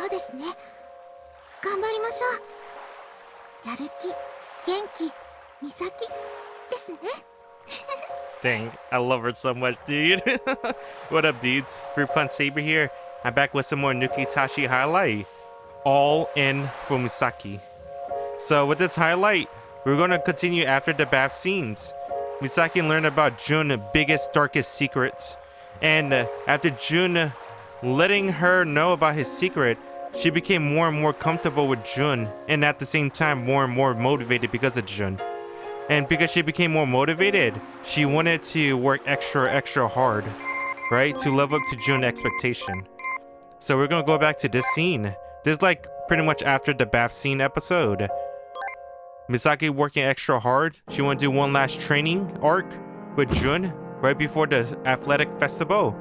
そうですね。頑張りましょう。やる気、元気、Misakiですね。Dang, I love her so much, dude. What up, dudes? Fruit Punch Saber here. I'm back with some more Nukitashi highlight. All in for Misaki. So with this highlight, we're going to continue after the bath scenes. Misaki learned about Jun's biggest, darkest secrets. And after Jun letting her know about his secret, she became more and more comfortable with Jun, and at the same time more and more motivated because of Jun. And because she became more motivated, she wanted to work extra hard, right? To live up to Jun's expectation. So we're gonna go back to this scene. This is like pretty much after the bath scene episode. Misaki working extra hard. She want to do one last training arc with Jun right before the athletic festival.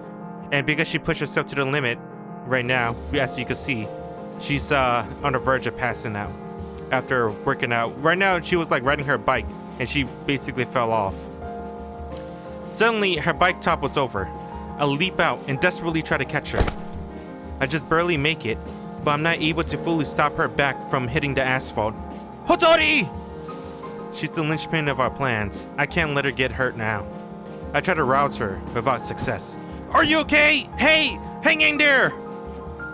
And because she pushed herself to the limit right now, as you can see, she's on the verge of passing out after working out. Right now, she was like riding her bike and she basically fell off. Suddenly, her bike top was over. I leap out and desperately try to catch her. I just barely make it, but I'm not able to fully stop her back from hitting the asphalt. Hotori! She's the linchpin of our plans. I can't let her get hurt now. I try to rouse her without success. Are you okay? Hey, hang in there!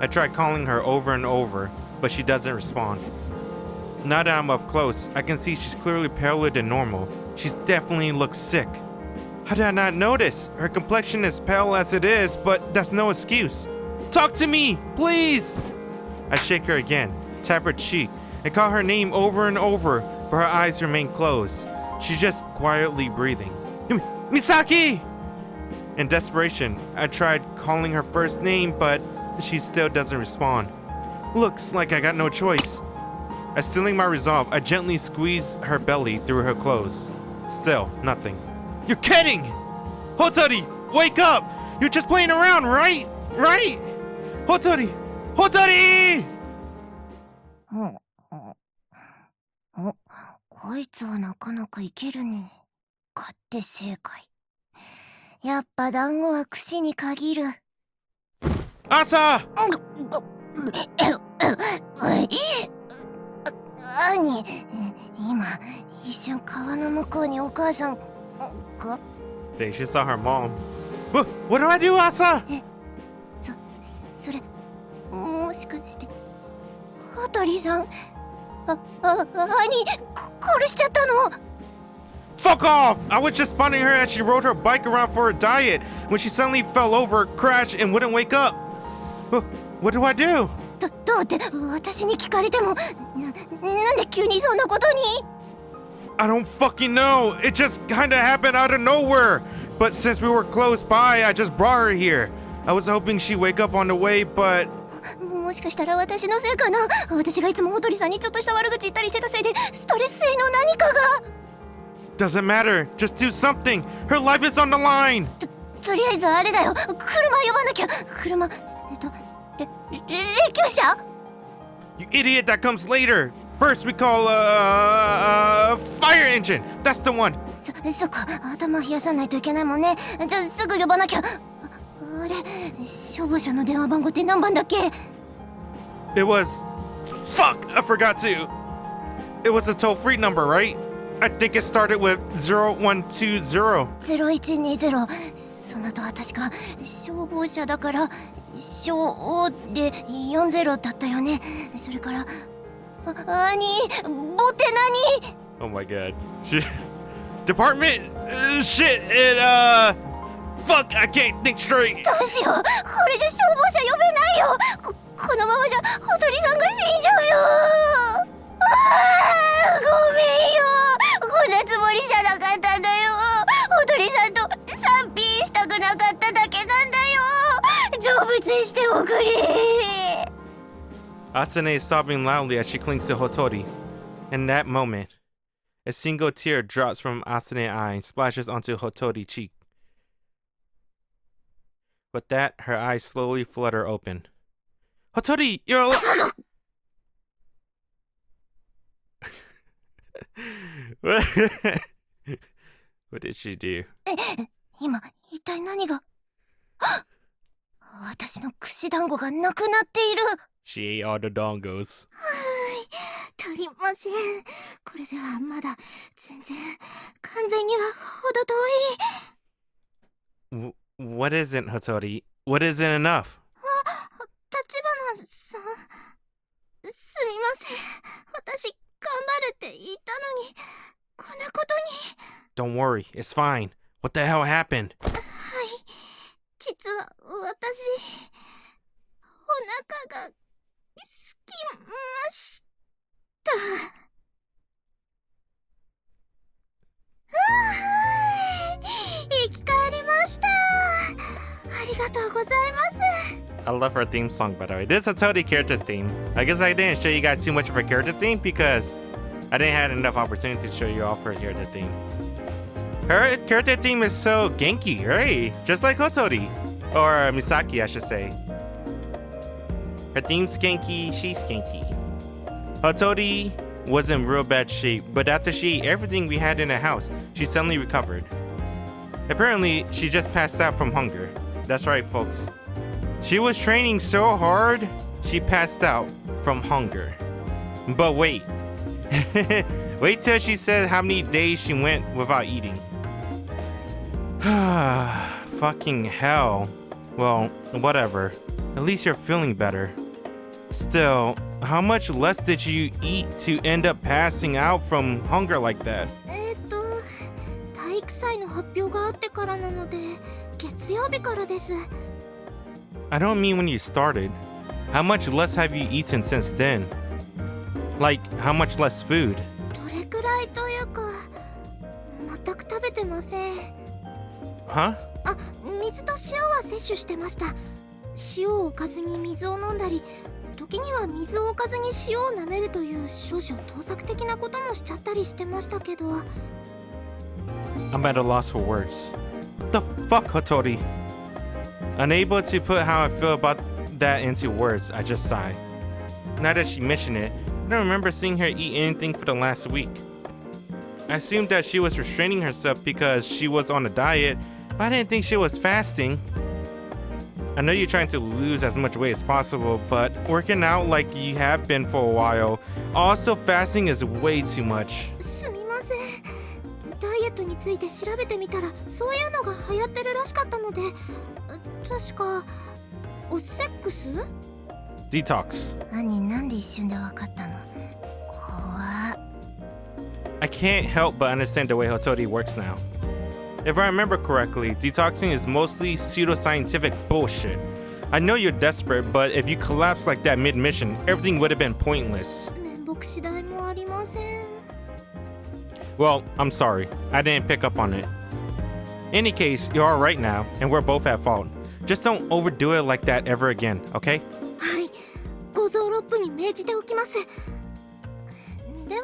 I try calling her over and over, but she doesn't respond. Now that I'm up close, I can see she's clearly paler than normal. She's definitely looks sick. How did I not notice? Her complexion is pale as it is, but that's no excuse. Talk to me, please! I shake her again, tap her cheek, and call her name over and over, but her eyes remain closed. She's just quietly breathing. Misaki! In desperation, I tried calling her first name, but she still doesn't respond. Looks like I got no choice. Instilling my resolve, I gently squeeze her belly through her clothes. Still, nothing. You're kidding! Hotori, wake up! You're just playing around, right? Right? Hotori! Hotori! こいつはなかなかいけるね。買って正解。やっぱ団子は串に限る。Asa! 兄、今一瞬川の向こうにお母さんが。They she saw her mom. What do I do, Asa? それもしかして羽鳥さん兄殺しちゃったの。 Fuck off! I was just spotting her as she rode her bike around for a diet when she suddenly fell over, crashed, and wouldn't wake up. What do I do? どうって私に聞かれてもなんで急にそんなことに。 I don't fucking know. It just kinda happened out of nowhere. But since we were close by, I just brought her here. I was hoping she'd wake up on the way, but... もしかしたら私のせいかな。私がいつも羽鳥さんにちょっとした悪口言ったりしてたせいでストレス性の何かが。 Doesn't matter. Just do something. Her life is on the line. とりあえずあれだよ。車呼ばなきゃ。車霊柩車。 You idiot, that comes later. First we call fire engine. That's the one. そっか、頭冷やさないといけないもんね。じゃあすぐ呼ばなきゃ。あれ、消防車の電話番号って何番だっけ？ It was... Fuck, I forgot to. It was a toll-free number, right? I think it started with 0120. 0120。その後は確か消防車だから消で40だったよね。それから兄ボテ何？ Oh my god. Department? Shit, fuck, I can't think straight. どうしよう。これじゃ消防車呼べないよ。このままじゃ羽鳥さんが死んじゃうよ。ごめんよ。こんなつもりじゃなかったんだよ。羽鳥さんと賛否したくなかっただけなんだよ。成仏しておくれ。 Asane is sobbing loudly as she clings to Hotori. In that moment, a single tear drops from Asane's eye and splashes onto Hotori's cheek. With that, her eyes slowly flutter open. Hotori, you're alive! What did she do? 今一体何が。私の串団子がなくなっている。She ate all the dongos. 足りません。これではまだ全然完全には程遠い。What isn't, Hotori? What isn't enough? 立花さん、すみません。私頑張るって言ったのに、こんなことに。Don't worry, it's fine. What the hell happened? はい、実は私、お腹がすきました。生き返りました。ありがとうございます。I love her theme song, by the way. This is a totally character theme. I guess I didn't show you guys too much of her character theme because I didn't have enough opportunity to show you off her character theme. Her character theme is so Genki, right? Just like Hotori. Or Misaki, I should say. Her theme's Genki, she's Genki. Hotori was in real bad shape, but after she ate everything we had in the house, she suddenly recovered. Apparently, she just passed out from hunger. That's right, folks. She was training so hard, she passed out from hunger. But wait. Wait till she says how many days she went without eating. Fucking hell. Well, whatever. At least you're feeling better. Still, how much less did you eat to end up passing out from hunger like that? 体育祭の発表があってからなので、月曜日からです。I don't mean when you started. How much less have you eaten since then? Like, how much less food? どれくらいというか、全く食べてません。Huh? あ、水と塩は摂取してました。塩を置かずに水を飲んだり、時には水を置かずに塩を舐めるという少々盗作的なこともしちゃったりしてましたけど。I'm at a loss for words. What the fuck, Hotori? Unable to put how I feel about that into words, I just sigh. Now that she mentioned it, I don't remember seeing her eat anything for the last week. I assumed that she was restraining herself because she was on a diet, but I didn't think she was fasting. I know you're trying to lose as much weight as possible, but working out like you have been for a while, also fasting is way too much. すみません。ダイエットについて調べてみたら、そういうのが流行ってるらしかったので、確かおセックス？ Detox. 兄、なんで一瞬でわかったの？怖っ。I can't help but understand the way Hotori works now. If I remember correctly, detoxing is mostly pseudoscientific bullshit. I know you're desperate, but if you collapsed like that mid-mission, everything would have been pointless. 面目次第もありません。Well, I'm sorry. I didn't pick up on it. In any case, you're alright now, and we're both at fault. Just don't overdo it like that ever again, okay? はい、五臓六腑に命じておきます。では、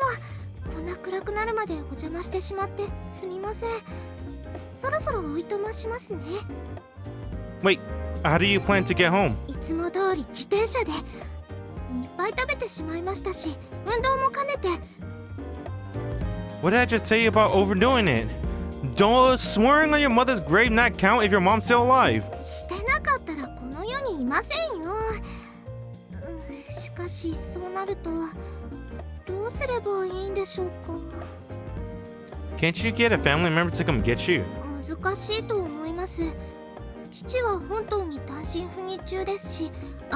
こんな暗くなるまでお邪魔してしまってすみません。そろそろおいとましますね。Wait, how do you plan to get home? いつも通り自転車で。いっぱい食べてしまいましたし、運動も兼ねて。What did I just tell you about overdoing it? Don't swearing on your mother's grave not count if your mom's still alive. してなかったらこの世にいませんよ。しかしそうなるとどうすればいいんでしょうか。Can't you get a family member to come get you? 難しいと思います。父は本当に単身赴任中ですし、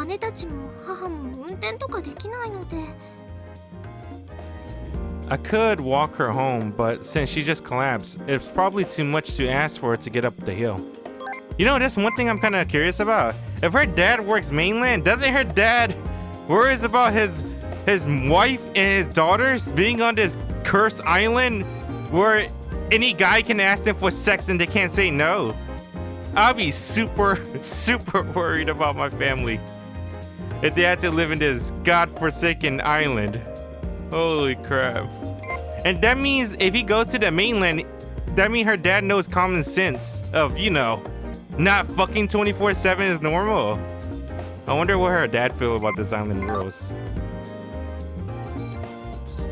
姉たちも母も運転とかできないので。I could walk her home, but since she just collapsed, it's probably too much to ask for her to get up the hill. You know, that's one thing I'm kind of curious about. If her dad works mainland, doesn't her dad worries about his wife and his daughters being on this cursed island where any guy can ask them for sex and they can't say no? I'll be super worried about my family if they had to live in this godforsaken island. Holy crap. And that means if he goes to the mainland, that means her dad knows common sense of, you know, not fucking 24/7 is normal. I wonder what her dad feel about this island rules. Oops.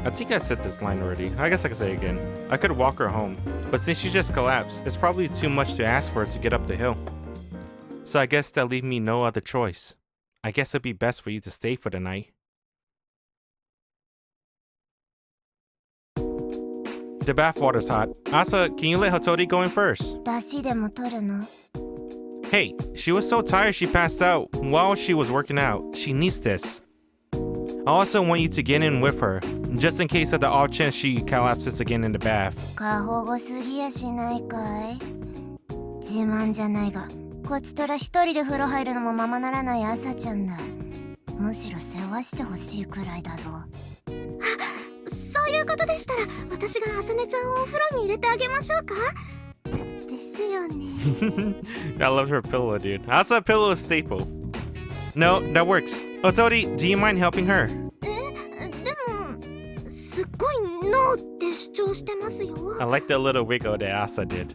I think I said this line already. I guess I can say it again. I could walk her home, but since she just collapsed, it's probably too much to ask for her to get up the hill. So I guess that leave me no other choice. I guess it'd be best for you to stay for the night. The bathwater's hot. Asa, can you let Hotori go in first? 出汁でも取るの？ Hey, she was so tired she passed out while she was working out. She needs this. I also want you to get in with her, just in case of the odd chance she collapses again in the bath. 過保護すぎやしないかい？自慢じゃないが、こっちとら一人で風呂入るのもままならない朝ちゃんだ。むしろ世話してほしいくらいだぞ。そういうことでしたら、私が朝音ちゃんをお風呂に入れてあげましょうか？ですよね。I love her pillow, dude. Asa pillow is staple. No, that works. Hotori, do you mind helping her? でも、すっごいノーって主張してますよ。I like the little wiggle that Asa did.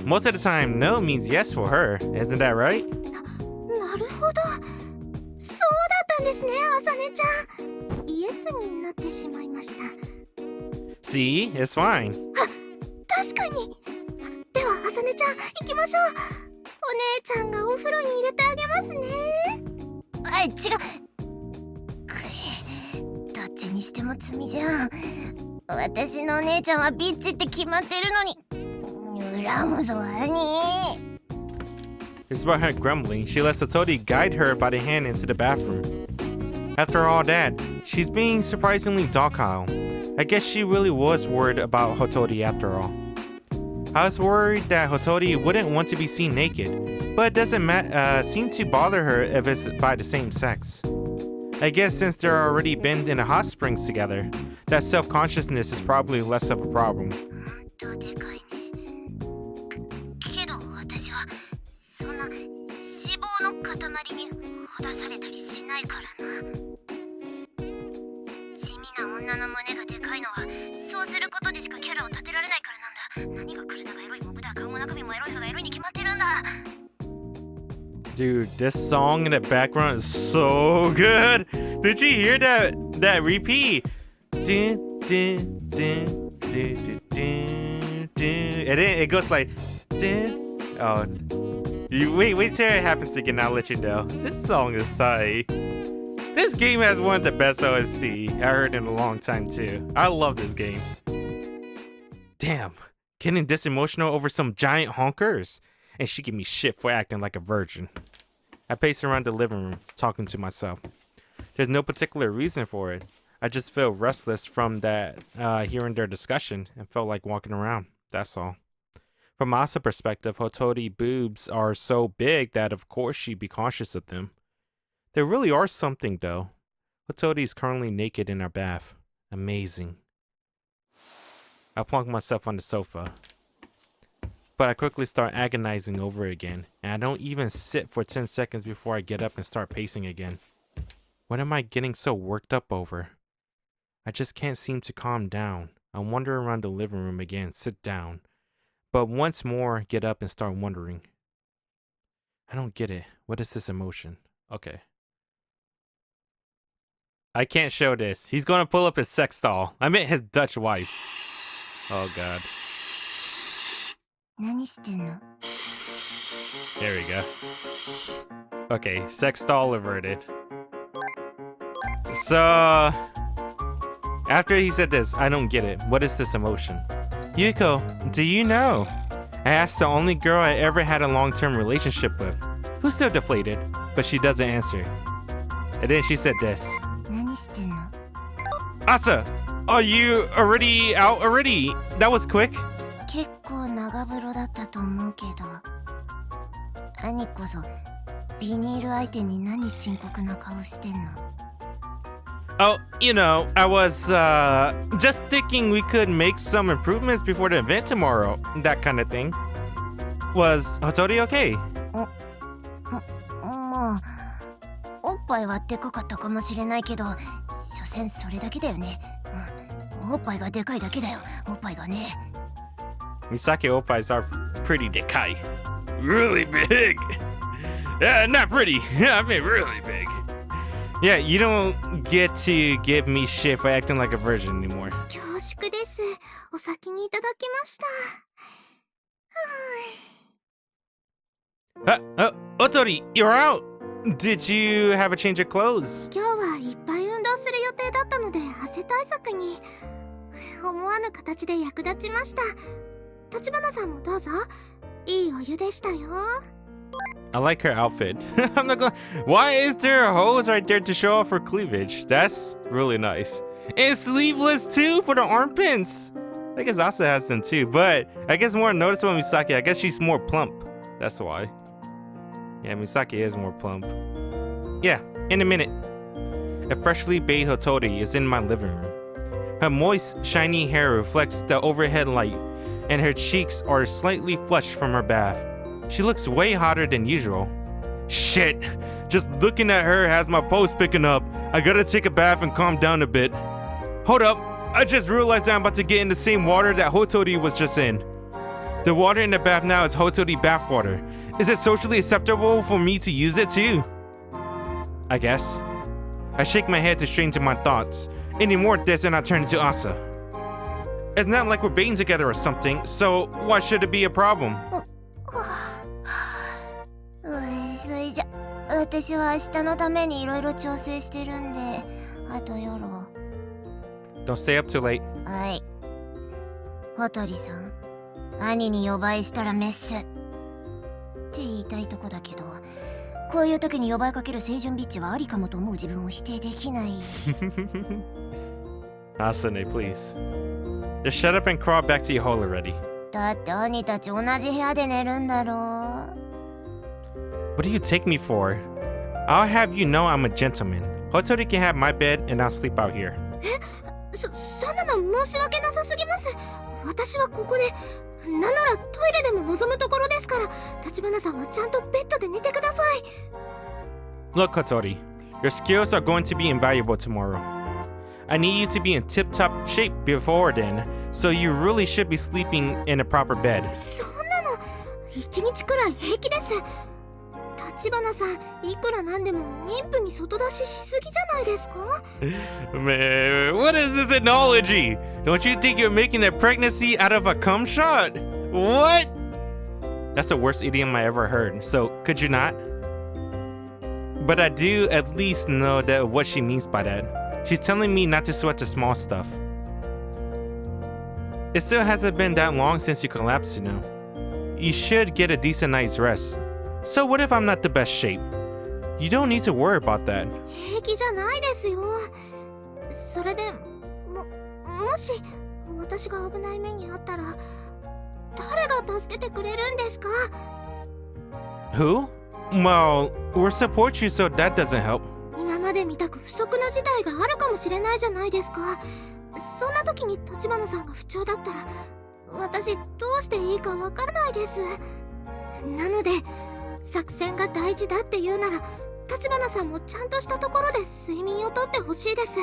Most of the time, no means yes for her. Isn't that right? なるほど。そうだったんですね、朝音ちゃん。イエスになってしまいました。See? It's fine. 確かに。では、朝音ちゃん、行きましょう。お姉ちゃんがお風呂に入れてあげますね。あ、違う。どっちにしても罪じゃん。私のお姉ちゃんはビッチって決まってるのに。恨むぞ、兄。Despite her grumbling, she lets Hotori guide her by the hand into the bathroom. After all that, she's being surprisingly docile. I guess she really was worried about Hotori after all. I was worried that Hotori wouldn't want to be seen naked, but it doesn't seem to bother her if it's by the same sex. I guess since they're already been in the hot springs together, that self-consciousness is probably less of a problem. けど私はそんな脂肪の塊にほだされたりしないからな。地味な女の胸がでかいのはそうすることでしかキャラを立てられないからなんだ。何が来るだがエロいモブだ、顔も中身もエロい方がエロいに決まってるんだ。 Dude, this song in the background is so good. Did you hear that repeat? Dun, dun, dun, dun, dun, dun. And then it goes like dun. Oh, you wait till it happens again. I'll let you know. This song is tight. This game has one of the best OST I heard in a long time too. I love this game. Damn, getting this emotional over some giant honkers, and she give me shit for acting like a virgin. I pace around the living room, talking to myself. There's no particular reason for it. I just feel restless from that hearing their discussion and felt like walking around. That's all. From Asa's perspective, Hotori boobs are so big that of course she'd be cautious of them. There really are something though. Hotori is currently naked in our bath. Amazing. I plunk myself on the sofa. But I quickly start agonizing over it again, and I don't even sit for 10 seconds before I get up and start pacing again. What am I getting so worked up over? I just can't seem to calm down. I wander around the living room again, sit down, but once more get up and start wondering. I don't get it. What is this emotion? Okay. I can't show this. He's gonna pull up his sex doll. I meant his Dutch wife. Oh god. 何してんの？ There we go. Okay, sex doll averted. So, after he said this, I don't get it. What is this emotion? Yuko, do you know? I asked the only girl I ever had a long-term relationship with, who's still deflated, but she doesn't answer. And then she said this. 何してんの？ Asa, are you already out already? That was quick. 結構長風呂だったと思うけど、兄こそビニール相手に何深刻な顔してんの？ Oh, you know, I was just thinking we could make some improvements before the event tomorrow. That kind of thing. Was Hotori okay? まあ、おっぱいはでかかったかもしれないけど、所詮それだけだよね。おっぱいがでかいだけだよ。おっぱいがね。 Misaki oppais are pretty dekai. Really big. Yeah, not pretty. I mean really big. Yeah, you don't get to give me shit for acting like a virgin anymore. 恐縮です。お先にいただきました。Otori, you're out! Did you have a change of clothes? 今日はいっぱい運動する予定だったので汗対策に思わぬ形で役立ちました。立花さんもどうぞ。いいお湯でしたよ。I like her outfit. I'm not gonna. Why is there a hose right there to show off her cleavage? That's really nice. And sleeveless too for the armpits. I guess Asa has them too, but I guess more noticeable Misaki. I guess she's more plump. That's why. Yeah, Misaki is more plump. Yeah, in a minute. A freshly bathed Hotori is in my living room. Her moist, shiny hair reflects the overhead light, and her cheeks are slightly flushed from her bath. She looks way hotter than usual. Shit! Just looking at her has my pulse picking up. I gotta take a bath and calm down a bit. Hold up! I just realized that I'm about to get in the same water that Hotori was just in. The water in the bath now is Hotori bath water. Is it socially acceptable for me to use it too? I guess. I shake my head to straighten my thoughts. Any more of this and I turn to Asa. It's not like we're bathing together or something, so why should it be a problem? それじゃ私は明日のためにいろいろ調整してるんで、あと夜。 Don't stay up too late. はい。ほとりさん、兄に呼ばいしたらメスって言いたいとこだけど、こういう時に呼ばいかける清純ビッチはありかもと思う自分を否定できない。Asane, please. Just shut up and crawl back to your hole already. だって兄たち同じ部屋で寝るんだろう。 What do you take me for? I'll have you know I'm a gentleman. Hotori can have my bed and I'll sleep out here. そんなの申し訳なさすぎます。私はここで、なんならトイレでも望むところですから、橘さんはちゃんとベッドで寝てください。 Look, Hotori, your skills are going to be invaluable tomorrow. I need you to be in tip-top shape before then, so you really should be sleeping in a proper bed. そんなの一日くらい平気です。橘さん、いくらなんでも妊婦に外出ししすぎじゃないですか？ Man, what is this analogy? Don't you think you're making a pregnancy out of a cum shot? What? That's the worst idiom I ever heard, so could you not? But I do at least know that what she means by that. She's telling me not to sweat the small stuff. It still hasn't been that long since you collapsed, you know. You should get a decent night's rest. So what if I'm not the best shape? You don't need to worry about that. 平気じゃないですよ。それでもし私が危ない目にあったら誰が助けてくれるんですか？ Who? Well, we'll support you so that doesn't help. 今まで見たく不測の事態があるかもしれないじゃないですか。そんな時に橘さんが不調だったら私どうしていいかわからないです。なので作戦が大事だって言うなら橘さんもちゃんとしたところで睡眠をとってほしいです。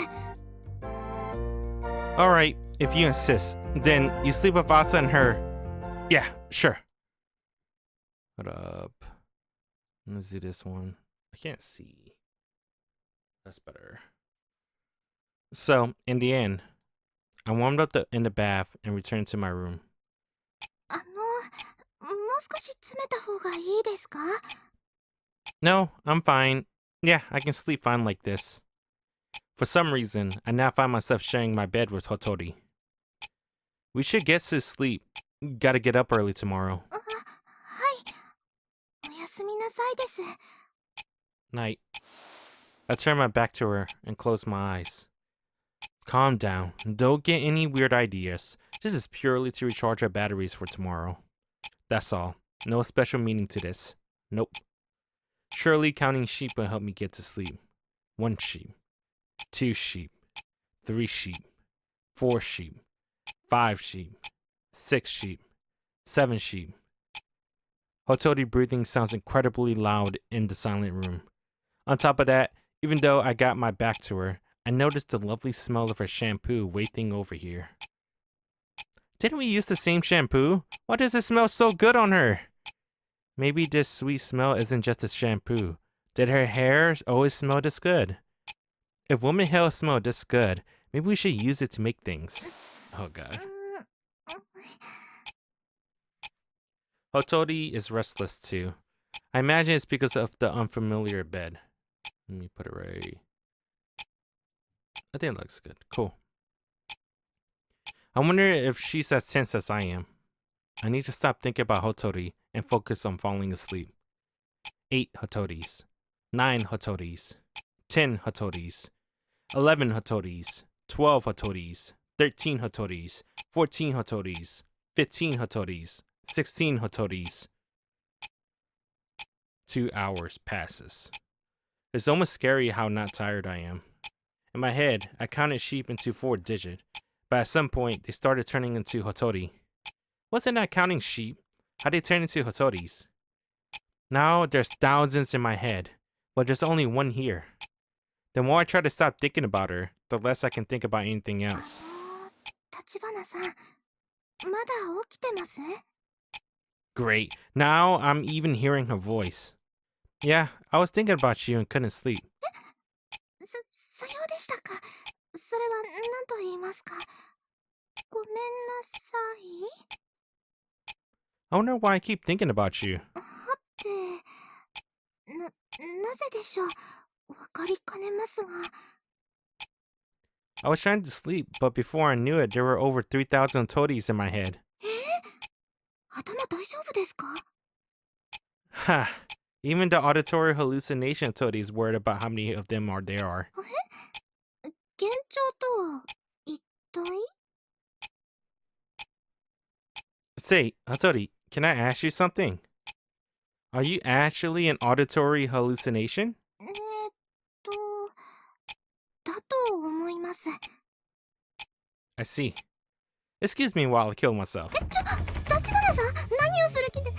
Alright, if you insist, then you sleep with Asa and her. Yeah, sure. Hold up. Let's do this one. I can't see. That's better. So, in the end, I warmed up in the bath and returned to my room. もう少し詰めた方がいいですか？ No, I'm fine. Yeah, I can sleep fine like this. For some reason, I now find myself sharing my bed with Hotori. We should get to sleep. Gotta get up early tomorrow. はい。おやすみなさいです。 Night. I turn my back to her and close my eyes. Calm down. Don't get any weird ideas. This is purely to recharge our batteries for tomorrow. That's all. No special meaning to this. Nope. Surely counting sheep will help me get to sleep. 1 sheep. 2 sheep. 3 sheep. 4 sheep. 5 sheep. 6 sheep. 7 sheep. Hotori breathing sounds incredibly loud in the silent room. On top of that, even though I got my back to her, I noticed the lovely smell of her shampoo wafting over here. Didn't we use the same shampoo? Why does it smell so good on her? Maybe this sweet smell isn't just a shampoo. Did her hair always smell this good? If woman hair smell this good, maybe we should use it to make things. Oh god. Hotori is restless too. I imagine it's because of the unfamiliar bed. Let me put it right. I think it looks good. Cool. I wonder if she's as tense as I am. I need to stop thinking about Hotori and focus on falling asleep. 8 Hotoris. 9 Hotoris. 10 Hotoris. 11 Hotoris. 12 Hotoris. 13 Hotoris. 14 Hotoris. 15 Hotoris. 16 Hotoris. 2 hours passes. It's almost scary how not tired I am. In my head, I counted sheep into 4 digits, but at some point, they started turning into Hotori. Wasn't not counting sheep? How they turn into Hotoris? Now there's thousands in my head, but there's only one here. The more I try to stop thinking about her, the less I can think about anything else. 立花さん、まだ起きてます？ Great. Now I'm even hearing her voice. Yeah, I was thinking about you and couldn't sleep. さようでしたか。それは何と言いますか。ごめんなさい。 I wonder why I keep thinking about you. はて、なぜでしょう。わかりかねますが。 I was trying to sleep, but before I knew it, there were over 3,000 toadies in my head. 頭大丈夫ですか？ Ha! Even the auditory hallucination toadies worried about how many of them there are. 幻聴とは一体？ Say, Hattori, can I ask you something? Are you actually an auditory hallucination? だと思います。 I see. Excuse me while I kill myself. 立花さん、何をする気で。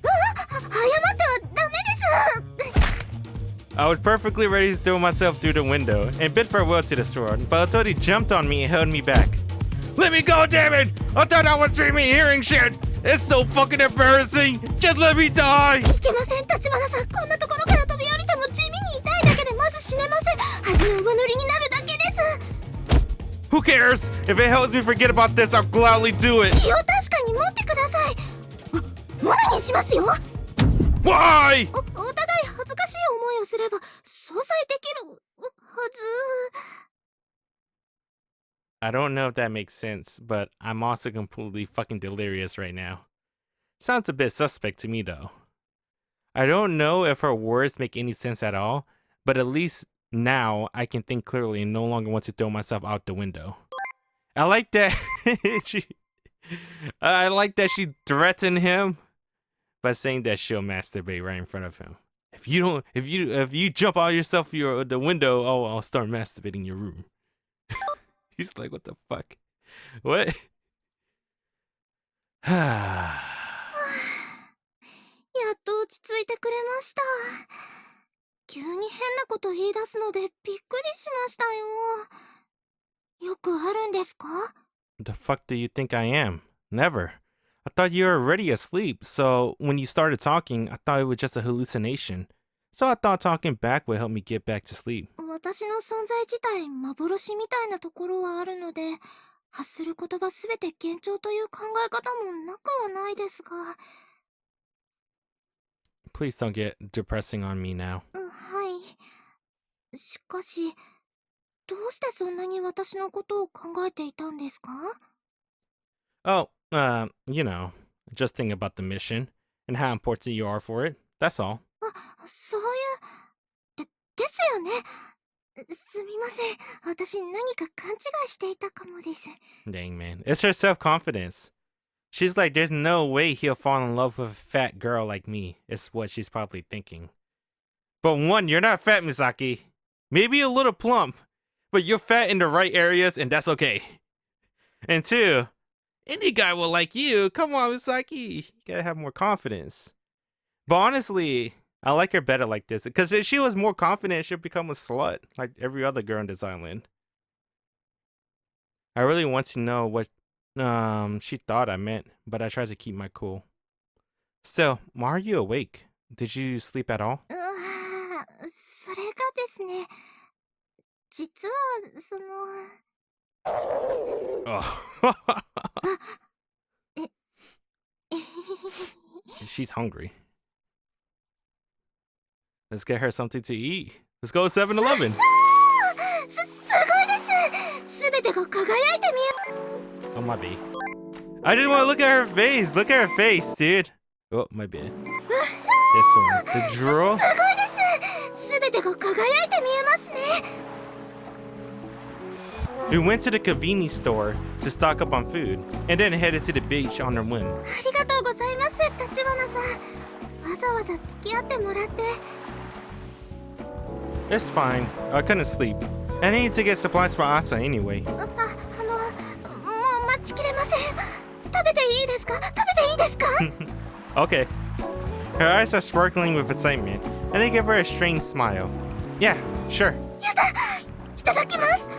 謝ってはダメです。 I was perfectly ready to throw myself through the window and bid farewell to the store, but Hattori jumped on me and held me back. Let me go, damn it! I thought I was dreaming hearing shit! It's so fucking embarrassing! Just let me die! いけません、立花さん。こんなところから飛び降りても地味に痛いだけでまず死ねません。恥の上塗りになるだけです。 Who cares? If it helps me forget about this, I'll gladly do it! 気を確かに持ってください。モナにしますよ。 Why? お互い恥ずかしい思いをすれば相殺できるはず。 I don't know if that makes sense, but I'm also completely fucking delirious right now. Sounds a bit suspect to me though. I don't know if her words make any sense at all, but at least now I can think clearly and no longer want to throw myself out the window. I like that I like that she threatened him by saying that she'll masturbate right in front of him. If you jump out yourself the window, oh, I'll start masturbating in your room. He's like, what the fuck? What? やっと落ち着いてくれました。急に変なこと言い出すのでびっくりしましたよ。よくあるんですか？ The fuck do you think I am? Never. I thought you were already asleep, so when you started talking, I thought it was just a hallucination. So I thought talking back would help me get back to sleep. 私の存在自体幻みたいなところはあるので、発する言葉すべて幻聴という考え方もなくはないですが。 Please don't get depressing on me now. はい。しかし、どうしてそんなに私のことを考えていたんですか？ Oh, you know, just thinking about the mission and how important you are for it. That's all. そういう。ですよね。すみません。私何か勘違いしていたかもです。 Dang, man. It's her self-confidence. She's like, there's no way he'll fall in love with a fat girl like me. It's what she's probably thinking. But one, you're not fat, Misaki. Maybe a little plump, but you're fat in the right areas, and that's okay. And two, any guy will like you. Come on, Misaki. You gotta have more confidence. But honestly, I like her better like this, because if she was more confident, she'll become a slut, like every other girl in this island. I really want to know what she thought I meant, but I tried to keep my cool. Still, why are you awake? Did you sleep at all? それがですね、実はその。 Oh. She's hungry. Let's get her something to eat. Let's go to 7-Eleven. すべてが輝いて見え Oh, my bad. I didn't want to look at her face. Look at her face, dude. Oh, my bad. This one. The drool. すごいです。すべてが輝いて見えますね。 We went to the convenience store to stock up on food, and then headed to the beach on our whim. ありがとうございます、立花さん。わざわざ付き合ってもらって。 It's fine. I couldn't sleep. I needed to get supplies for Asa anyway. もう待ちきれません。食べていいですか？食べていいですか？ Okay. Her eyes are sparkling with excitement, and I give her a strange smile. Yeah, sure. やだ、いただきます。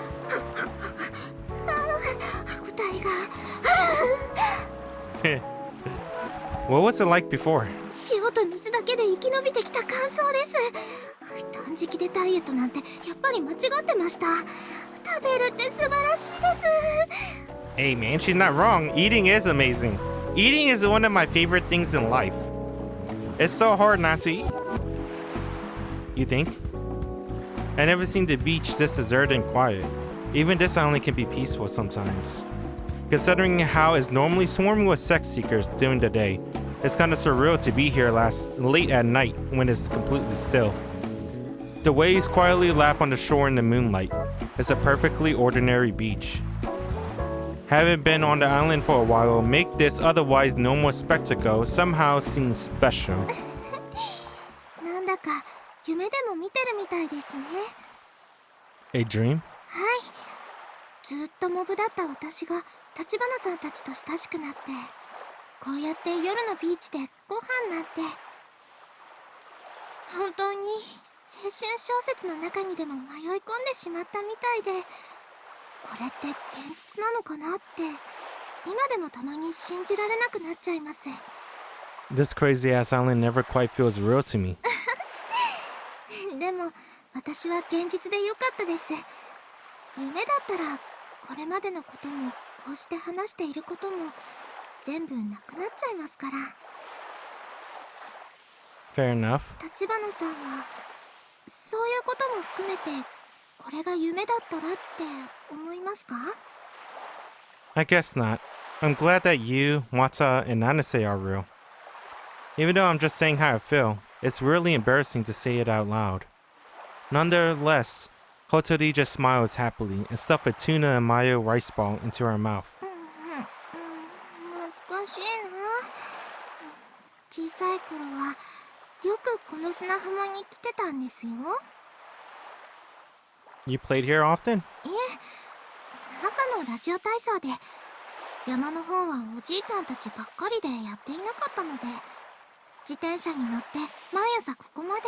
歯ごたえがある。 What was it like before? 塩と水だけで生き延びてきた感想です。断食でダイエットなんてやっぱり間違ってました。食べるって素晴らしいです。 Hey man, she's not wrong. Eating is amazing. Eating is one of my favorite things in life. It's so hard not to eat. You think? I never seen the beach this deserted and quiet. Even this island can be peaceful sometimes. Considering how it's normally swarming with sex seekers during the day, it's kind of surreal to be here late at night when it's completely still. The waves quietly lap on the shore in the moonlight. It's a perfectly ordinary beach. Having been on the island for a while, make this otherwise normal spectacle somehow seem special. なんだか夢でも見てるみたいですね。 A dream? はい。ずっとモブだった私が立花さんたちと親しくなって、こうやって夜のビーチでご飯なんて、本当に青春小説の中にでも迷い込んでしまったみたいで、これって現実なのかなって今でもたまに信じられなくなっちゃいます。 This crazy ass island never quite feels real to me. でも私は現実でよかったです。夢だったらこれまでのこともこうして話していることも全部なくなっちゃいますから。 Fair enough. 立花さんはそういうことも含めてこれが夢だったらって思いますか？ I guess not. I'm glad that you, Wata, and Nanase are real. Even though I'm just saying how I feel, it's really embarrassing to say it out loud. Nonetheless, Hotori just smiles happily and stuffed a tuna and mayo rice ball into her mouth. 難しいな。小さい頃はよくこの砂浜に来てたんですよ。 You played here often? いえ、朝のラジオ体操で山の方はおじいちゃんたちばっかりでやっていなかったので、自転車に乗って毎朝ここまで。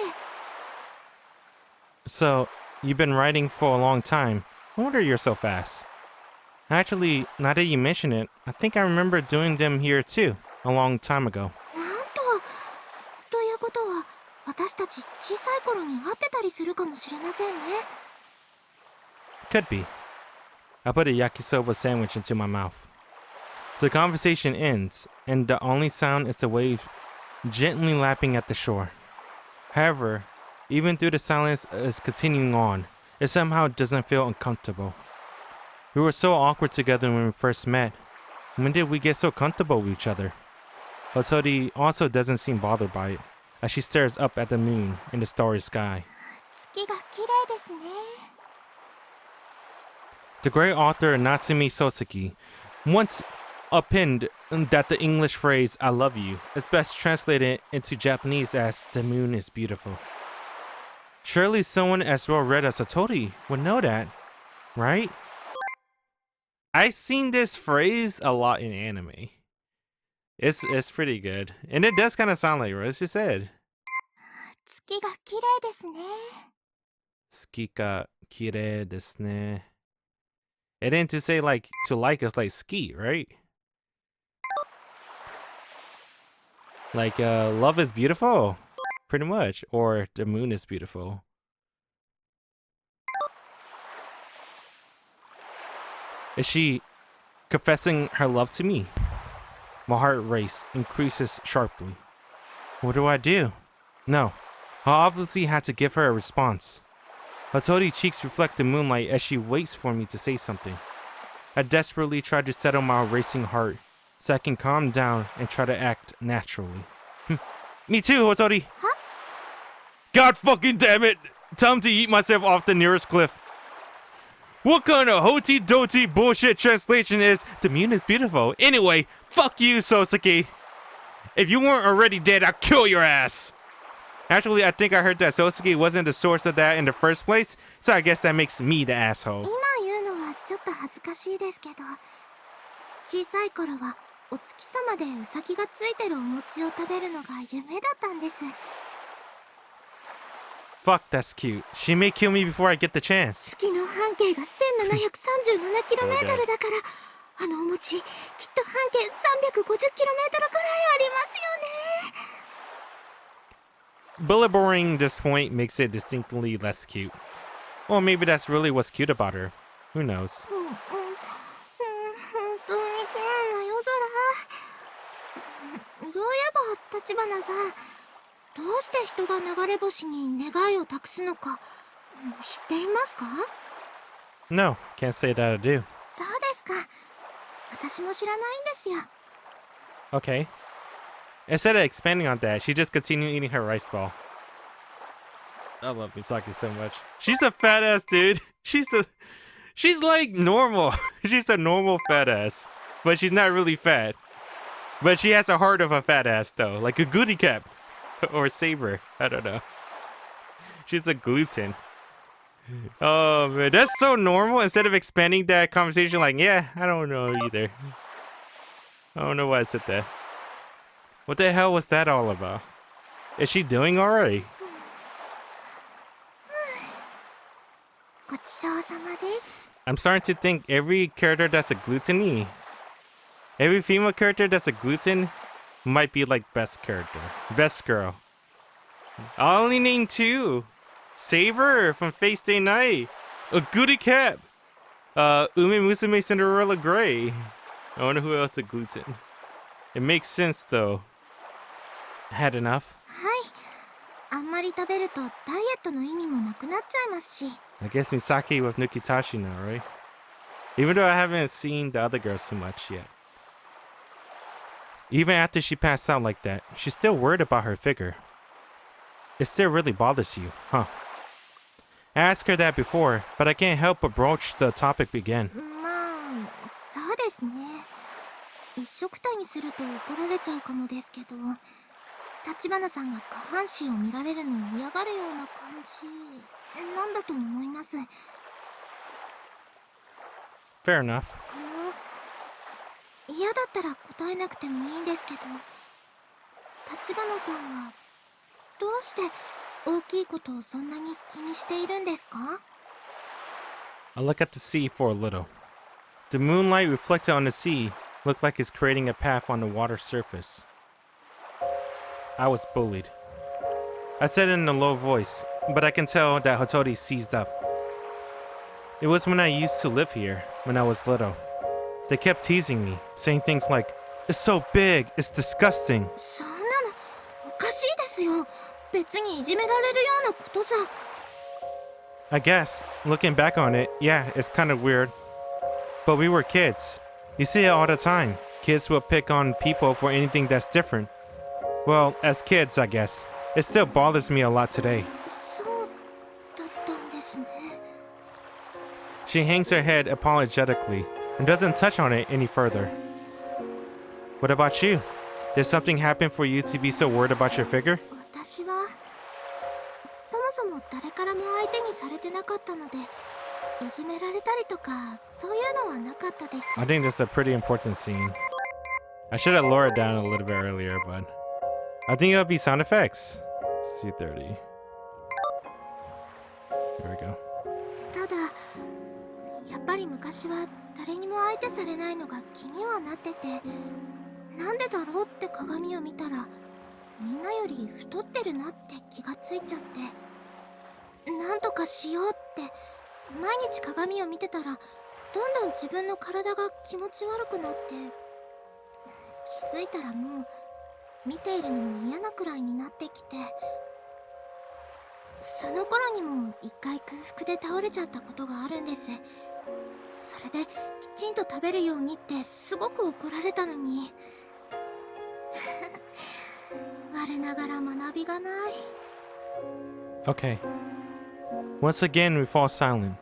So, you've been riding for a long time. No wonder you're so fast. Actually, now that you mention it, I think I remember doing them here too, a long time ago. なんと、ということは私たち小さい頃に会ってたりするかもしれませんね。 Could be. I put a yakisoba sandwich into my mouth. The conversation ends, and the only sound is the wave gently lapping at the shore. However, even though the silence is continuing on, it somehow doesn't feel uncomfortable. We were so awkward together when we first met. When did we get so comfortable with each other? Hotori also doesn't seem bothered by it, as she stares up at the moon in the starry sky. 月が綺麗ですね。 The great author Natsume Soseki once opined that the English phrase "I love you" is best translated into Japanese as "the moon is beautiful." Surely someone as well read as Satori would know that, right? I've seen this phrase a lot in anime. It's pretty good, and it does kind of sound like what she said. 月が綺麗ですね。 Ski ga kirei desu ne. And then to say like to like is like ski, right? Like love is beautiful, pretty much, or the moon is beautiful. Is she confessing her love to me? My heart race increases sharply. What do I do? No, I obviously had to give her a response. Hotori's cheeks reflect the moonlight as she waits for me to say something. I desperately try to settle my racing heart so I can calm down and try to act naturally. Me too, Hotori! Huh? God fucking damn it! Time to eat myself off the nearest cliff. What kind of hoti-doti bullshit translation is "the moon is beautiful"? Anyway, fuck you, Soseki. If you weren't already dead, I'd kill your ass. Actually, I think I heard that Soseki wasn't the source of that in the first place, so I guess that makes me the asshole. 今言うのはちょっと恥ずかしいですけど、小さい頃はお月様でウサギがついてるお餅を食べるのが夢だったんです。 Fuck, that's cute. She may kill me before I get the chance. 月の半径が 1737km だから、あのお餅きっと半径 350km くらいありますよね。 Belaboring this point makes it distinctly less cute. Or maybe that's really what's cute about her. Who knows? 本当に綺麗な夜空。そういえば立花さん、どうして人が流れ星に願いを託すのか知っていますか？ No, can't say that I do. そうですか。私も知らないんですよ。 Okay. Instead of expanding on that, she just continued eating her rice ball. I love Misaki so much. She's a fat ass, dude. She's like normal. She's a normal fat ass. But she's not really fat. But she has a heart of a fat ass though. Like a goody cap. Or saber. I don't know. She's a gluten. Oh man, that's so normal. Instead of expanding that conversation like, yeah, I don't know either. I don't know why I said that. What the hell was that all about? Is she doing alright? ごちそうさまです。 I'm starting to think every character that's a gluttony, every female character that's a gluten might be like best character. Best girl. I only name two. Saber from Face Day Night. A Goody Cap. Ume Musume Cinderella Grey. I wonder who else a gluten. It makes sense though. Had enough? はい。あんまり食べるとダイエットの意味もなくなっちゃいますし。 I guess Misaki with Nukitashi now, right? Even though I haven't seen the other girls too much yet. Even after she passed out like that, she's still worried about her figure. It still really bothers you, huh? I asked her that before, but I can't help but broach the topic again. まあ、そうですね。一緒くたにすると怒られちゃうかもですけど、立花さんが下半身を見られるのを嫌がるような感じなんだと思います。 Fair enough. 嫌だったら答えなくてもいいんですけど、立花さんはどうして大きいことをそんなに気にしているんですか？ I look at the sea for a little. The moonlight reflected on the sea looked like it's creating a path on the water's surface. I was bullied. I said it in a low voice, but I can tell that Hotori seized up. It was when I used to live here, when I was little. They kept teasing me, saying things like, "It's so big, it's disgusting." そんなのおかしいですよ。別にいじめられるようなことじゃ。 I guess, looking back on it, yeah, it's kind of weird. But we were kids. You see it all the time. Kids will pick on people for anything that's different. Well, as kids, I guess. It still bothers me a lot today. そうだったんですね。 She hangs her head apologetically and doesn't touch on it any further. What about you? Did something happen for you to be so worried about your figure? 私はそもそも誰からも相手にされてなかったので、いじめられたりとかそういうのはなかったです。 I think that's a pretty important scene. I should have lowered it down a little bit earlier, but I think it'll be sound effects. C30. Here we go. ただやっぱり昔は誰にも相手されないのが気にはなってて、なんでだろうって鏡を見たらみんなより太ってるなって気がついちゃって、なんとかしようって毎日鏡を見てたら、どんどん自分の体が気持ち悪くなって、気づいたらもう見ているのも嫌なくらいになってきて、その頃にも一回空腹で倒れちゃったことがあるんです。それできちんと食べるようにってすごく怒られたのに我ながら学びがない。 Okay. Once again, we fall silent,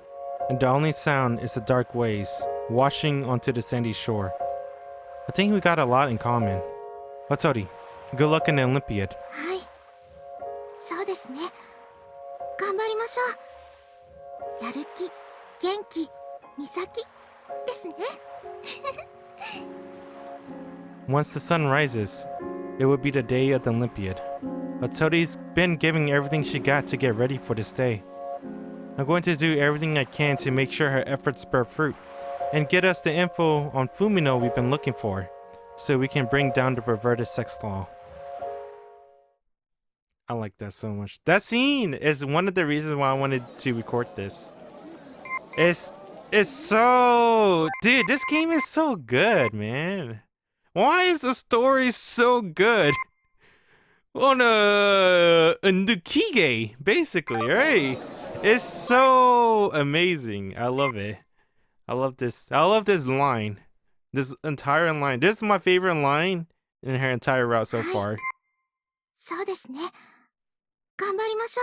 and the only sound is the dark waves washing onto the sandy shore. I think we got a lot in common. Watori, good luck in the Olympiad. はい、そうですね。頑張りましょう。やる気、元気、美咲ですね。Once the sun rises, it will be the day of the Olympiad. Watori's been giving everything she got to get ready for this day. I'm going to do everything I can to make sure her efforts bear fruit and get us the info on Fumino we've been looking for, so we can bring down the perverted sex law. I like that so much. That scene is one of the reasons why I wanted to record this. It's so... Dude, this game is so good, man. Why is the story so good? On a Nukige, basically, right? It's so amazing. I love it. I love this. I love this line. This entire line. This is my favorite line in her entire route so far. そうですね。頑張りましょ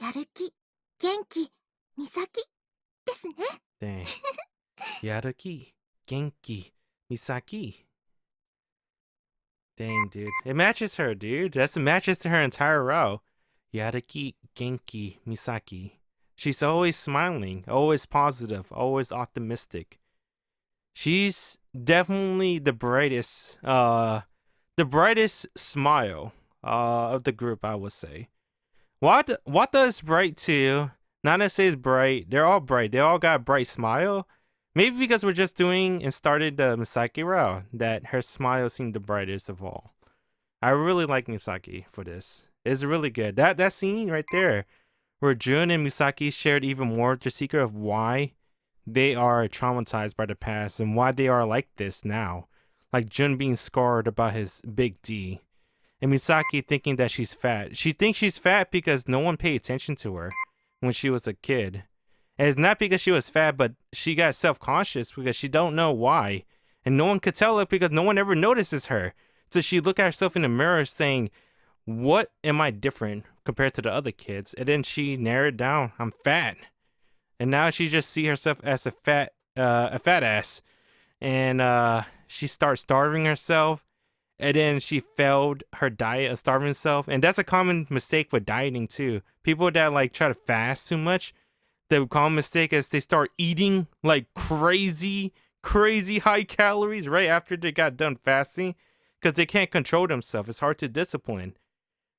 う。やる気、元気、美咲ですね。 Dang. Yaruki, Genki, Misaki. Dang, dude. It matches her, dude. That's the matches to her entire route. Yaruki, Genki, Misaki. She's always smiling, always positive, always optimistic. She's definitely the brightest smile of the group, I would say. Wata is bright too. Nana says bright. They're all bright. They all got a bright smile. Maybe because we're just doing and started the Misaki route, that her smile seemed the brightest of all. I really like Misaki for this. It's really good. That scene right there, where Jun and Misaki shared even more the secret of why they are traumatized by the past and why they are like this now. Like Jun being scarred about his big D. And Misaki thinking that she's fat. She thinks she's fat because no one paid attention to her when she was a kid. And it's not because she was fat, but she got self-conscious because she don't know why. And no one could tell her because no one ever notices her. So she look at herself in the mirror saying, what am I different compared to the other kids? And then she narrowed down, I'm fat. And now she just see herself as a fat ass. And she starts starving herself. And then she failed her diet of starving herself. And that's a common mistake with dieting too. People that like try to fast too much, the common mistake is they start eating like crazy high calories right after they got done fasting because they can't control themselves. It's hard to discipline,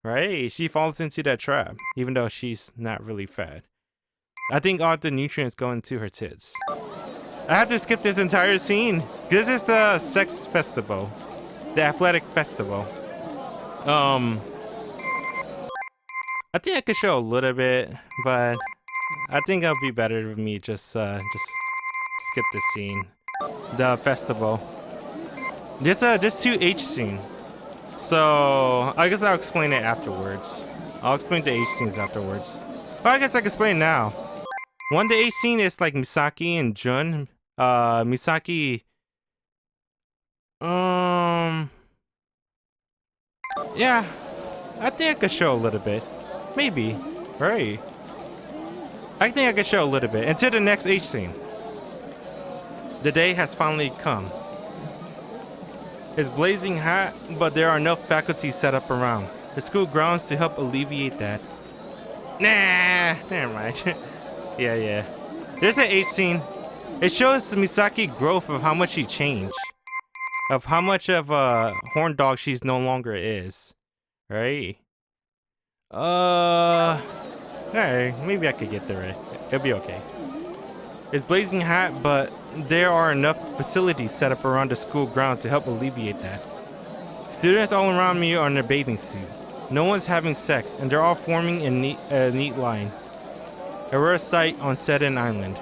right? She falls into that trap, even though she's not really fat. I think all the nutrients go into her tits. I have to skip this entire scene. This is the sex festival. The athletic festival. I think I could show a little bit, but I think it'll be better with me just skip the scene. The festival. There's 2H scene. So I guess I'll explain it afterwards. I'll explain the H scenes afterwards. Or I guess I can explain now. One, the H scene is like Misaki and Jun. Misaki. Yeah, I think I could show a little bit. Maybe, right? I think I could show a little bit until the next H scene. The day has finally come. It's blazing hot, but there are no faculties set up around the school grounds to help alleviate that. Nah, never mind. yeah. There's an H scene. It shows the Misaki growth of how much she changed. Of how much of a horn dog she's no longer is. Right? Alright, maybe I could get there right. It'll be okay. It's blazing hot, but there are enough facilities set up around the school grounds to help alleviate that. Students all around me are in their bathing suit. No one's having sex, and they're all forming a neat line. A rare sight on Seton Island.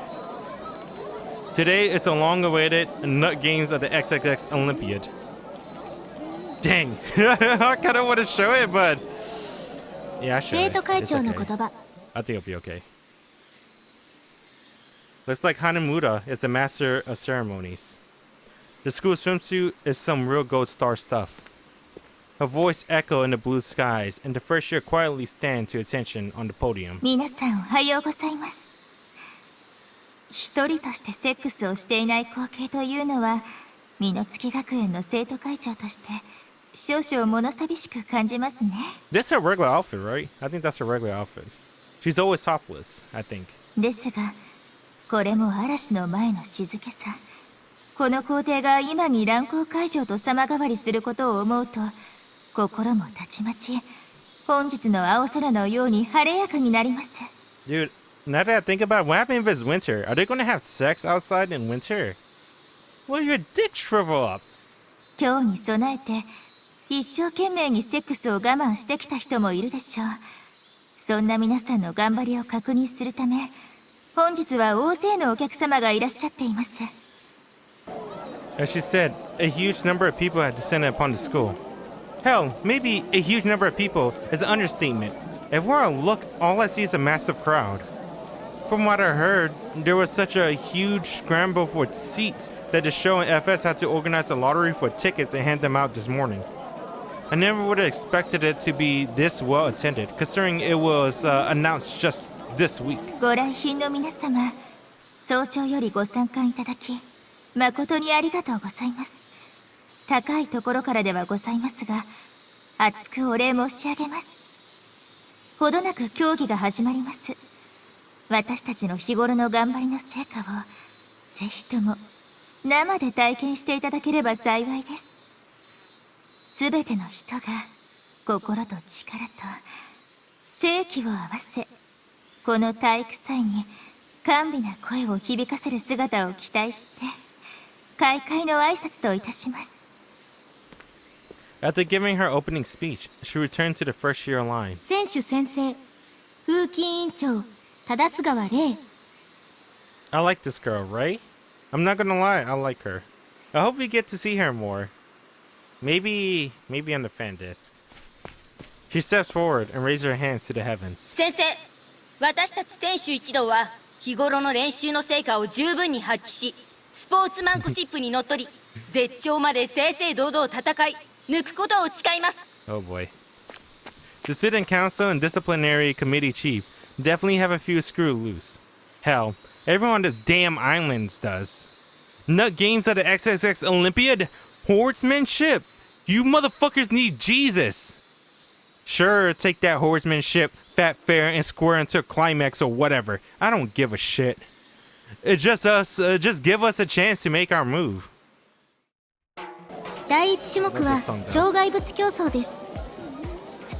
Today, it's a long-awaited nut games of the XXX Olympiad. Dang, I kind of want to show it, but Yeah, sure. 生徒会 It's 長の okay. 言葉。 I think it'll be okay. Looks like Hanamura is the master of ceremonies. The school swimsuit is some real gold star stuff. Her voice echoed in the blue skies, and the first year quietly stand to attention on the podium. 皆さんおはようございます。一人としてセックスをしていない光景というのは、美濃月学園の生徒会長として少々物寂しく感じますね。 That's her regular outfit, right? I think that's her regular outfit. She's always topless, I think. ですが、これも嵐の前の静けさ。この皇帝が今に乱行会場と様変わりすることを思うと、心もたちまち本日の青空のように晴れやかになります。 Dude, now that I think about it, what happened if it's winter? Are they gonna have sex outside in winter? Well, your dick shrivel up. 今日に備えて一生懸命にセックスを我慢してきた人もいるでしょう。そんな皆さんの頑張りを確認するため、本日は大勢のお客様がいらっしゃっています。 As she said, a huge number of people had descended upon the school. Hell, maybe a huge number of people is an understatement. If we're on look, all I see is a massive crowd. From what I heard, there was such a huge scramble for seats that the show and FS had to organize a lottery for tickets and hand them out this morning. I never would have expected it to be this well attended, considering it was announced just this week. ご来賓の皆様、早朝よりご参加いただき、誠にありがとうございます。高いところからではございますが、厚くお礼申し上げます。ほどなく競技が始まります。私たちの日頃の頑張りの成果を、ぜひとも生で体験していただければ幸いです。すべての人が心と力と正気を合わせ、この体育祭に甘美な声を響かせる姿を期待して、開会の挨拶といたします。 After giving her opening speech, she returned to the first year line. 選手宣誓、風紀委員長、忠須川玲。 I like this girl, right? I'm not gonna lie, I like her. I hope we get to see her more. Maybe on the fan disc. She steps forward and raises her hands to the heavens. 先生、私たち選手一同は日頃の練習の成果を十分に発揮し、スポーツマンコシップにのっとり、絶頂まで正々堂々戦い、抜くことを誓います。 Oh boy. The student council and disciplinary committee chief definitely have a few screw loose. Hell, everyone on this damn islands does. Nut games at the XXX Olympiad? Horsemanship? You motherfuckers need Jesus! Sure, take that horsemanship, fat, fair, and square into a climax or whatever. I don't give a shit. It's just us, just give us a chance to make our move. 第一種目は障害物競争です。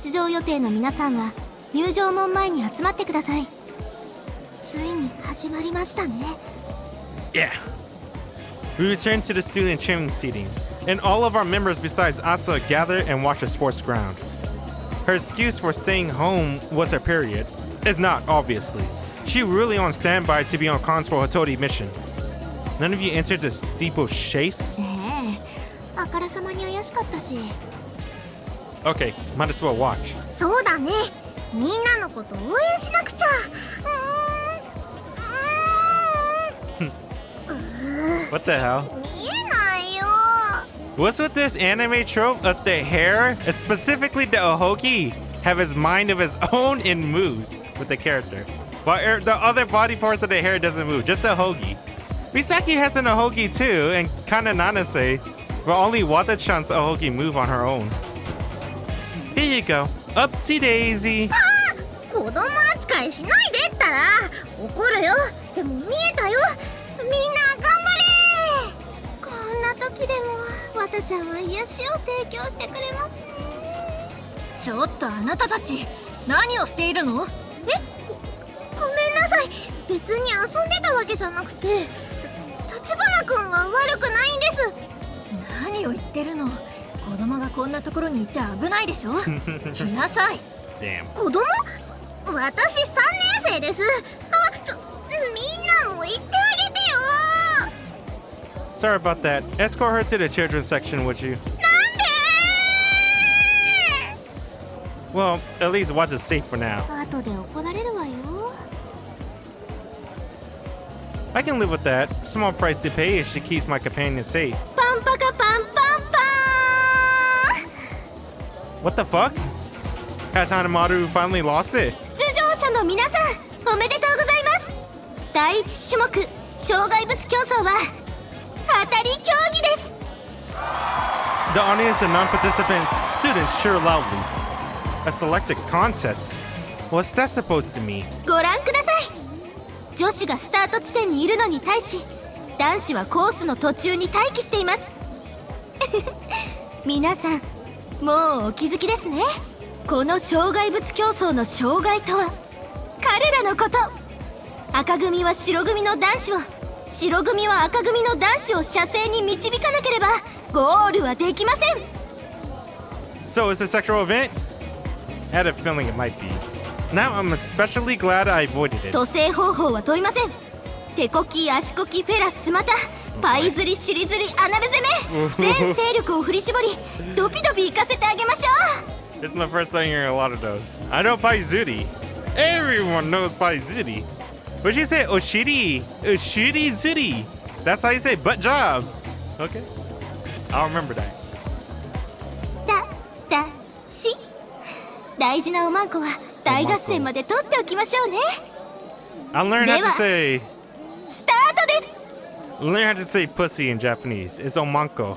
出場予定の皆さんは入場門前に集まってください。ついに始まりましたね。 Yeah. We return to the student training seating, and all of our members besides Asa gather and watch the sports ground. Her excuse for staying home was her period. It's not, obviously. She really on standby to be on cons for Hotori mission. None of you entered the steeplechase? ねえ、あからさまに怪しかったし。 Okay, might as well watch. そうだね。みんなのこと応援しなくちゃ。What the hell? 見えないよ。 What's with this anime trope of the hair, specifically the Ohoki, have his mind of his own and moves with the character, while the other body parts of the hair doesn't move, just the Ohoki. Misaki has an Ohoki too, and kinda Nanase, but only Wata-chan's Ohoki move on her own. Here you go. Upsy daisy. 子供扱いしないでったら怒るよ。でも見えたよ。みんな頑張れ。こんな時でもわたちゃんは癒しを提供してくれますね。ちょっとあなたたち何をしているの？ごめんなさい。別に遊んでたわけじゃなくて、立花くんが悪くないんです。何を言ってるの。子供がこんなところにいちゃ危ないでしょ。来なさい。Damn. 子供？私3年生です。みんなも言ってあげてよ。 Sorry about that. Escort her to the children's section, would you? なんで？ Well, at least watch it safe for now. 後で怒られるわよ。 I can live with that. Small price to pay if she keeps my companion safe. パンパカパンパンパーン。 What the fuck? Has Hanamaru finally lost it? 出場者の皆さん、おめでとうございます。第一種目、障害物競争は当たり競技です。 The audience and non-participant students cheer loudly. A selected contest? What's that supposed to mean? ご覧ください。女子がスタート地点にいるのに対し、男子はコースの途中に待機しています。皆さん、もうお気づきですね。この障害物競争の障害とは彼らのこと。赤組は白組の男子を、白組は赤組の男子を車線に導かなければゴールはできません。 So it's a sexual event? I had a feeling it might be. Now I'm especially glad I avoided it. 塗製方法は問いません。手こき、足こき、フェラスまたパイ釣り、尻釣り、アナル攻め、全勢力を振り絞りドピドピ行かせてあげましょう。 It's my first time hearing a lot of those. I know Paizuri. Everyone knows Paizuri. But you say Oshiri. Oshiri Zuri. That's how you say butt job. Okay. I'll remember that. 大事なおまんこは大合戦まで取っておきましょうね。 I'll learn how to say... スタートです。 Learn how to say pussy in Japanese. It's omanko.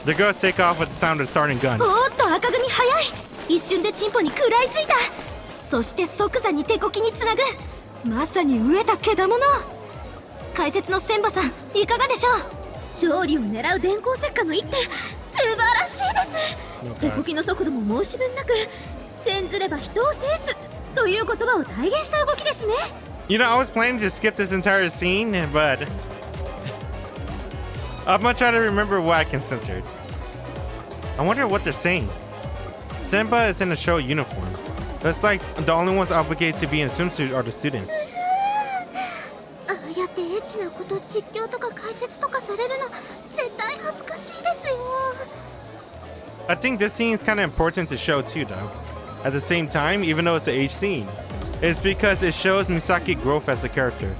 The girls take off with the sound of starting guns. おっと赤組早い。一瞬でチンポに食らいついた。そして即座に手こきにつなぐ。まさに飢えたけだもの。解説の千葉さんいかがでしょう。勝利を狙う電光石火の一手、素晴らしいです。手こきの速度も申し分なく、戦ずれば人を制すという言葉を体現した動きですね。 You know, I was planning to skip this entire scene, but I'm gonna try to remember what I can censor. I wonder what they're saying. Senpa is in a show uniform. That's like the only ones obligated to be in swimsuit are the students. ああやってエッチなこと実況とか解説とかされるの絶対恥ずかしいですよ。 I think this scene is kind of important to show too, though. At the same time, even though it's an age scene, it's because it shows Misaki growth as a character,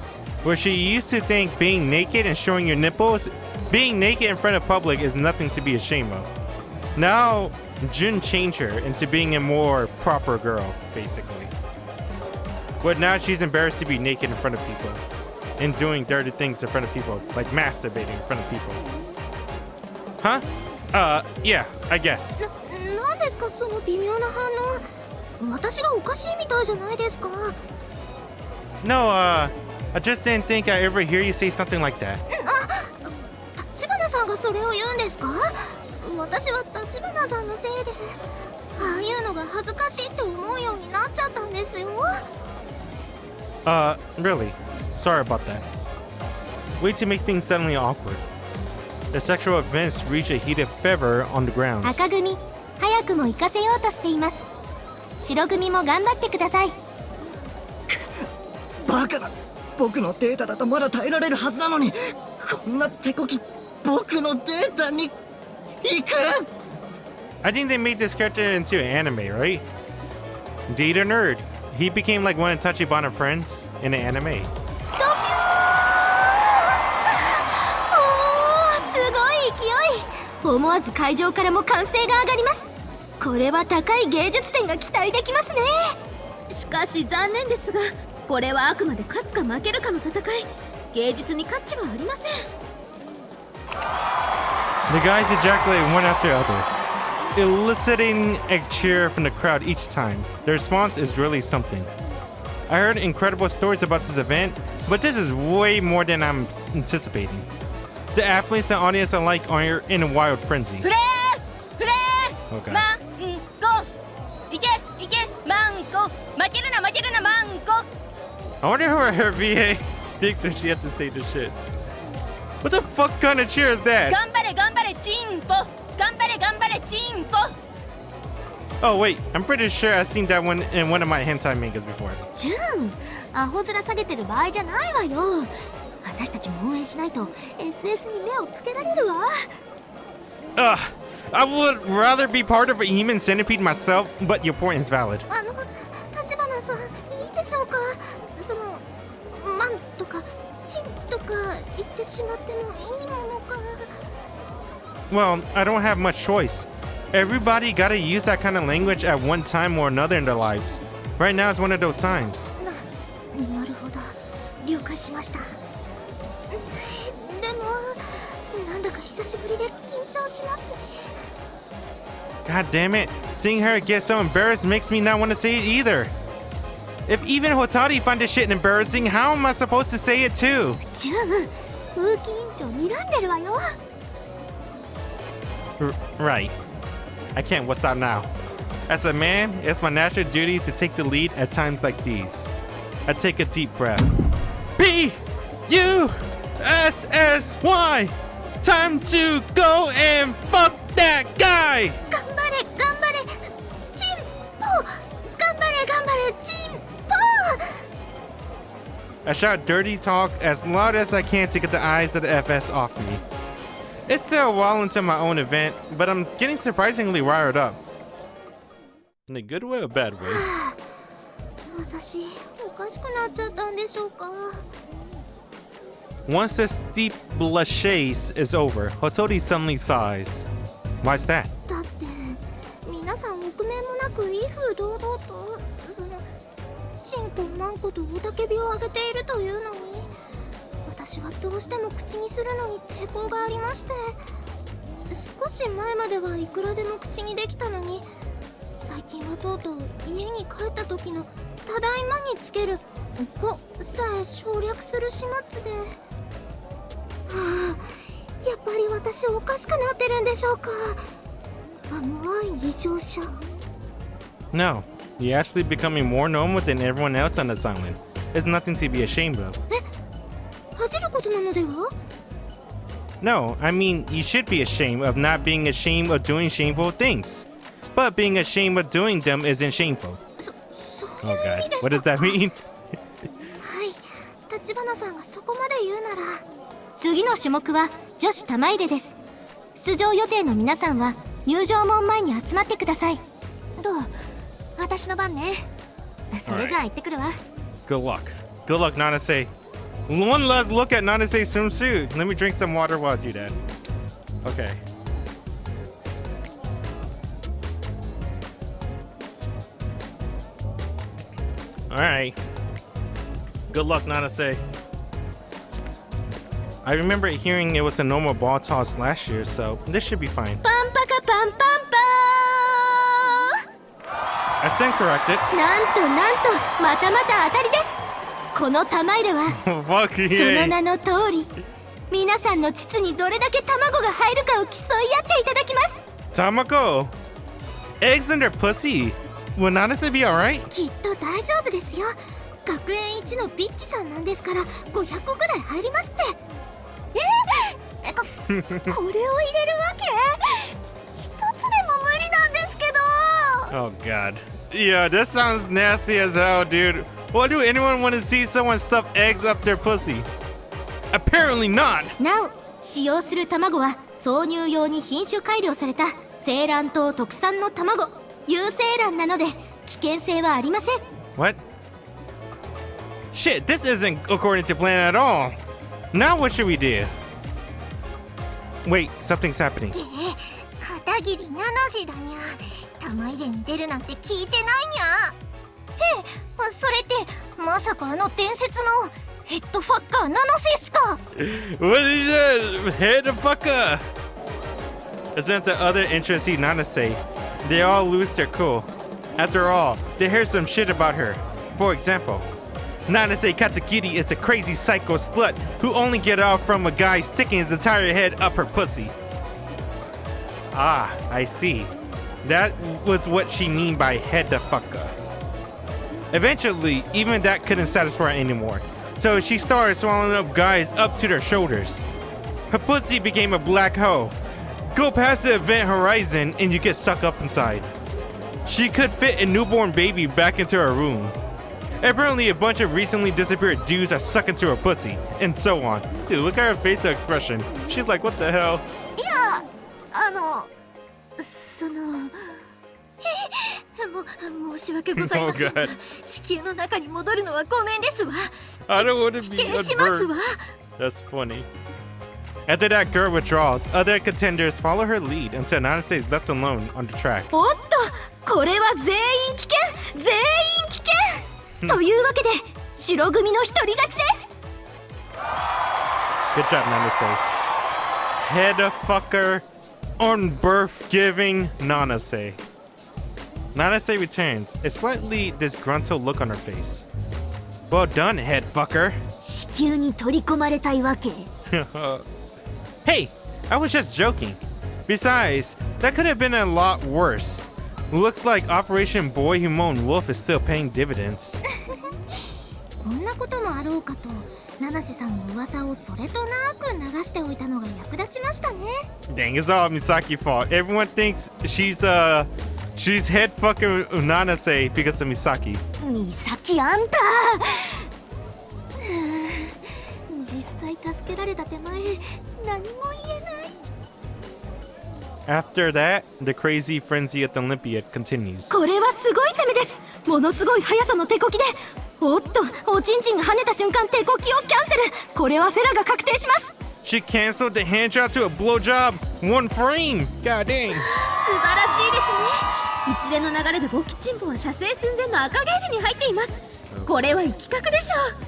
where she used to think being naked and showing your nipples, being naked in front of public is nothing to be ashamed of. Now, Jun changed her into being a more proper girl, basically. But now she's embarrassed to be naked in front of people and doing dirty things in front of people, like masturbating in front of people. Huh? Yeah, I guess. なんですかその微妙な反応。私がおかしいみたいじゃないですか。 No, I just didn't think I ever hear you say something like that. 立花さんがそれを言うんですか。私は立花さんのせいでああいうのが恥ずかしいって思うようになっちゃったんですよ。 Really? Sorry about that. Way to make things suddenly awkward. The sexual events reach a heated fervor on the grounds. 赤組早くも行かせようとしています。白組も頑張ってください。バカだ。僕のデータだとまだ耐えられるはずなのに、こんな手こき僕のデータにいく。 I think they made this character into an anime, right? Data nerd. He became like one of Tachibana friends in an anime. おー、すごい勢い。思わず会場からも歓声が上がります。これは高い芸術点が期待できますね。しかし残念ですが、これはあくまで勝つか負けるかの戦い。芸術に価値はありません。 The guys ejaculate one after the other, eliciting a cheer from the crowd each time. The response is really something. I heard incredible stories about this event, but this is way more than I'm anticipating. The athletes and audience alike are in a wild frenzy. フレーフレー、 Okay. マンコいけいけマンコ、負けるな負けるなマンコ。 I wonder who her VA thinks when she has to say this shit. What the fuck kind of cheer is that? 頑張れ頑張れチンポ、頑張れ頑張れチンポ。 Oh wait, I'm pretty sure I've seen that one in one of my hentai mangas before. ジュン、アホ面下げてる場合じゃないわよ。私たちも応援しないと SS に目をつけられるわ。 Ugh, I would rather be part of a human centipede myself, but your point is valid. 立花さん、いいでしょうか。マンとかチンとか言ってしまってもいいものか。 Well, I don't have much choice. Everybody gotta use that kind of language at one time or another in their lives. Right now is one of those times. なるほど、了解しました。でもなんだか久しぶりで緊張しますね。 God damn it. Seeing her get so embarrassed makes me not want to say it either. If even Hotari find this shit embarrassing, how am I supposed to say it too? ジュン、風紀委員長睨んでるわよ。 Right. I can't. What's up now? As a man, it's my natural duty to take the lead at times like these. I take a deep breath. P-U-S-S-Y! Time to go and fuck that guy! 頑張れ頑張れ、チンポ。頑張れ頑張れ、チンポ。 I shout dirty talk as loud as I can to get the eyes of the FS off me. It's still a while until my own event, but I'm getting surprisingly riled up. In a good way or bad way? 私、おかしくなっちゃったんでしょうか。 Once the steep blushes is over, Hotori suddenly sighs. Why's that? だって皆さん臆面もなく威風堂々とチンコマンコと雄たけびを上げているというのに、私はどうしても口にするのに抵抗がありまして、少し前まではいくらでも口にできたのに、最近はとうとう家に帰った時の「ただいま」につける「こ」さえ省略する始末で、はあ、やっぱり私おかしくなってるんでしょうか。アムアイ異常者。 No, you're actually becoming more normal than everyone else on this island. It's nothing to be ashamed of. 恥じることなのでは？ No, I mean, you should be ashamed of not being ashamed of doing shameful things. But being ashamed of doing them isn't shameful. そういう Oh 意味 god, でし what た does that mean? はい、立花さんがそこまで言うなら。次の種目は女子玉入れです。出場予定の皆さんは入場門前に集まってください。どう？私の番ね。それじゃあ行ってくるわ。 Good luck. Good luck, Nanase. One last look at Nanase's swimsuit. Let me drink some water while I do that. Okay. Alright. Good luck, Nanase. I remember hearing it was a normal ball toss last year, so this should be fine. パンパカパンパンパ I stand corrected. ーン。なんとまた当たりです。この玉入れは Fuck その yeah. 名の通り、皆さんの膣にどれだけ卵が入るかを競い合っていただきます。 Tamako. Eggs in their pussy. Will Nanase be alright? きっと大丈夫ですよ。学園一のビッチさんなんですから500個ぐらい入りますって。これを入れるわけ？一つでも無理なんですけど。 Oh god. Yeah, this sounds nasty as hell, dude. Why do anyone want to see someone stuff eggs up their pussy? Apparently not. なお、使用する卵は挿入用に品種改良された青卵島特産の卵、有精卵なので危険性はありません。 What? Shit, this isn't according to plan at all. Now what should we do? Wait, something's happening. 片桐七瀬だにゃ。玉入れに出るなんて聞いてないにゃ。それってまさかあの伝説のヘッドファッカー七瀬っすか？ What is that? Head the fucker. Isn't the other entrance see Nanase? They all lose their cool. After all, they heard some shit about her. For example, Nanase Katakiri is a crazy psycho slut who only get off from a guy sticking his entire head up her pussy. Ah, I see. That was what she mean by head the fucker. Eventually, even that couldn't satisfy her anymore, so she started swallowing up guys up to their shoulders. Her pussy became a black hole. Go past the event horizon and you get sucked up inside. She could fit a newborn baby back into her room. Apparently, a bunch of recently disappeared dudes are sucked into her pussy, and so on. Dude, look at her facial expression. She's like, what the hell? いや、申し訳ござい Oh ません god. 子宮の中に戻るのはごめんですわ I don't want to 危 be 険します unburnt. わ That's funny. After that girl withdraws, other contenders follow her lead until Nanase is left alone on the track. おっとこれは全員危険全員危険というわけで白組の一人勝ちです Good job, Nanase. Head fucker on birth giving Nanase. Nanase returns, a slightly disgruntled look on her face. Well done, head fucker. 子宮に取り込まれたいわけ Hey, I was just joking. Besides, that could have been a lot worse. Looks like Operation Boy Who Moaned Wolf is still paying dividends. こんなこともあろうかと七瀬さんの噂をそれとなく流しておいたのが役立ちましたね Dang, it's all Misaki's fault. Everyone thinks she's head fucking Nanase because of Misaki. 美咲あんた実際助けられた手前何も言えない After that, the crazy frenzy at the Olympiad continues. これはすごい攻めですものすごい速さの手こきでおっとおちんちんが跳ねた瞬間手こきをキャンセルこれはフェラが確定します She canceled the hand job to a blowjob one frame. God dang. 素晴らしいですね一連の流れで勃起チンポは射精寸前の赤ゲージに入っていますこれは的確でしょう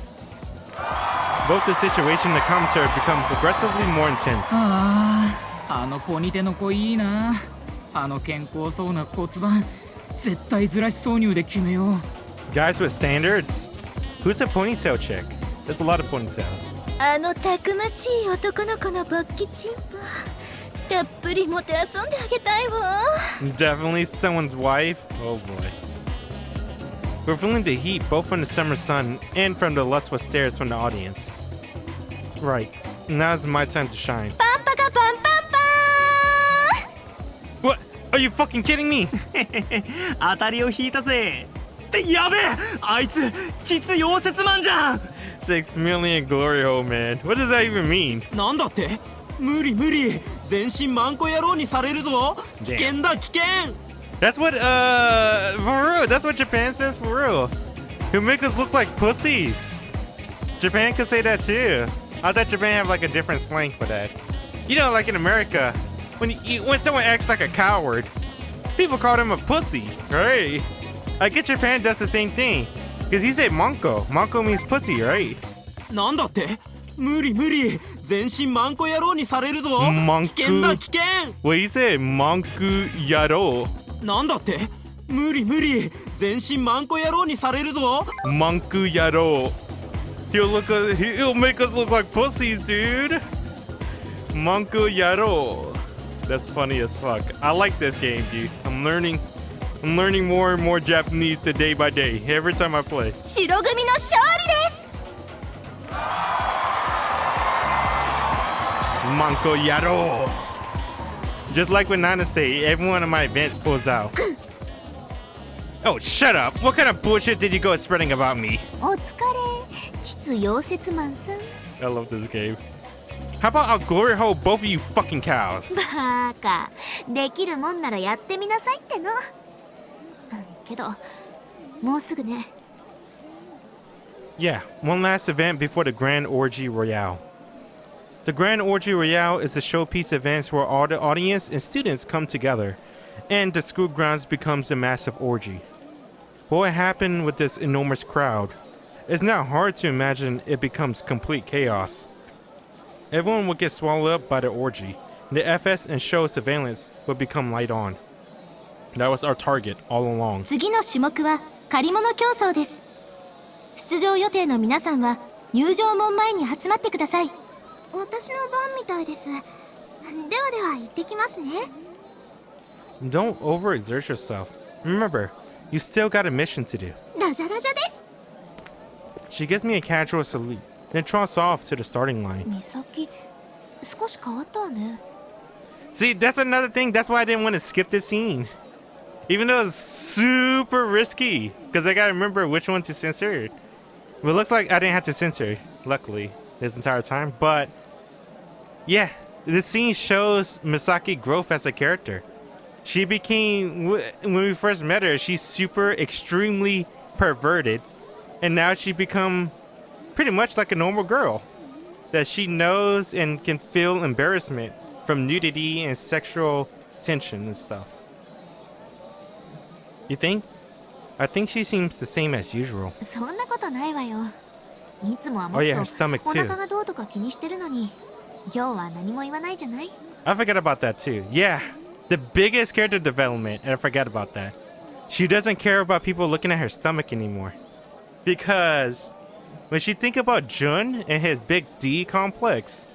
Both the situation and the commentary become progressively more intense. あのポニテの子いいなあの健康そうな骨盤絶対ずらし挿入で決めよう Guys with standards? Who's a ponytail chick? There's a lot of ponytails. あのたくましい男の子の勃起チンポたっぷりもて遊んであげたいわ Definitely someone's wife. Oh boy. We're feeling the heat both from the summer sun and from the lustful stares from the audience. Right. Now's my time to shine. パンパカパンパンパ What? Are you fucking kidding me? 当たりを引いたぜってやべえあいつ実溶接マンじゃん $6 million glory hole, man. What does that even mean? なんだって無理無理全身マンコ野郎にされるぞ危険だ危険 That's what, for real. That's what Japan says for real. Who make us look like pussies. Japan could say that too. I thought Japan have like a different slang for that. You know, like in America, when someone acts like a coward, people call them a pussy, right? I get Japan does the same thing. Because he said manko. Manko means pussy, right? なんだって無理無理全身マンコ野郎にされるぞマンコ危険だ危険 Well, he said manku yaro. なんだって無理無理全身マンコ野郎にされるぞ Manku yaro. He'll make us look like pussies, dude. Manku yaro. That's funny as fuck. I like this game, dude. I'm learning more and more Japanese day by day. Every time I play. 白組の勝利です Manko yaro. Just like what Nana say, everyone at my events pulls out. Oh, shut up. What kind of bullshit did you go spreading about me? お疲れ実溶接マンさん I love this game. How about I'll glory hole both of you fucking cows? バカできるもんならやってみなさいってのけどもうすぐね Yeah, one last event before the Grand Orgy Royale. The Grand Orgy Royale is a showpiece event where all the audience and students come together, and the school grounds becomes a massive orgy. What happened with this enormous crowd? It's not hard to imagine it becomes complete chaos. Everyone would get swallowed up by the orgy. The FS and show surveillance would become light on. That was our target all along. 次の種目は借り物競争です出場予定の皆さんは入場門前に集まってください私の番みたいですではでは行ってきますね Don't overexert yourself. Remember, you still got a mission to do. ラジャラジャです She gives me a casual salute, then trots off to the starting line. 美咲少し変わったわね See, that's another thing. That's why I didn't want to skip this scene. Even though it's super risky, because I gotta remember which one to censor. But it looks like I didn't have to censor, luckily, this entire time. But yeah, this scene shows Misaki growth as a character. She became, when we first met her, she's super extremely perverted, and now she become pretty much like a normal girl, that she knows and can feel embarrassment from nudity and sexual tension and stuff. You think? I think she seems the same as usual. そんなことないわよ。いつもはも Oh っ yeah, her と stomach お too. 腹がどうとか気にしてるのに、今日は何も言わないじゃない？ I forgot about that too. Yeah, the biggest character development, and I forgot about that. She doesn't care about people looking at her stomach anymore. Because when she think about Jun and his big D complex,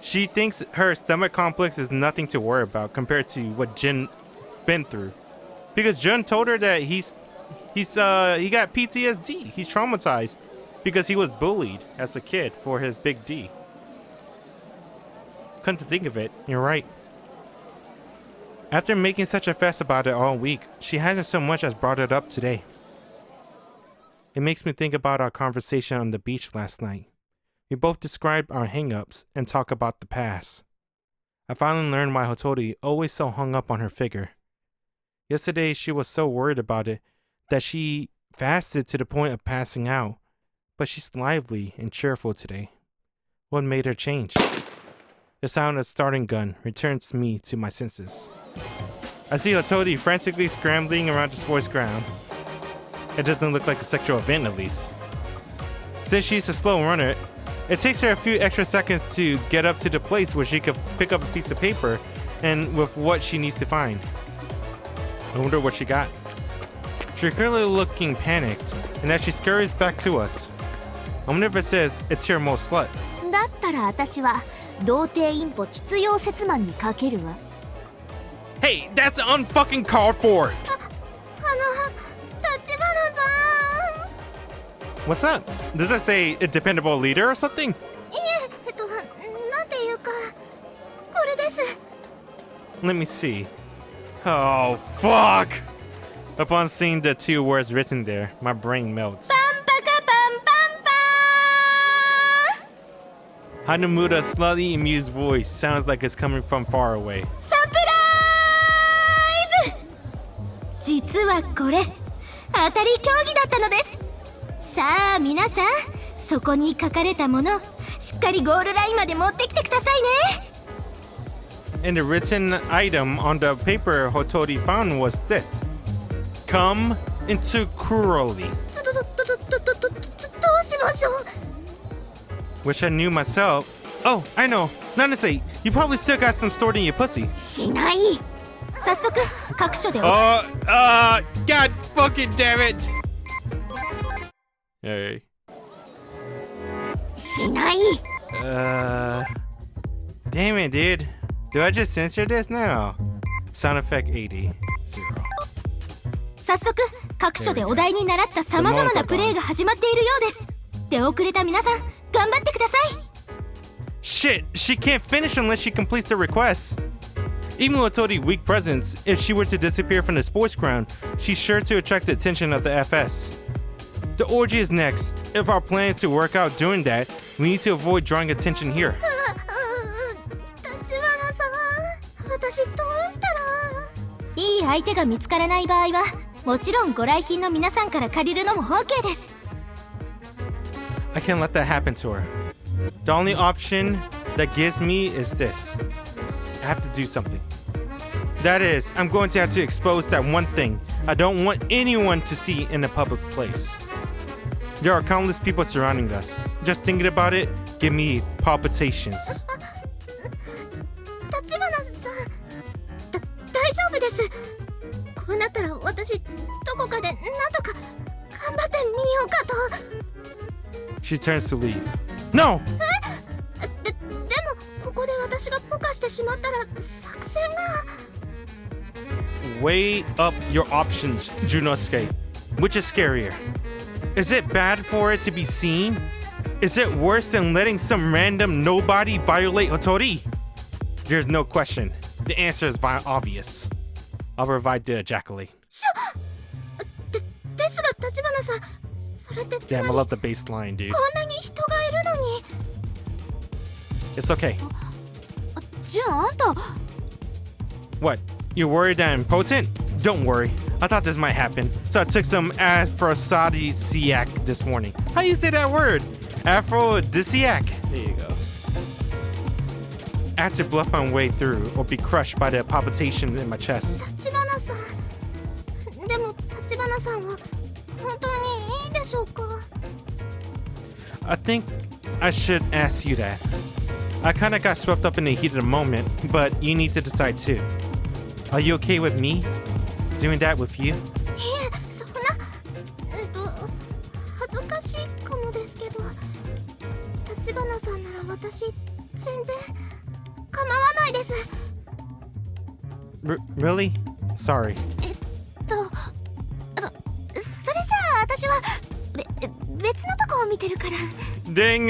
she thinks her stomach complex is nothing to worry about compared to what Jin been through. Because Jun told her that he got PTSD. He's traumatized because he was bullied as a kid for his big D. Come to think of it, you're right. After making such a fuss about it all week, she hasn't so much as brought it up today. It makes me think about our conversation on the beach last night. We both described our hang-ups and talk about the past. I finally learned why Hotori always so hung up on her figure. Yesterday, she was so worried about it that she fasted to the point of passing out, but she's lively and cheerful today. What made her change? The sound of a starting gun returns me to my senses. I see Hotori frantically scrambling around the sports ground. It doesn't look like a sexual event, at least. Since she's a slow runner, it takes her a few extra seconds to get up to the place where she could pick up a piece of paper and with what she needs to find. I wonder what she got. She's clearly looking panicked, and as she scurries back to us, I wonder if it says, "It's your most slut." だったら私は童貞インポ実用説満にかけるわ。 Hey, that's unfucking called for! 立花さん。 What's up? Does that say a dependable leader or something? いえ、なんていうか、これです。 Let me see. Oh, fuck! Upon seeing the two words written there, my brain melts. パンパカパンパンパン。 Hanamura's slightly amused voice sounds like it's coming from far away. サプライズ。実はこれ当たり競技だったのです。さあ皆さん、そこに書かれたものしっかりゴールラインまで持ってきてくださいね。 And the written item on the paper Hotori found was this. Come into cruelly. どうしましょう。 Wish I knew myself. Oh, I know. Nanase, you probably still got some stored in your pussy. しない。早速各所で。 God fucking damn it. Hey. しない。 Damn it, dude. Do I just censor this now? Sound effect 80. 早速各所でお題に習ったさまざまなプレイが始まっているようです。出遅れた皆さん頑張ってください。 Shit, she can't finish unless she completes the request. Even with Hotori's weak presence, if she were to disappear from the sports ground, she's sure to attract the attention of the FS. The orgy is next. If our plan is to work out during that, we need to avoid drawing attention here. 立花さん、私どうしたら。いい相手が見つからない場合はもちろんご来賓の皆さんから借りるのも OK です。 I can't let that happen to her. The only option that gives me is this. I have to do something. That is, I'm going to have to expose that one thing I don't want anyone to see in a public place. There are countless people surrounding us. Just thinking about it, give me palpitations. 立花さん、大丈夫です。こうなったら私どこかでなんとか頑張ってみようかと。 She turns to leave. No! でもここで私がポカしてしまったら作戦が。 Weigh up your options, Junosuke. Which is scarier? Is it bad for it to be seen? Is it worse than letting some random nobody violate Hotori? There's no question. The answer is obvious. I'll provide the ejaculate. ですが立花さん、それってつま Damn, り I こ love the bass line, dude. んなに人がいるのに。 It's okay. じゃああんた What? You're worried that I'm impotent? Don't worry. I thought this might happen, so I took some aphrodisiac this morning. How do you say that word? Aphrodisiac. There you go. I had to bluff my way through or be crushed by the palpitation in my chest. 立花さん。でも立花さんは本当にいいんでしょうか？ I think I should ask you that. I kinda got swept up in the heat of the moment, but you need to decide too. Are you okay with me doing that with you? いえ、そんな恥ずかしいかもですけど、立花さんなら私全然構わないです。Really? Sorry. それじゃあ私は別のとこを見てるから。 Dang,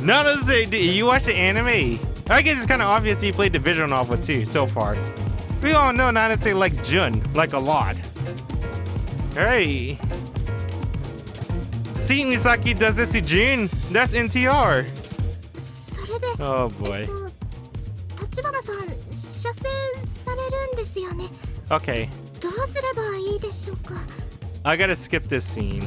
Nanase, did you watch the anime? I guess it's kind of obvious you played the visual novel too, so far. We all know Nanase likes Jun, like a lot. Hey. See, Misaki does this to Jun. That's NTR. それで、Oh boy. 立花さん射精されるんですよね。 Okay, どうすればいいでしょうか？ I gotta skip this scene.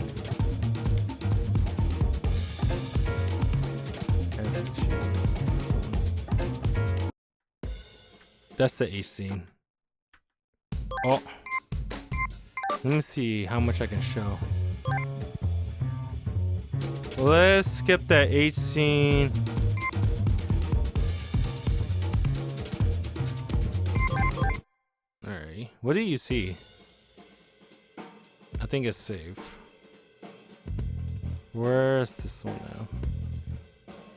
That's the H scene. Oh. Let me see how much I can show. Let's skip that H scene. Alright. What do you see? I think it's safe. Where's this one now?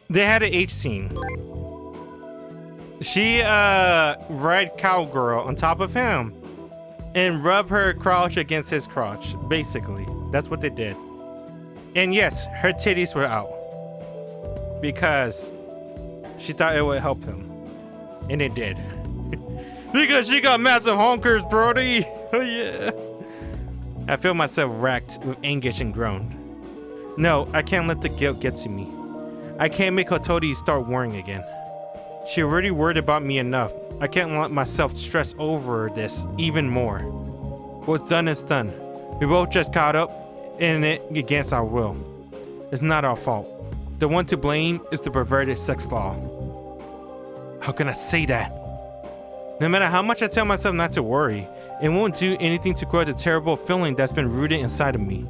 They had an H scene. She ride cowgirl on top of him and rub her crotch against his crotch. Basically, that's what they did. And yes, her titties were out because she thought it would help him, and it did. Because she got massive honkers, Brody. Oh yeah. I feel myself racked with anguish and groan. No, I can't let the guilt get to me. I can't make Hotodi start worrying again. She already worried about me enough. I can't let myself stress over this even more. What's done is done. We both just caught up in it against our will. It's not our fault. The one to blame is the perverted sex law. How can I say that? No matter how much I tell myself not to worry, it won't do anything to quell the terrible feeling that's been rooted inside of me.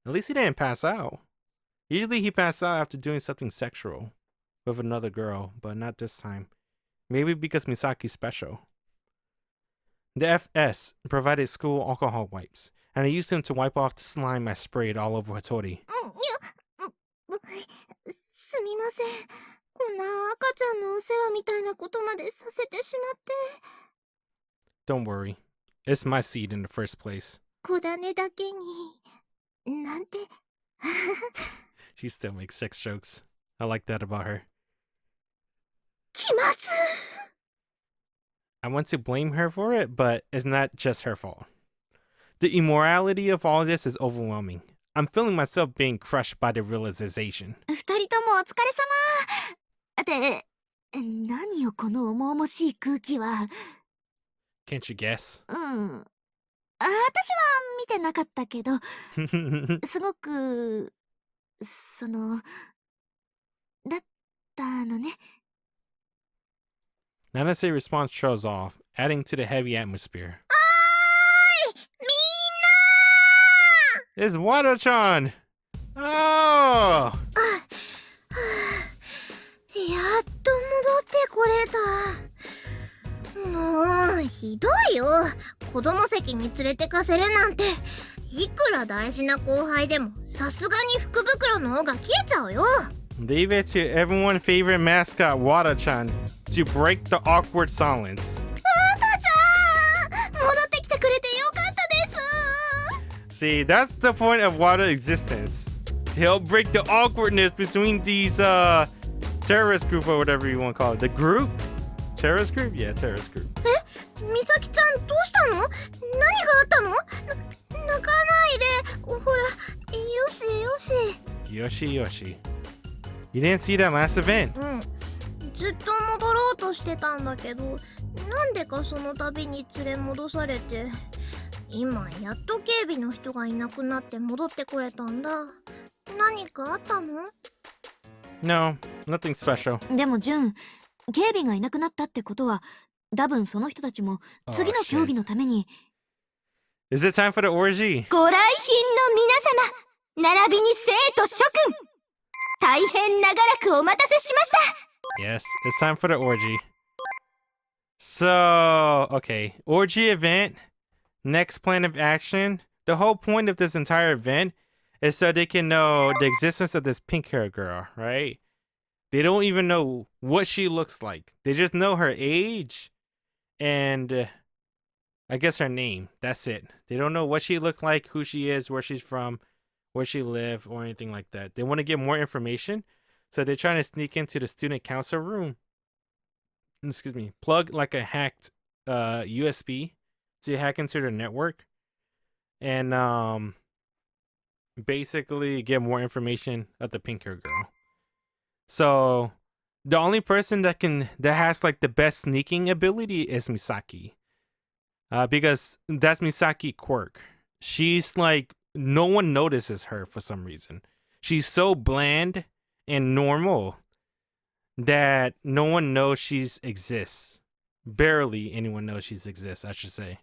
At least he didn't pass out. Usually he passes out after doing something sexual with another girl, but not this time. Maybe because Misaki's special. The FS provided school alcohol wipes, and I used them to wipe off the slime I sprayed all over Hottori. すみません。こんな赤ちゃんのお世話みたいなことまでさせてしまって。 Don't worry. It's my seed in the first place. 小種だけになんて。 She still makes sex jokes. I like that about her. 気まず。 I want to blame her for it, but it's not just her fault. The immorality of all this is overwhelming. I'm feeling myself being crushed by the realization. 二人ともお疲れ様。って何よこの重々しい空気は。 Can't you guess? うん。私は見てなかったけど、すごくだったのね。 Nanase response trails off, adding to the heavy atmosphere. おーい、みんな It's Wado-chan! Oh! やっと戻ってこれた。もうひどいよ。子供席に連れてかせるなんて。いくら大事な後輩でもさすがに福袋の方が消えちゃうよ。 Leave it to everyone's favorite mascot, Wado-chan, to break the awkward silence. あたちゃん、戻ってきてくれてよかったです。 See, that's the point of Wada's existence. To help break the awkwardness between these, terrorist group or whatever you want to call it. The group? Terrorist group? Yeah, terrorist group. 美咲ちゃんどうしたの？何があったの？泣かないで。ほら、よしよし。 Yoshi. You didn't see that last event. うん。ずっと戻ろうとしてたんだけど、なんでかその度に連れ戻されて、今やっと警備の人がいなくなって戻ってこれたんだ。何かあったの？ No, nothing special. でもジュン、警備がいなくなったってことは、多分その人たちも次の競技のために。Is it time for the orgy? ご来賓の皆様、並びに生徒諸君、大変長らくお待たせしました。 Yes, it's time for the orgy. So, okay, orgy event. Next plan of action. The whole point of this entire event is so they can know the existence of this pink hair girl, right? They don't even know what she looks like. They just know her age and I guess her name. That's it. They don't know what she looked like, who she is, where she's from, where she lived, or anything like that. They want to get more information, so they're trying to sneak into the student council room. Excuse me. Plug like a hacked USB to hack into their network and basically get more information of the pink hair girl. So the only person that has like the best sneaking ability is Misaki. Because that's Misaki quirk. She's like, no one notices her for some reason. She's so bland and normal that no one knows she exists. Barely anyone knows she exists, I should say.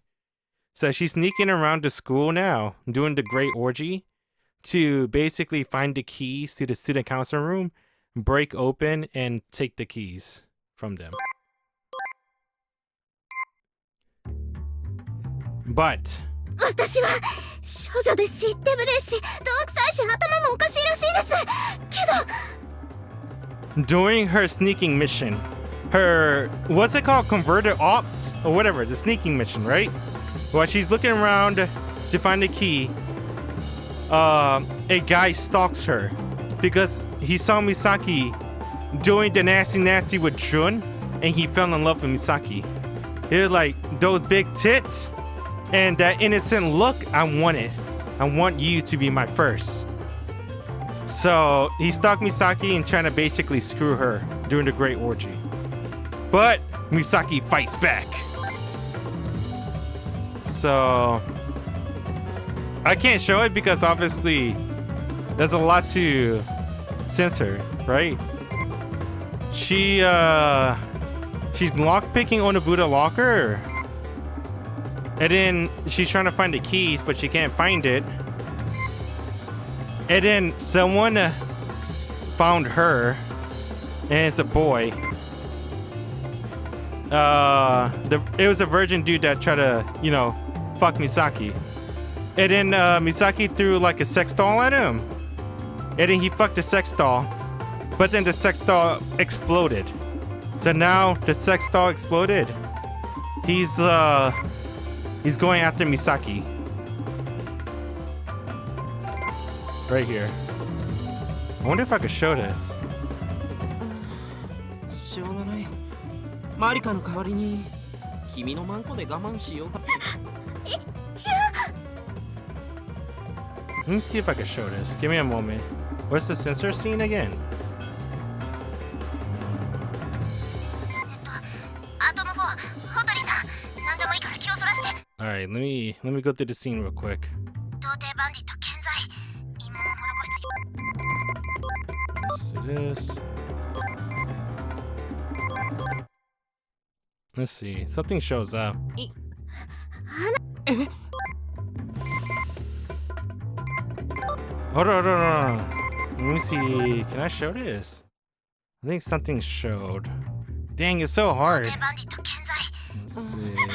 So she's sneaking around the school now, doing the great orgy to basically find the keys to the student council room, break open, and take the keys from them. But 私は少女ですし、デブですし、どんくさいし、頭もおかしいらしいです。けど during her sneaking mission, her, what's it called, converted ops or whatever, the sneaking mission, right? While she's looking around to find the key, a guy stalks her because he saw Misaki doing the nasty with Jun, and he fell in love with Misaki. He was like, those big tits and that innocent look, I want it. I want you to be my first. So he stalked Misaki and trying to basically screw her during the great orgy. But Misaki fights back. So I can't show it because obviously there's a lot to censor, right? She's lockpicking Onobuta locker. And then she's trying to find the keys, but she can't find it. And then someone found her, and it's a boy. It was a virgin dude that tried to, you know, fuck Misaki. And then Misaki threw like a sex doll at him. And then he fucked the sex doll. But then the sex doll exploded. So now the sex doll exploded. He's going after Misaki. Right here. I wonder if I could show this. しょうがない。マリカの代わりに君のマンコで我慢しようか。Let me see if I can show this. Give me a moment. What's the censor scene again? 後の方、ホトリさん、何でもいいから気をそらして。 Alright, let me go through the scene real quick. 童貞バンディット健在。陰謀を施した。 Let's do this. Let's see. Something shows up. Hold on. Let me see. Can I show this? I think something showed. Dang, it's so hard. 童貞バンディット健在。 Let's see.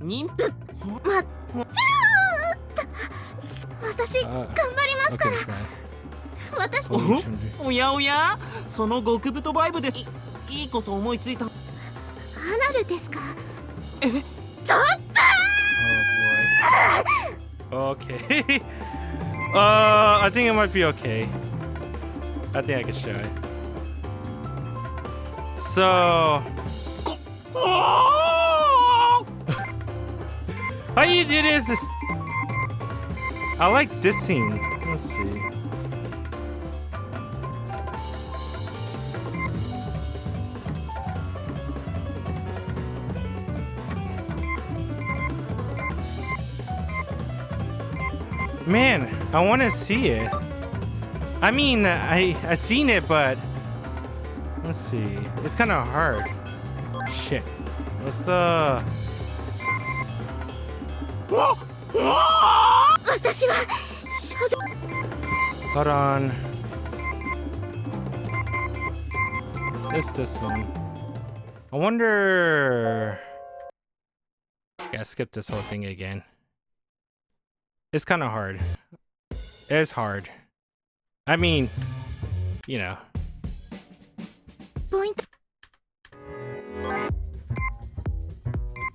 忍私、頑張りますか Okay, ら。 fine. 私、 What are you trying to do? おやおや、その極太バイブでいいこと思いついた。アナルですか？ Oh boy. Okay. I think it might be okay. I think I can show it. So, how you do this? I like this scene. Let's see. Man, I want to see it. I mean, I seen it, but let's see. It's kind of hard. Shit. What's the? 私は少女 Hold on. This one. I wonder. Yeah, skip this whole thing again. It's kind of hard. It's hard. I mean, you know. ポイント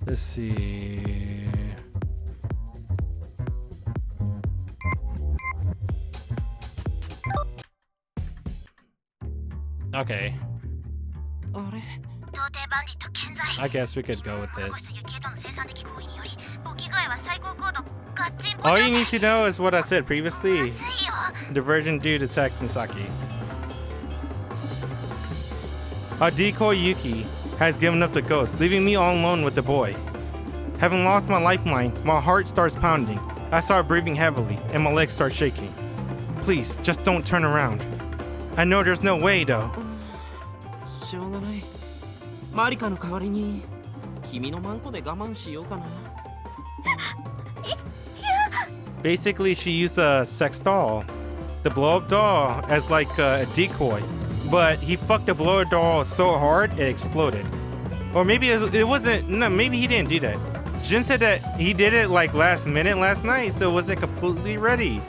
Let's see. Okay. あれ 童貞バンディット健在 I guess we could go with 残した this. 雪へとの生産的行為により簿記具合は最高高度ガッチンポ All 状 you 態 need to know is what I said previously. まずいよ Divergent dude attacked Misaki. Our decoy Yuki has given up the ghost, leaving me all alone with the boy. Having lost my lifeline, my heart starts pounding. I start breathing heavily, and my legs start shaking. Please, just don't turn around. I know there's no way, though. しょうがない。マリカの代わりに君のマンコで我慢しようかな。 Basically, she used a sex doll, the blow-up doll, as like a decoy. But he fucked the blow-up doll so hard it exploded. Or maybe it wasn't. No, maybe he didn't do that. Jin said that he did it like last minute last night, so it wasn't completely ready.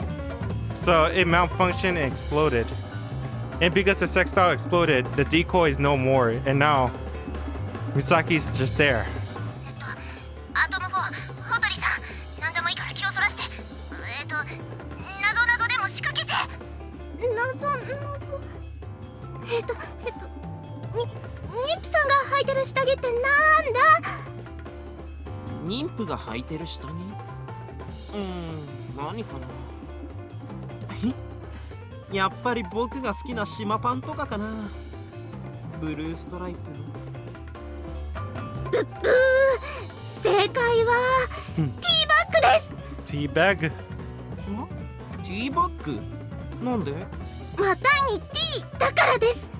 So it malfunctioned and exploded. And because the sex doll exploded, the decoy is no more, and now Misaki's just there. 後の方ホトリさん何でもいいから気をそらして謎々でも仕掛けて謎妊婦さんが履いてる下着ってなんだ妊婦が履いてる下着何かなやっぱり僕が好きな島パンとかかなブルーストライプの正解はティーバッグです Teabag. ティーバッグなんでまたにティーだからです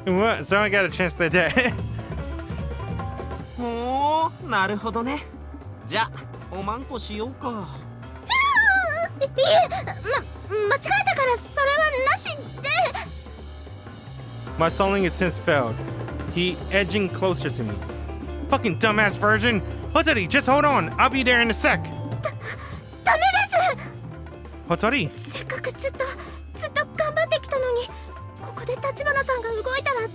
What? So I got a chance to that. ほーなるほどねじゃあおまんこしようかいえ間違えたからそれはなしで My stalling attempts failed. He edging closer to me. Fucking dumbass virgin! Hotori, just hold on. I'll be there in a sec. ダメです Hotori, せっかくずっと頑張ってきたのにここで立花さんが動いたら全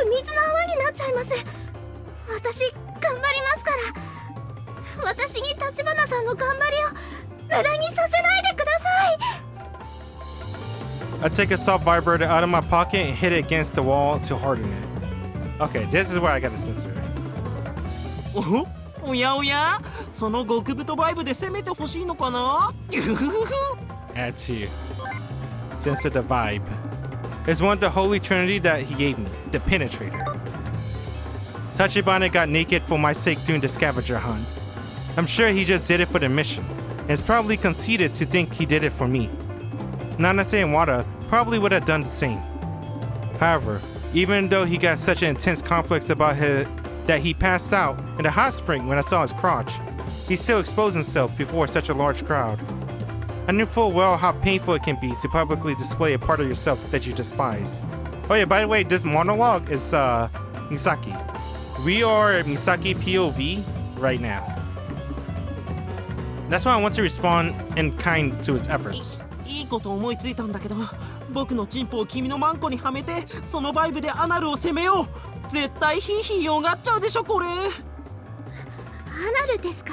部水の泡になっちゃいます私頑張りますから私に立花さんの頑張りを無駄にさせないでください I take a soft vibrator out of my pocket and hit it against the wall to harden it. Okay, this is where I gotta censor it. おやおやその極太バイブで攻めてほしいのかな Add to. Censor the vibe. It's one of the holy trinity that he gave me, the penetrator. Tachibana got naked for my sake during the scavenger hunt. I'm sure he just did it for the mission, and it's probably conceited to think he did it for me. Nanase and Wada probably would have done the same. However, even though he got such an intense complex about that he passed out in the hot spring when I saw his crotch, he still exposed himself before such a large crowd. I knew full well how painful it can be to publicly display a part of yourself that you despise. Oh yeah, by the way, this monologue is Misaki. We are Misaki POV right now. That's why I want to respond in kind to his efforts. いいこと思いついたんだけど僕のチンポを君のマンコにはめてそのバイブでアナルを攻めよう絶対ヒーヒーよがっちゃうでしょこれアナルですか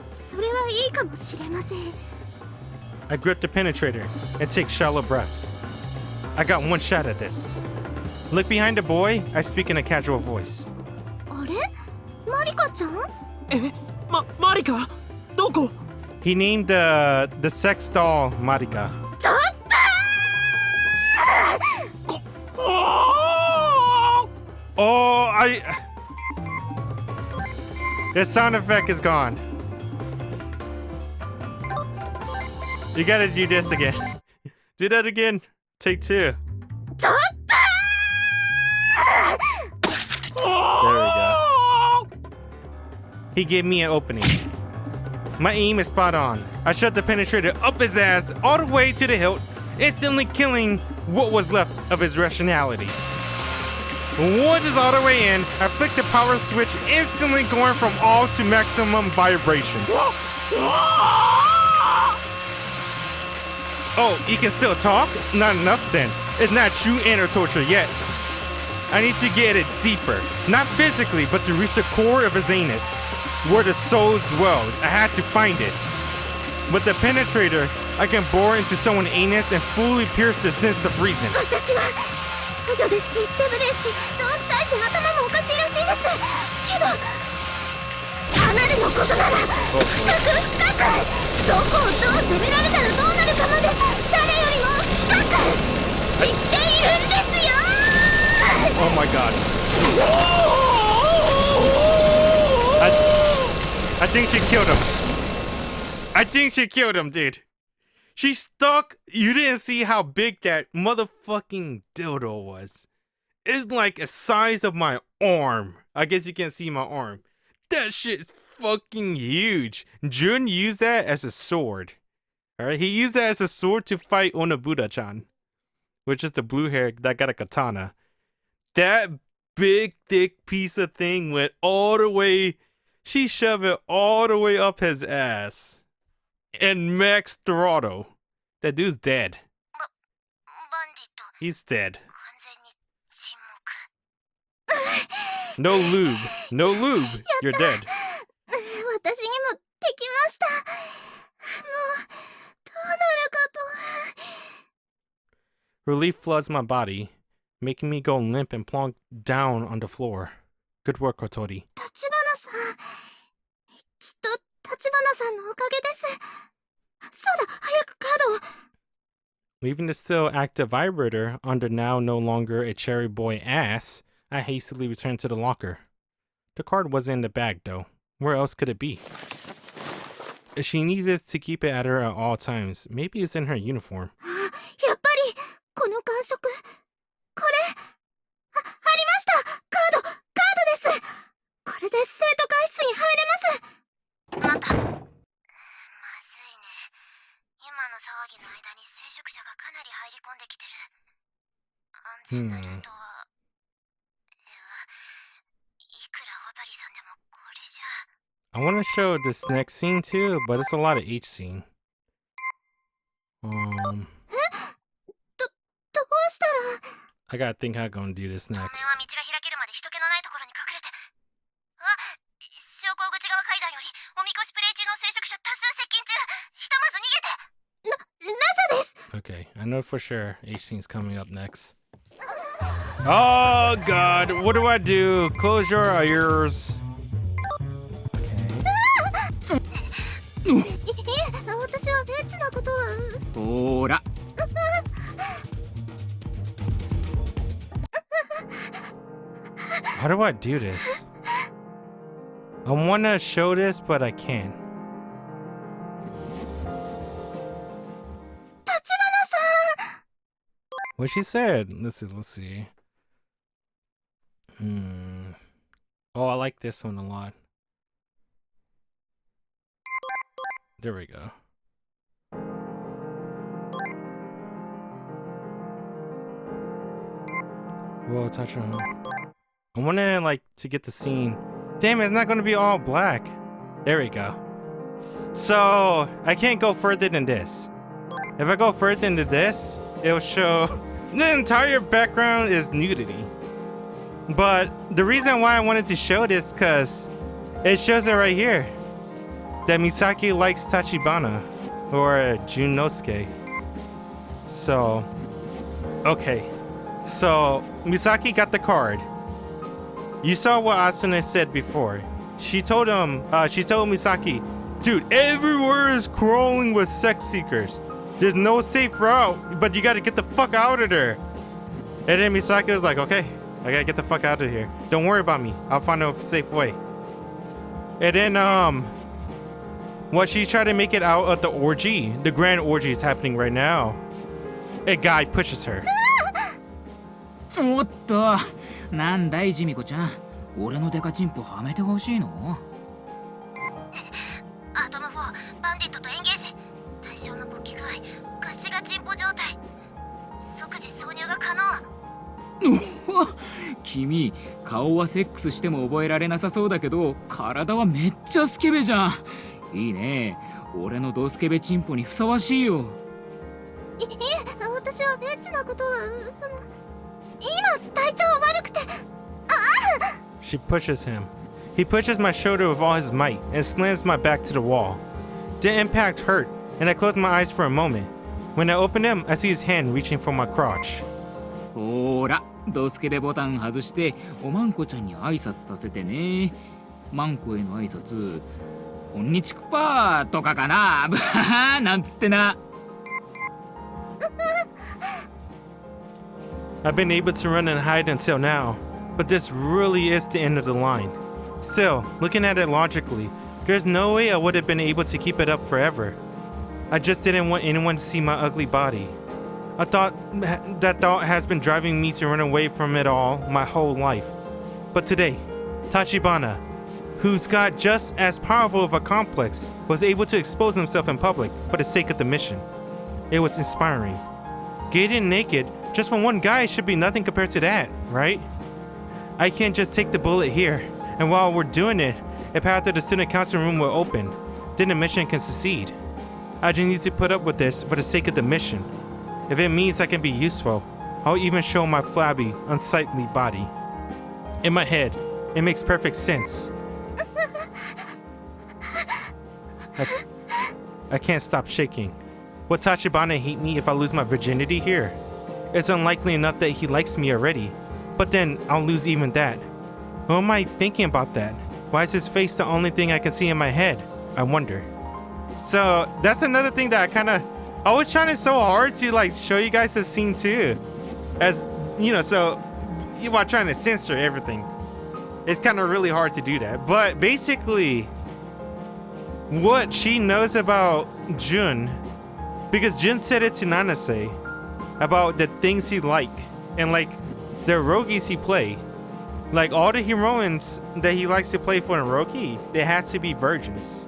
それはいいかもしれません I grip the penetrator and take shallow breaths. I got one shot at this. Look behind the boy, I speak in a casual voice. あれマリカちゃんマリカどこ He named the sex doll Marika. ちょっと Oh, the sound effect is gone. You gotta do this again. Do that again. Take 2. There we go. He gave me an opening. My aim is spot on. I shot the penetrator up his ass all the way to the hilt, instantly killing what was left of his rationality. Once it's all the way in, I flick the power switch, instantly going from all to maximum vibration. Oh, he can still talk? Not enough then. It's not true inner torture yet. I need to get it deeper. Not physically, but to reach the core of his anus, where the soul dwells. I had to find it. With the penetrator, I can bore into someone's anus and fully pierce the sense of reason. 私は少女ですしデブですしどんくさいし頭もおかしいらしいですけどアナルのことなら深く深くどこをどう攻められたらどうなるかまで誰よりも深く知っているんですよ Oh my god. I think she killed him. I think she killed him, dude. She stuck. You didn't see how big that motherfucking dildo was. It's like the size of my arm. I guess you can see my arm. That shit's fucking huge. Jun used that as a sword. Alright, he used that as a sword to fight Onobuda-chan, which is the blue hair that got a katana. That big, thick piece of thing went all the way. She shoved it all the way up his ass. And max throttle. That dude's dead. He's dead. No lube. No lube. You're dead. 私にもできましたもうどうなるかと Relief floods my body, making me go limp and plonk down on the floor. Good work, Kotori. 橘さんきっと橘さんのおかげですそうだ早くカードを Leaving the still active vibrator under now no longer a cherry boy ass, I hastily returned to the locker. The card wasn't in the bag, though. Where else could it be? She needs it to keep it at her at all times. Maybe it's in her uniform. やっぱりこの感触これありましたカードですこれで生徒会室に入れますまたまずいね今の騒ぎの間に聖職者がかなり入り込んできてる安全なルートはいくら小鳥さんでもこれじゃ I want to show this next scene too, but it's a lot of H scene. どうしたら I gotta think how I'm gonna do this 当 next. 面は道が開けるまで人気のないところに隠れてあ昇降口側階段よりおみこしプレイ中の聖職者多数接近中ひとまず逃げてラジャです Okay, I know for sure H scene's coming up next. Oh god, what do I do? Close your ears. Okay. いえ私はエッチなことはほーら How do I do this? I wanna show this, but I can't. 橘さん What she said? Let's see. Oh, I like this one a lot. There we go. Whoa, touch her. I wanna like to get the scene. Damn it, it's not gonna be all black. There we go. So I can't go further than this. If I go further into this, it'll show the entire background is nudity. But the reason why I wanted to show this because it shows it right here. That Misaki likes Tachibana or Junosuke. So, okay. So, Misaki got the card. You saw what Asuna said before. She told Misaki, dude, everywhere is crawling with sex seekers. There's no safe route, but you gotta get the fuck out of there. And then Misaki was like, okay, I gotta get the fuck out of here. Don't worry about me. I'll find a safe way. And then, Well, she tried to make it out of the orgy. The grand orgy is happening right now. A guy pushes her. おっと、なんだいジミコちゃん、俺のデカチンポはめてほしいの？アトム4バンディットとエンゲージ。対象の勃起具合ガチガチンポ状態。即時挿入が可能。君、顔はセックスしても覚えられなさそうだけど、体はめっちゃスケベじゃん。いいね。俺のドスケベチンポにふさわしいよ。いえ、私はエッチなことは、今、体調悪くて。She pushes him. He pushes my shoulder with all his might and slams my back to the wall. The impact hurt, and I closed my eyes for a moment. When I opened them, I see his hand reaching for my crotch. ほーら、ドスケベボタン外しておまんこちゃんに挨拶させてね。マンコへの挨拶、こんにちくぱーとかかな。ブハーなんつってな。I've been able to run and hide until now, but this really is the end of the line. Still, looking at it logically, there's no way I would have been able to keep it up forever. I just didn't want anyone to see my ugly body. That thought has been driving me to run away from it all my whole life. But today, Tachibana, who's got just as powerful of a complex, was able to expose himself in public for the sake of the mission. It was inspiring. Getting naked just for one guy should be nothing compared to that, right? I can't just take the bullet here, and while we're doing it, a path to the student council room will open. Then the mission can succeed. I just need to put up with this for the sake of the mission. If it means I can be useful, I'll even show my flabby, unsightly body. In my head, it makes perfect sense. I can't stop shaking. Will Tachibana hate me if I lose my virginity here? It's unlikely enough that he likes me already, but then I'll lose even that. What am I thinking about that? Why is his face the only thing I can see in my head? I wonder. So that's another thing that I was trying so hard to like show you guys the scene too. As you know, so you are trying to censor everything. It's kind of really hard to do that. But basically, what she knows about Jun, because Jun said it to Nanase about the things he like and like the Rogis he play. Like all the heroines that he likes to play for in Rogi, they have to be virgins.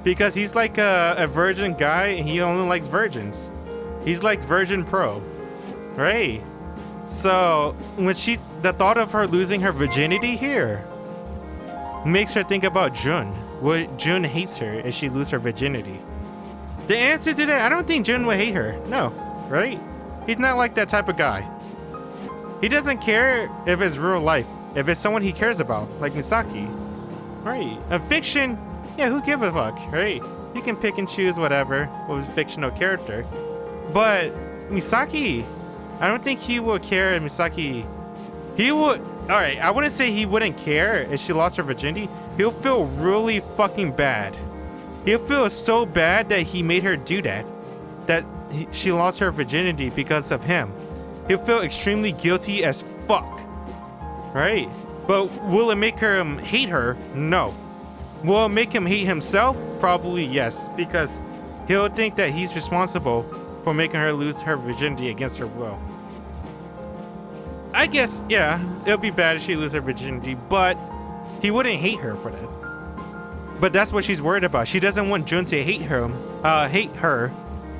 Because he's like a virgin guy and he only likes virgins. He's like virgin pro, right? So when the thought of her losing her virginity here makes her think about Jun. Would Jun hates her if she loses her virginity? The answer to that, I don't think Jun would hate her. No, right? He's not like that type of guy. He doesn't care if it's real life, if it's someone he cares about, like Misaki. Right? A fiction, yeah, who gives a fuck, right? You can pick and choose whatever with a fictional character. But Misaki, I don't think he would care if Misaki... He would... Alright, I wouldn't say he wouldn't care if she lost her virginity. He'll feel really fucking bad. He'll feel so bad that he made her do that. That she lost her virginity because of him. He'll feel extremely guilty as fuck. Right? But will it make him hate her? No. Will it make him hate himself? Probably yes. Because he'll think that he's responsible for making her lose her virginity against her will. I guess, yeah, it'll be bad if she loses her virginity, but he wouldn't hate her for that. But that's what she's worried about. She doesn't want Jun to hate her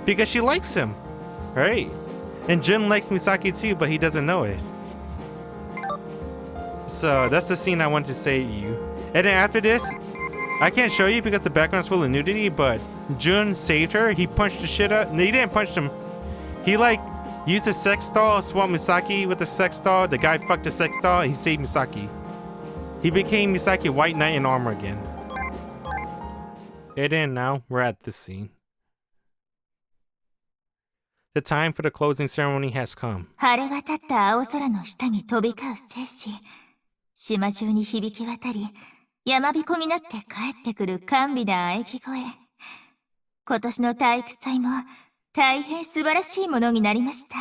because she likes him, right? And Jun likes Misaki too, but he doesn't know it. So that's the scene I want to say to you. And then after this, I can't show you because the background's full of nudity, but Jun saved her. He punched the shit out. No, he didn't punch him. He like used a sex doll, swapped Misaki with the sex doll. The guy fucked the sex doll. He saved Misaki. He became Misaki White Knight in armor again. And then now we're at this scene. The time for the closing ceremony has come. 晴れ渡った青空の下に飛び交う摂氏。島中に響き渡り、山彦になって帰ってくる甘美な喘ぎ声。今年の体育祭も大変素晴らしいものになりました。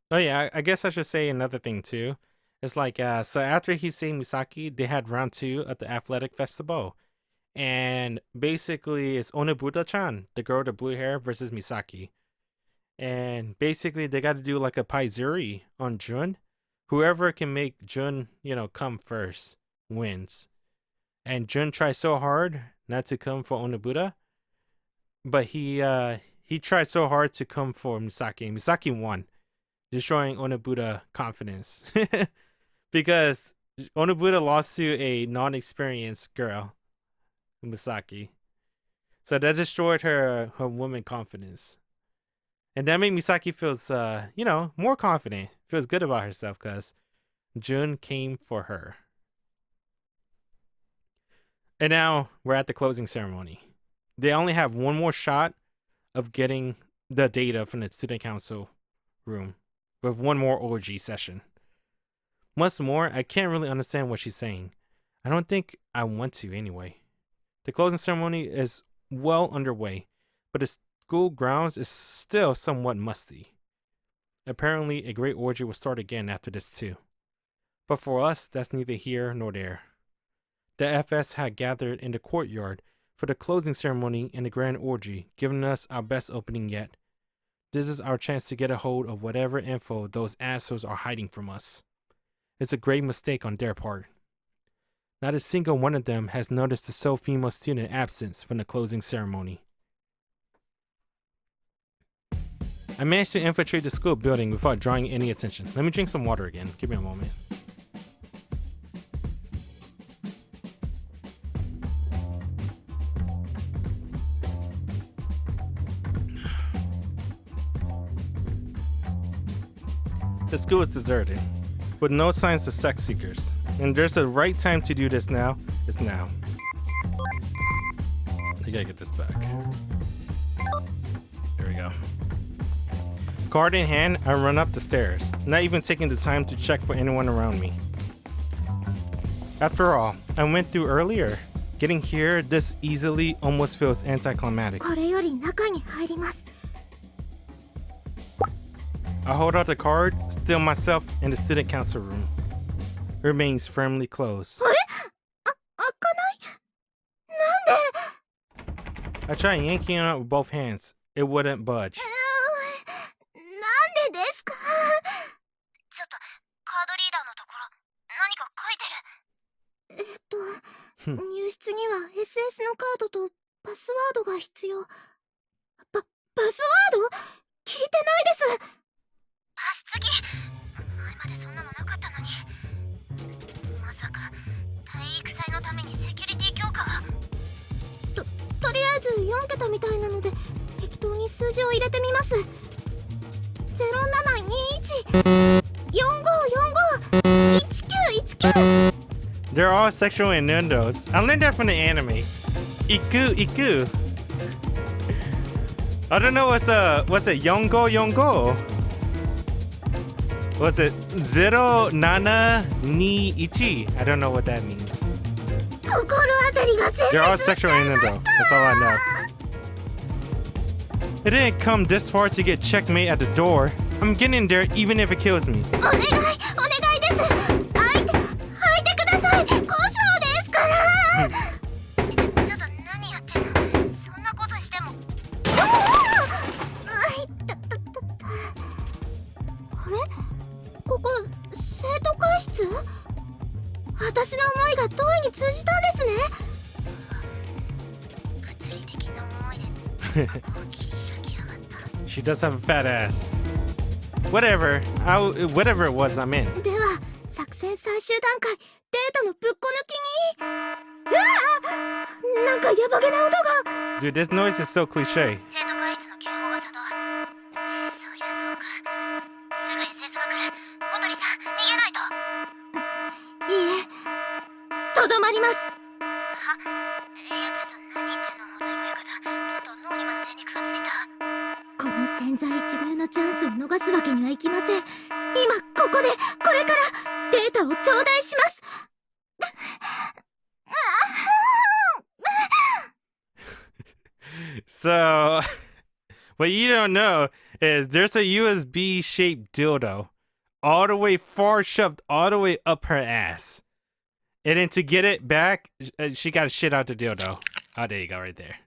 Oh yeah, I guess I should say another thing too. It's like, so after he saved Misaki, they had round 2 at the athletic festival. And basically, it's Onobuta-chan, the girl with the blue hair, versus Misaki. And basically, they got to do like a paizuri on Jun. Whoever can make Jun, come first wins. And Jun tries so hard not to come for Onobuta, but he tried so hard to come for Misaki. And Misaki won, destroying Onobuta confidence. Because Onobuta lost to a non-experienced girl, Misaki. So that destroyed her woman confidence. And that made Misaki feels more confident. Feels good about herself because Jun came for her. And now we're at the closing ceremony. They only have one more shot of getting the data from the student council room with one more orgy session. Once more, I can't really understand what she's saying. I don't think I want to anyway. The closing ceremony is well underway, but the school grounds is still somewhat musty. Apparently, a great orgy will start again after this too. But for us, that's neither here nor there. The FS had gathered in the courtyard for the closing ceremony and the grand orgy, giving us our best opening yet. This is our chance to get a hold of whatever info those assholes are hiding from us. It's a great mistake on their part. Not a single one of them has noticed the sole female student absence from the closing ceremony. I managed to infiltrate the school building without drawing any attention. Let me drink some water again. Give me a moment. The school is deserted, with no signs of sex seekers. And there's a right time to do this now. It's now. I gotta get this back. There we go. Card in hand, I run up the stairs, not even taking the time to check for anyone around me. After all, I went through earlier. Getting here this easily almost feels anticlimactic. これより中に入ります。 I hold out the card, still myself in the student council room. It remains firmly closed. あれ？開かない。なんで？ I tried yanking it out with both hands. It wouldn't budge. なんでですか？ちょっとカードリーダーのところ何か書いてる。入室には SS のカードとパスワードが必要。パスワード？聞いてないです。パス付き。前までそんなのなかったのに。まさか体育祭のためにセキュリティ強化が。とりあえず4桁みたいなので適当に数字を入れてみます。0721-4545-1919。 They're all sexual innuendos. I learned that from the anime. Iku. I don't know what's a yongo. What's it? 0721. I don't know what that means. 心当たりが全 They're all 滅しち sexual ゃいま innuendo. した。 That's all I know. It didn't come this far to get checkmate at the door. I'm getting there even if it kills me. お願いです。開いてください。交渉ですから。ちょっと何やってんの。そんなことしても。あれ？ここ生徒会室？私の思いが当意に通じたんですね。物理的な思いでこう切り開きやがった。She does have a fat ass. Whatever it was, I'm in. では作戦最終段階、データのぶっこ抜きに。うわあ！なんかやばげな音が。 Dude, this noise is so cliche. 生徒会室の警報が作動。そりゃそうか。すぐ SS が来る。モトリさん逃げないと。いいえ、とどまります。いやちょっと何言ってんのモトリ親方。とうとう脳にまで全肉がついた。この千載一遇のチャンスを逃すわけにはいきません。今ここでこれからデータを頂戴します。So, what you don't know is there's a USB-shaped dildo all the way far shoved all the way up her ass. And then to get it back, she got shit out the dildo. Oh, there you go, right there.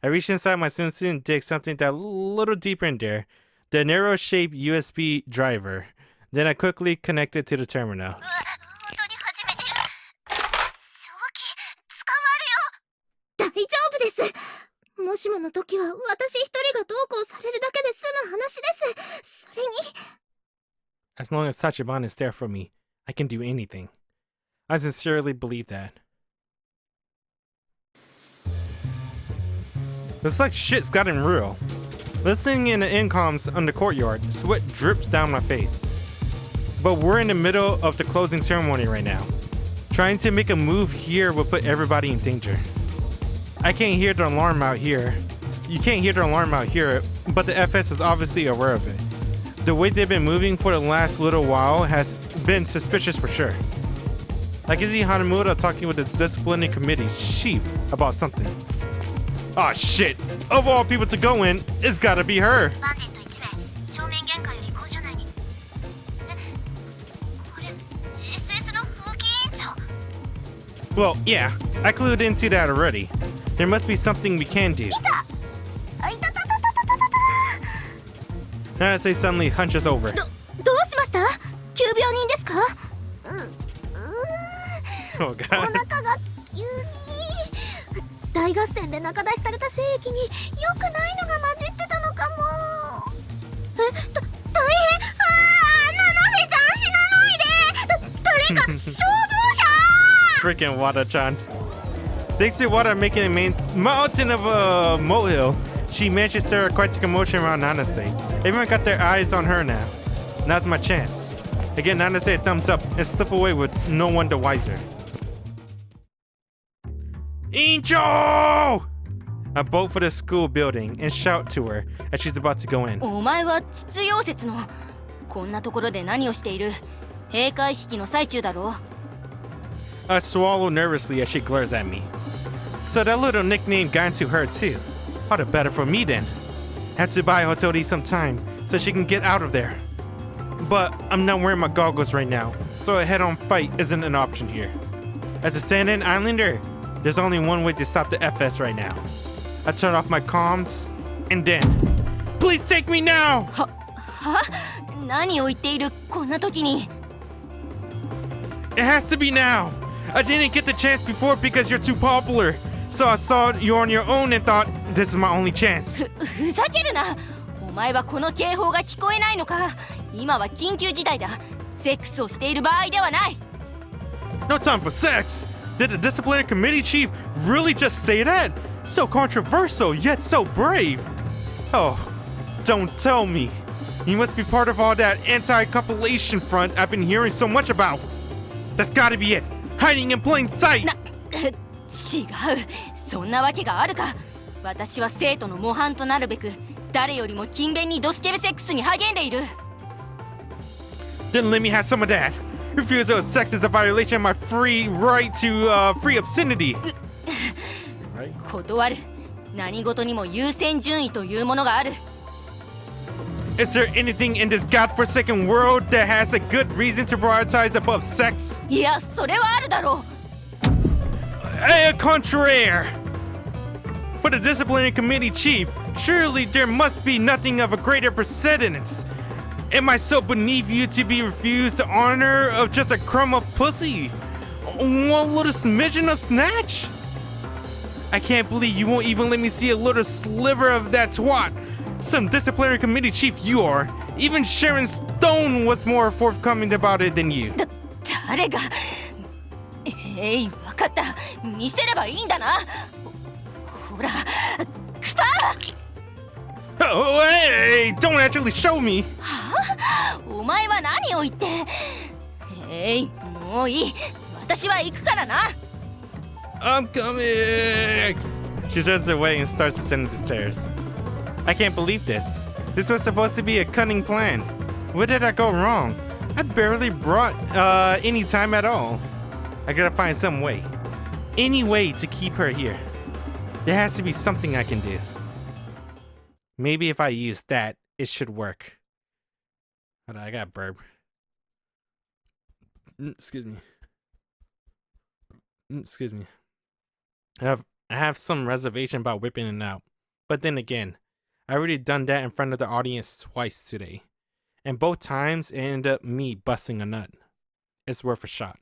I reached inside my swimsuit and dig something that a little deeper in there. The narrow-shaped USB driver. Then I quickly connected to the terminal. 本当に始めてる。正気、捕まるよ。大丈夫です。もしもの時は私一人がどうこうされるだけで済む話です。それに As long as Tachibana is there for me, I can do anything. I sincerely believe that. Looks like shit's gotten real. Listening in the incoms on the courtyard, sweat drips down my face. But we're in the middle of the closing ceremony right now. Trying to make a move here will put everybody in danger. I can't hear the alarm out here. You can't hear the alarm out here, but the FS is obviously aware of it. The way they've been moving for the last little while has been suspicious for sure. Like, is he Hanamura talking with the disciplinary committee chief about something? Oh shit! Of all people to go in, it's gotta be her! バンディット1名、正面玄関より工場内に。これ、SS の風紀委員長。 Well, yeah, I clued into that already. There must be something we can do. あ、いたたたたたたた。 Nanase suddenly hunches over. どうしました？急病人ですか？ Oh お god. 腹が急に大合戦で仲出しされた精液に良くないのが混じってたのかも。大変。七瀬ちゃん死なないで。誰か消防車。 Freaking Wada-chan. Thanks to Wada making a mountain of a molehill, she managed to stir quite the commotion around Nanase. Everyone got their eyes on her now. Now's my chance. I give Nanase a thumbs up and slip away with no one the wiser. Incho! I bolt for the school building and shout to her as she's about to go in. お前は秩溶接のこんなところで何をしている？閉会式の最中だろう。 I swallow nervously as she glares at me. So that little nickname got into her too. All the better for me then. Had to buy Hotori some time so she can get out of there. But I'm not wearing my goggles right now, so a head-on fight isn't an option here. As a Sandin Islander, there's only one way to stop the FS right now. I turn off my comms, and then... Please take me now! は？何を言っているこんな時に。 It has to be now! I didn't get the chance before because you're too popular. So I saw you on your own and thought, this is my only chance. ふざけるな。お前はこの警報が聞こえないのか。今は緊急事態だ。セックスをしている場合ではない。 No time for sex! Did the disciplinary committee chief really just say that? So controversial, yet so brave. Oh, don't tell me. You must be part of all that anti-copulation front I've been hearing so much about. That's gotta be it. Hiding in plain sight. 違う。そんなわけがあるか。私は生徒の模範となるべく誰よりも勤勉にドスケベセックスに励んでいる。 Then let me have some of that. Refusal of sex is a violation of my free right to free obscenity. 断る。何事にも優先順位というものがある。 Is there anything in this godforsaken world that has a good reason to prioritize above sex? いや、それはあるだろう。 Contraire! For the disciplinary committee chief, surely there must be nothing of a greater precedence. Am I so beneath you to be refused the honor of just a crumb of pussy? One little smidgen of snatch? I can't believe you won't even let me see a little sliver of that twat. Some disciplinary committee chief you are. Even Sharon Stone was more forthcoming about it than you. 誰が。分かった。見せればいいんだな。ほら、クパー。 Oh, hey, don't actually show me. お前は何を言って。もういい。私は行くからな。 I'm coming. She turns away and starts descending the stairs. I can't believe this. This was supposed to be a cunning plan. Where did I go wrong? I barely brought any time at all. I gotta find some way. Any way to keep her here. There has to be something I can do. Maybe if I use that, it should work. Hold on, I got burp. Excuse me. excuse me. I have some reservation about whipping it out. But then again, I already done that in front of the audience twice today. And both times it ended up me busting a nut. It's worth a shot.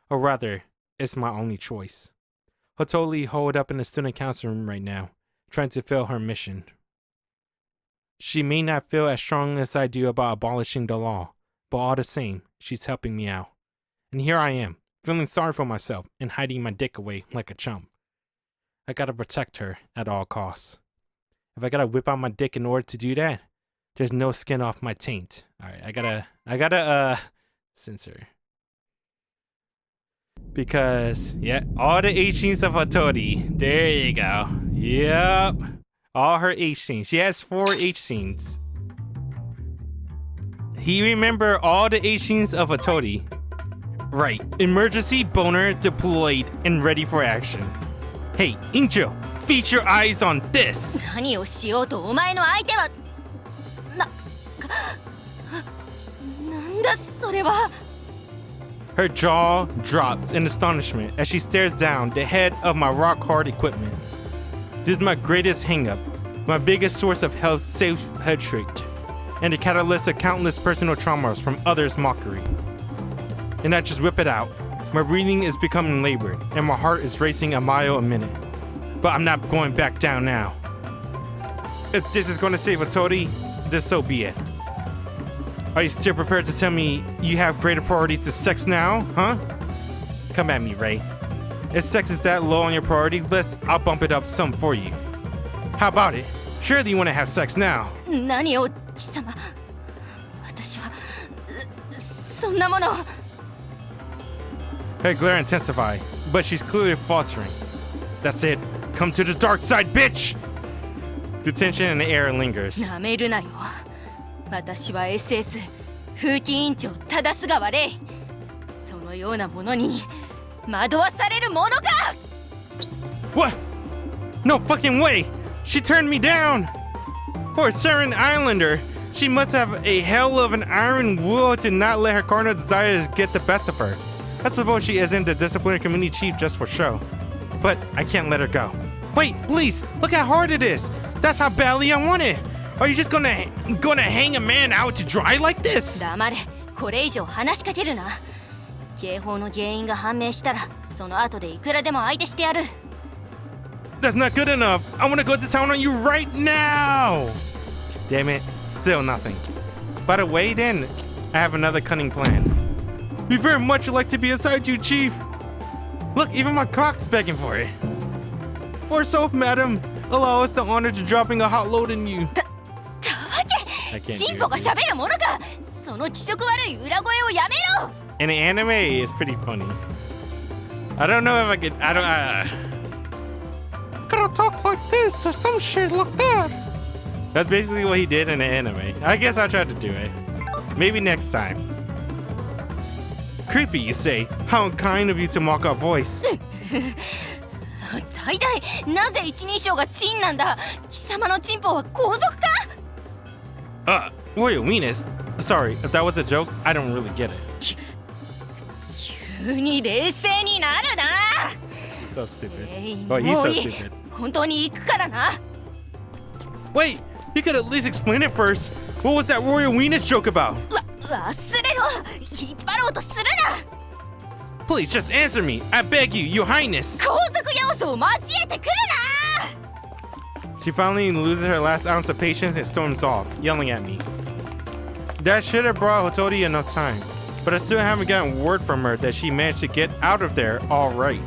Or rather, it's my only choice. Hotori holed up in the student council room right now, trying to fulfill her mission. She may not feel as strong as I do about abolishing the law, but all the same, she's helping me out. And here I am, feeling sorry for myself and hiding my dick away like a chump. I gotta protect her at all costs. If I gotta whip out my dick in order to do that, there's no skin off my taint. Alright, I gotta censor. Because, yeah, all the H-scenes of Hotori. There you go. Yep. All her H-scenes. She has 4 H-scenes. He remember all the H-scenes of Hotori. Right. Emergency boner deployed and ready for action. Hey, Angel, feast your eyes on this. 何をしようとお前の相手はなんだそれは。 Her jaw drops in astonishment as she stares down the head of my rock-hard equipment. This is my greatest hang-up, my biggest source of health safe head trait, and the catalyst of countless personal traumas from others' mockery. And I just whip it out. My breathing is becoming labored, and my heart is racing a mile a minute. But I'm not going back down now. If this is going to save Hotori, then so be it. Are you still prepared to tell me you have greater priorities than sex now, huh? Come at me, Ray. If sex is that low on your priorities list, I'll bump it up some for you. How about it? Surely you want to have sex now. 何を貴様。私はそんなもの。 Her glare intensified, but she's clearly faltering. That's it. Come to the dark side, bitch! The tension in the air lingers. なめるなよ。私は SS 風紀委員長忠須川レイ。そのようなものに惑わされるものか。 What? No fucking way! She turned me down! For a Seren Islander, she must have a hell of an iron will to not let her carnal desires get the best of her. I suppose she isn't the disciplinary committee chief just for show. But I can't let her go. Wait, please, look how hard it is! That's how badly I want it! Are you just gonna hang a man out to dry like this? 黙れ。これ以上話しかけるな。警報の原因が判明したら、その後でいくらでも相手してやる。 That's not good enough. I want to go to town on you right now. Damn it, still nothing. By the way, then, I have another cunning plan. We very much like to be inside you, Chief. Look, even my cock's begging for it. Force oath, madam. Allow us the honor to dropping a hot load in you. たわけ。チンポが喋るものか。その気色悪い裏声をやめろ。 And the anime is pretty funny. I don't know if I could. Gotta talk like this or some shit like that. That's basically what he did in the anime. I guess I tried to do it. Maybe next time. Creepy, you say? How unkind of you to mock our voice. 大体なぜ一人称がチンなんだ。貴様のチンポは皇族か。Royal Venus. Sorry, if that was a joke, I don't really get it. 急に冷静になるな。 So stupid. Oh, he's so stupid. 本当に行くからな。 Wait, you could at least explain it first. What was that Royal Venus joke about? 忘れろ。引っ張ろうとするな。 Please just answer me. I beg you, Your Highness. 皇族要素を交えてくるな。 She finally loses her last ounce of patience and storms off, yelling at me. That should have brought Hotori enough time, but I still haven't gotten word from her that she managed to get out of there all right.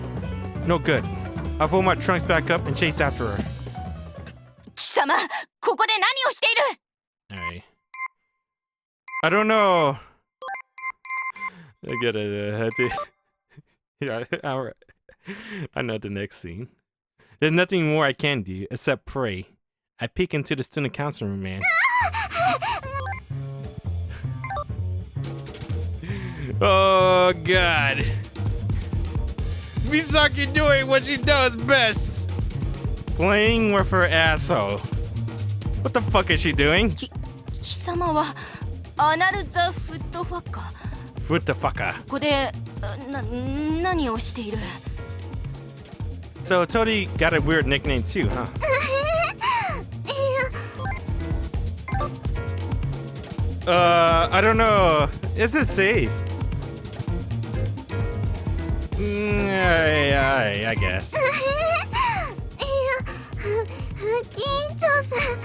No good. I pull my trunks back up and chase after her. 貴様、ここで何をしている。 Alright. I don't know. I gotta yeah, alright. I know the next scene. There's nothing more I can do except pray. I peek into the student council room, man. Oh god. Misaki doing what she does best. Playing with her asshole. What the fuck is she doing? 貴様はアナルザフットファッカー。 What the fucker? ここで何をしている。So Totally got a weird nickname too, huh? いや I don't know. Is it safe? Alright, I guess. 緊張さん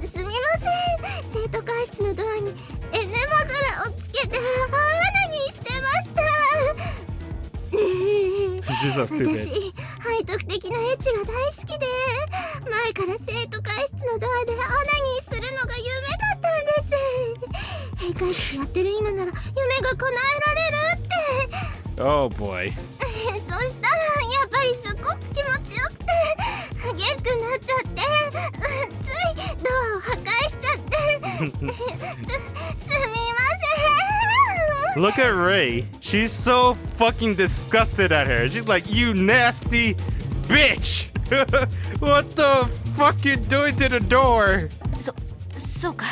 すみません生徒会室のドアにエネマグラをつけて罠にしてました She's so 私 stupid. 背徳的なエッチが大好きで前から生徒会室のドアでオナニーするのが夢だったんです閉会式やってる今なら夢が叶えられるって Oh boy. そしたらやっぱりすごく気持ちよくて激しくなっちゃってついドアを破壊しちゃってすみません Look at Ray. She's so fucking disgusted at her. She's like, you nasty bitch. What the fuck you doing to the door? そうか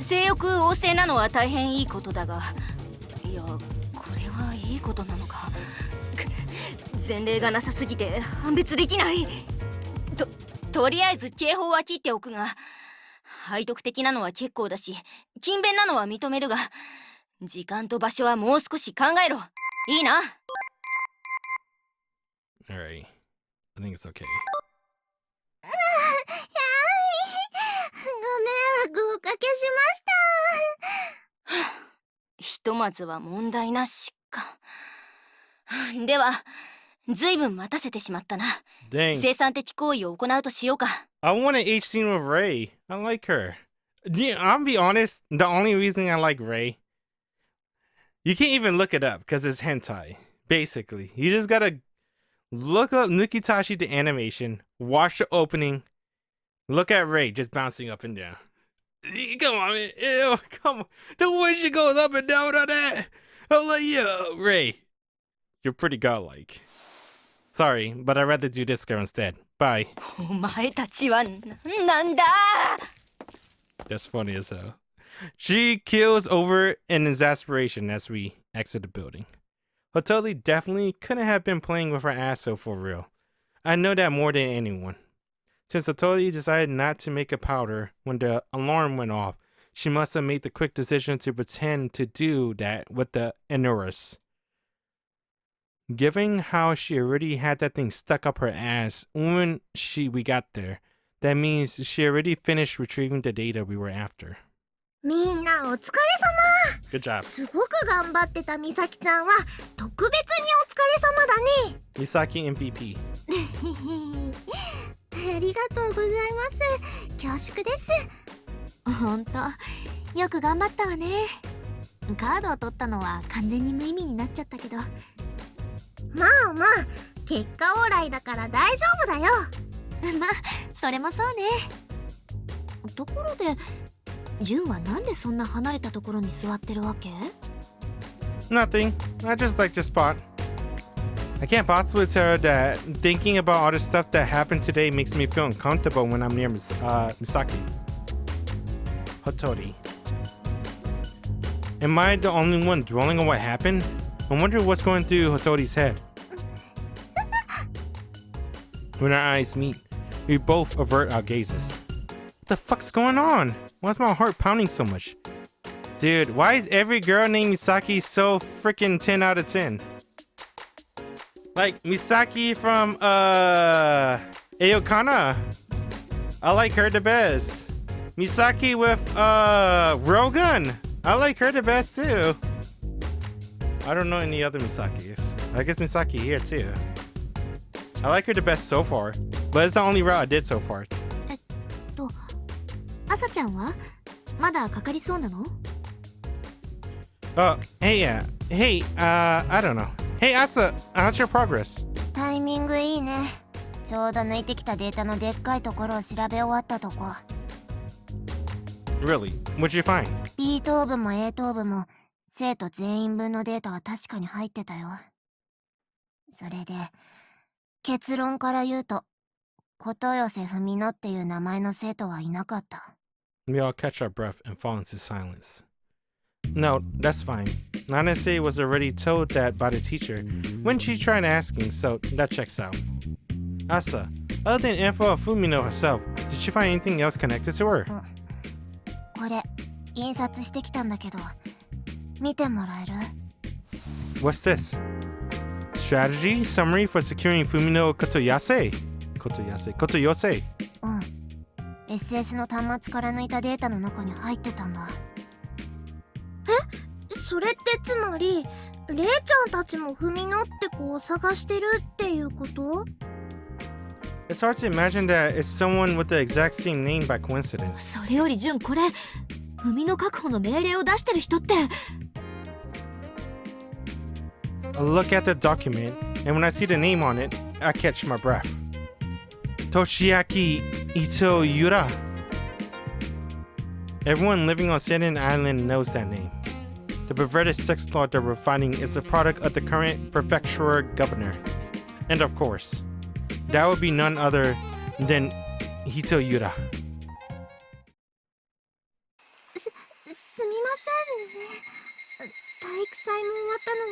性欲旺盛なのは大変いいことだがいやこれはいいことなのか前例がなさすぎて判別できないとりあえず警報は切っておくが背徳的なのは結構だし勤勉なのは認めるが時間と場所はもう少し考えろいいな Alright. I think it's okay. ご迷惑をおかけしましたひとまずは問題なしかではずいぶん待たせてしまったな Dang. 生産的行為を行うとしようか I want an H scene with Ray. I like her. Yeah, I'll be honest. The only reason I like Ray, you can't even look it up because it's hentai. Basically, you just gotta look up Nukitashi the animation, watch the opening, look at Ray just bouncing up and down. Come on, man. Ew, come on. The way she goes up and down on that. I'm like, yo, Ray, you're pretty godlike. Sorry, but I'd rather do this girl instead. Bye. お前たちはなんだ That's funny as hell. She kills over in exasperation as we exit the building. Hoteli definitely couldn't have been playing with her ass so for real. I know that more than anyone. Since Hoteli decided not to make a powder when the alarm went off, she must have made the quick decision to pretend to do that with the Inuris. Given how she already had that thing stuck up her ass when we got there, that means she already finished retrieving the data we were after. みんなお疲れ Good job. 様すごく頑張ってた美咲ちゃんは特別にお疲れ様だね Misaki MVP. ありがとうございます恐縮ですほんとよく頑張ったわねカードを取ったのは完全に無意味になっちゃったけどまあまあ結果オーライだから大丈夫だよまあそれもそうねところでジュンはなんでそんな離れたところに座ってるわけ Nothing. I just like to spot. I can't possibly tell her that thinking about all the stuff that happened today makes me feel uncomfortable when I'm near Misaki. Hotori. Am I the only one dwelling on what happened? I wonder what's going through Hotori's head. When our eyes meet, we both avert our gazes. What the fuck's going on? Why's my heart pounding so much? Dude, why is every girl named Misaki so freaking 10 out of 10? Like Misaki from Ayokana. I like her the best. Misaki with Rogun. I like her the best too. I don't know any other Misakis. I guess Misaki here too. I like her the best so far, but it's the only route I did so far. 朝ちゃんはまだかかりそうなの Hey, I don't know. Hey, Asa, how's your progress? タイミングいいねちょうど抜いてきたデータのでっかいところを調べ終わったとこ Really? What'd you find? B 等部も A 等部も生徒全員分のデータは確かに入ってたよそれで結論から言うと琴寄文乃っていう名前の生徒はいなかった We all catch our breath and fall into silence. No, that's fine. Nanase was already told that by the teacher when she tried asking, so that checks out. Asa, other than info of Fumino herself, did she find anything else connected to her? これ印刷してきたんだけど見てもらえる？ What's this? Strategy summary for securing Fumino Kotoyase. Kotoyose. うん SS の端末から抜いたデータの中に入ってたんだ。それってつまりレイちゃんたちもフミノって子を探してるっていうこと？ It's hard to imagine that it's someone with the exact same name by coincidence. それよりジュン、これフミノ確保の命令を出してる人って。 I look at the document, and when I see the name on it, I catch my breath. Toshiaki Ito Yura. Everyone living on Sanden Island knows that name. The perverted sex law they're refining is a product of the current prefecture governor. And of course, that would be none other than Hito Yura. すみませんね。体育祭も終わったの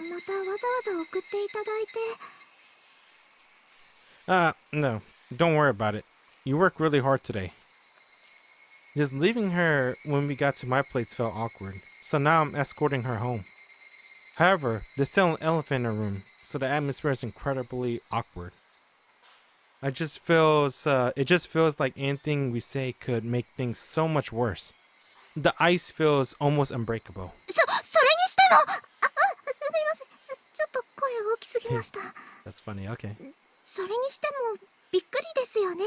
にまたわざわざ送っていただいて。 No, don't worry about it. You worked really hard today. Just leaving her when we got to my place felt awkward, so now I'm escorting her home. However, there's still an elephant in her room, so the atmosphere is incredibly awkward. It just feels like anything we say could make things so much worse. The ice feels almost unbreakable. それにしても、すみません。ちょっと声大きすぎました。 That's funny, okay. それにしてもびっくりですよね。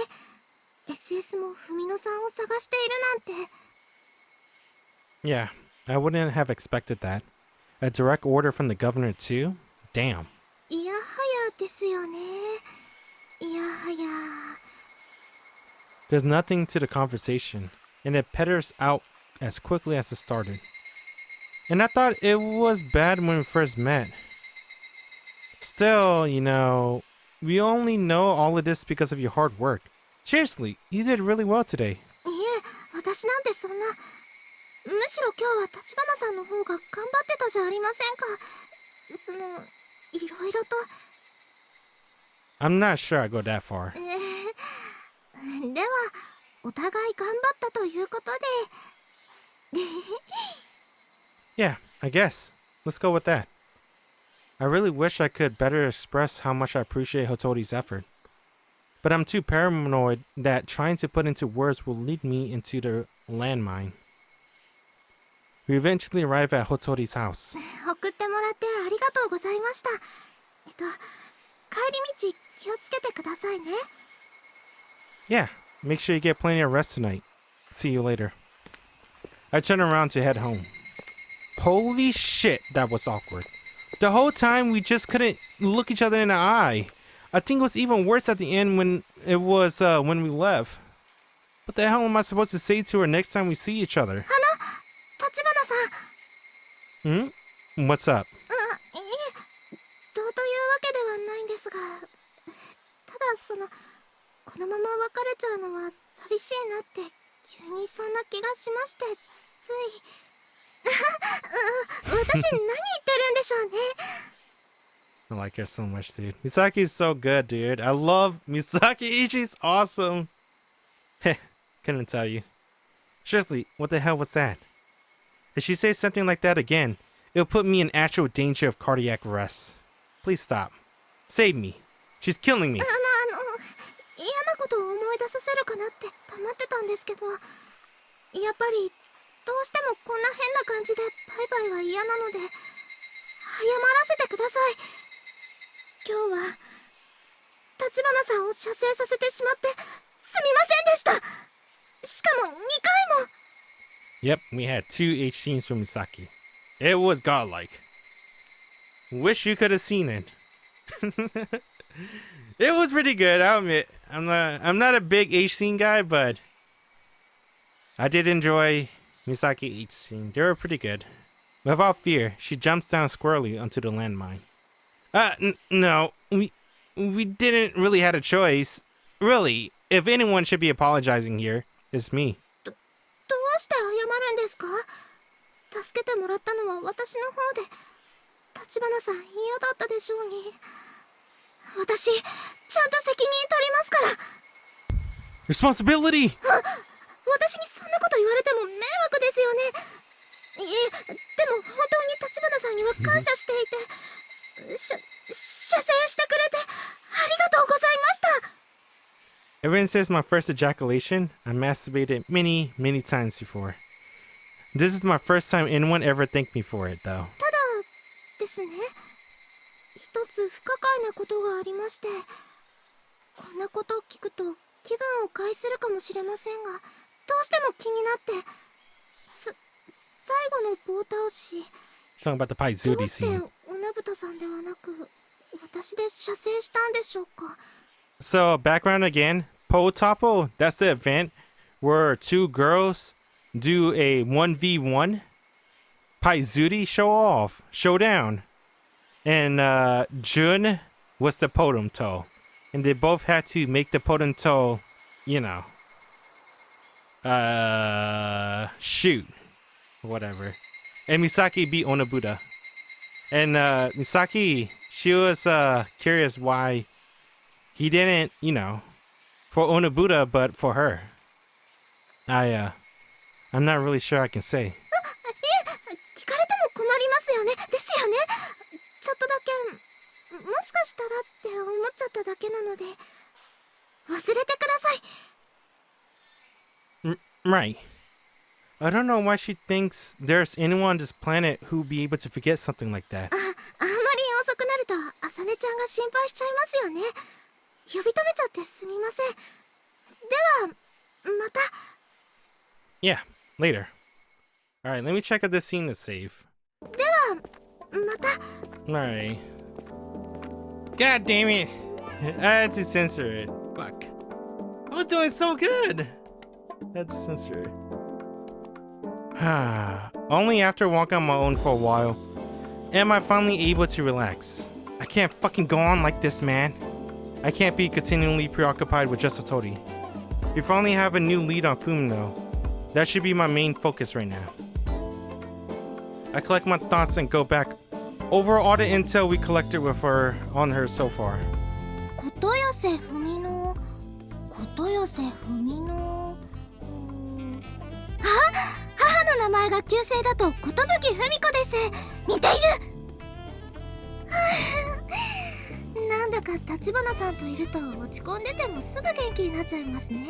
SS もフミノさんを探しているなんて。 Yeah, I wouldn't have expected that. A direct order from the governor too? Damn. いやはやですよね。いやはや。 There's nothing to the conversation, and it petters out as quickly as it started. And I thought it was bad when we first met. Still, you know, we only know all of this because of your hard work. Seriously, you did really well today. いえ、私なんてそんな。むしろ今日は立花さんの方が頑張ってたじゃありませんか。その、いろいろと。 I'm not sure I go that far. では、お互い頑張ったということで。 Yeah, I guess. Let's go with that. I really wish I could better express how much I appreciate Hotori's effort. But I'm too paranoid that trying to put into words will lead me into the landmine. We eventually arrive at Hotori's house. 送ってもらってありがとうございました。帰り道気をつけてくださいね。 Yeah, make sure you get plenty of rest tonight. See you later. I turn around to head home. Holy shit, that was awkward. The whole time we just couldn't look each other in the eye. I think it was even worse at the end when we left. What the hell am I supposed to say to her next time we see each other? 立花さん。 Hmm? What's up? いえ、どうというわけではないんですが、ただこのまま別れちゃうのは寂しいなって急にそんな気がしまして、つい。私何言ってるんでしょうね。 I like her so much, dude. Misaki's so good, dude. I love Misaki. She's awesome. Heh, couldn't tell you. Seriously, what the hell was that? If she says something like that again, it'll put me in actual danger of cardiac arrest. Please stop. Save me. She's killing me. 嫌なことを思い出させるかなって黙ってたんですけど、やっぱりどうしてもこんな変な感じでバイバイは嫌なので謝らせてください。今日は立花さんを射精させてしまってすみませんでした。しかも2回も。 Yep, we had 2 H scenes from Misaki. It was godlike. Wish you could have seen it. It was pretty good, I'll admit. I'm not a big H scene guy, but I did enjoy Misaki H scene. They were pretty good. Without fear, she jumps down squarely onto the landmine. No, we didn't really have a choice. Really, if anyone should be apologizing here, it's me. どうして謝るんですか？助けてもらったのは私の方で、立花さん嫌だったでしょうに。私ちゃんと責任取りますから。 Responsibility! 私にそんなこと言われても迷惑ですよね。いえ、でも本当に立花さんには感謝していて、射精してくれてありがとうございました。 Ever since my first ejaculation, I masturbated many, many times before. This is my first time anyone ever thanked me for it, though. ただですね、一つ不可解なことがありまして、こんなことを聞くと気分を害するかもしれませんが、どうしても気になって、最後の棒倒し、 Talking about the ど Paizuri うして scene. おなぶたさんではなく私で射精したんでしょうか。 So, background again. Po Topo, that's the event where two girls do a 1v1 Paizuri showdown. And Jun was the Potom Toe. And they both had to make the Potom Toe, you know, shoot. Whatever. And Misaki beat Onobuta. And Misaki, she was curious why he didn't, you know, for Onobuta, but for her. I'm not really sure I can say. いえ、聞かれても困りますよね。ですよね。ちょっとだけ、もしかしたらって思っちゃっただけなので、忘れてください。 Right. I don't know why she thinks there's anyone on this planet who'd be able to forget something like that. あんまり遅くなると朝音ちゃんが心配しちゃいますよね。呼び止めちゃってすみません。ではまた。 Yeah, later. Alright, let me check out this scene to save. ではまた。 Alright. God damn it! I had to censor it. Fuck. I was doing so good! I had to censor it. Only after walking on my own for a while am I finally able to relax. I can't fucking go on like this, man. I can't be continually preoccupied with just Otori. We finally have a new lead on Fumino. That should be my main focus right now. I collect my thoughts and go back over all the intel we collected with her on her so far. 琴寄せ文の、琴寄せ文の、あ、母の名前が旧姓だと寿文子です。似ている。なんだか立花さんといると落ち込んでてもすぐ元気になっちゃいますね。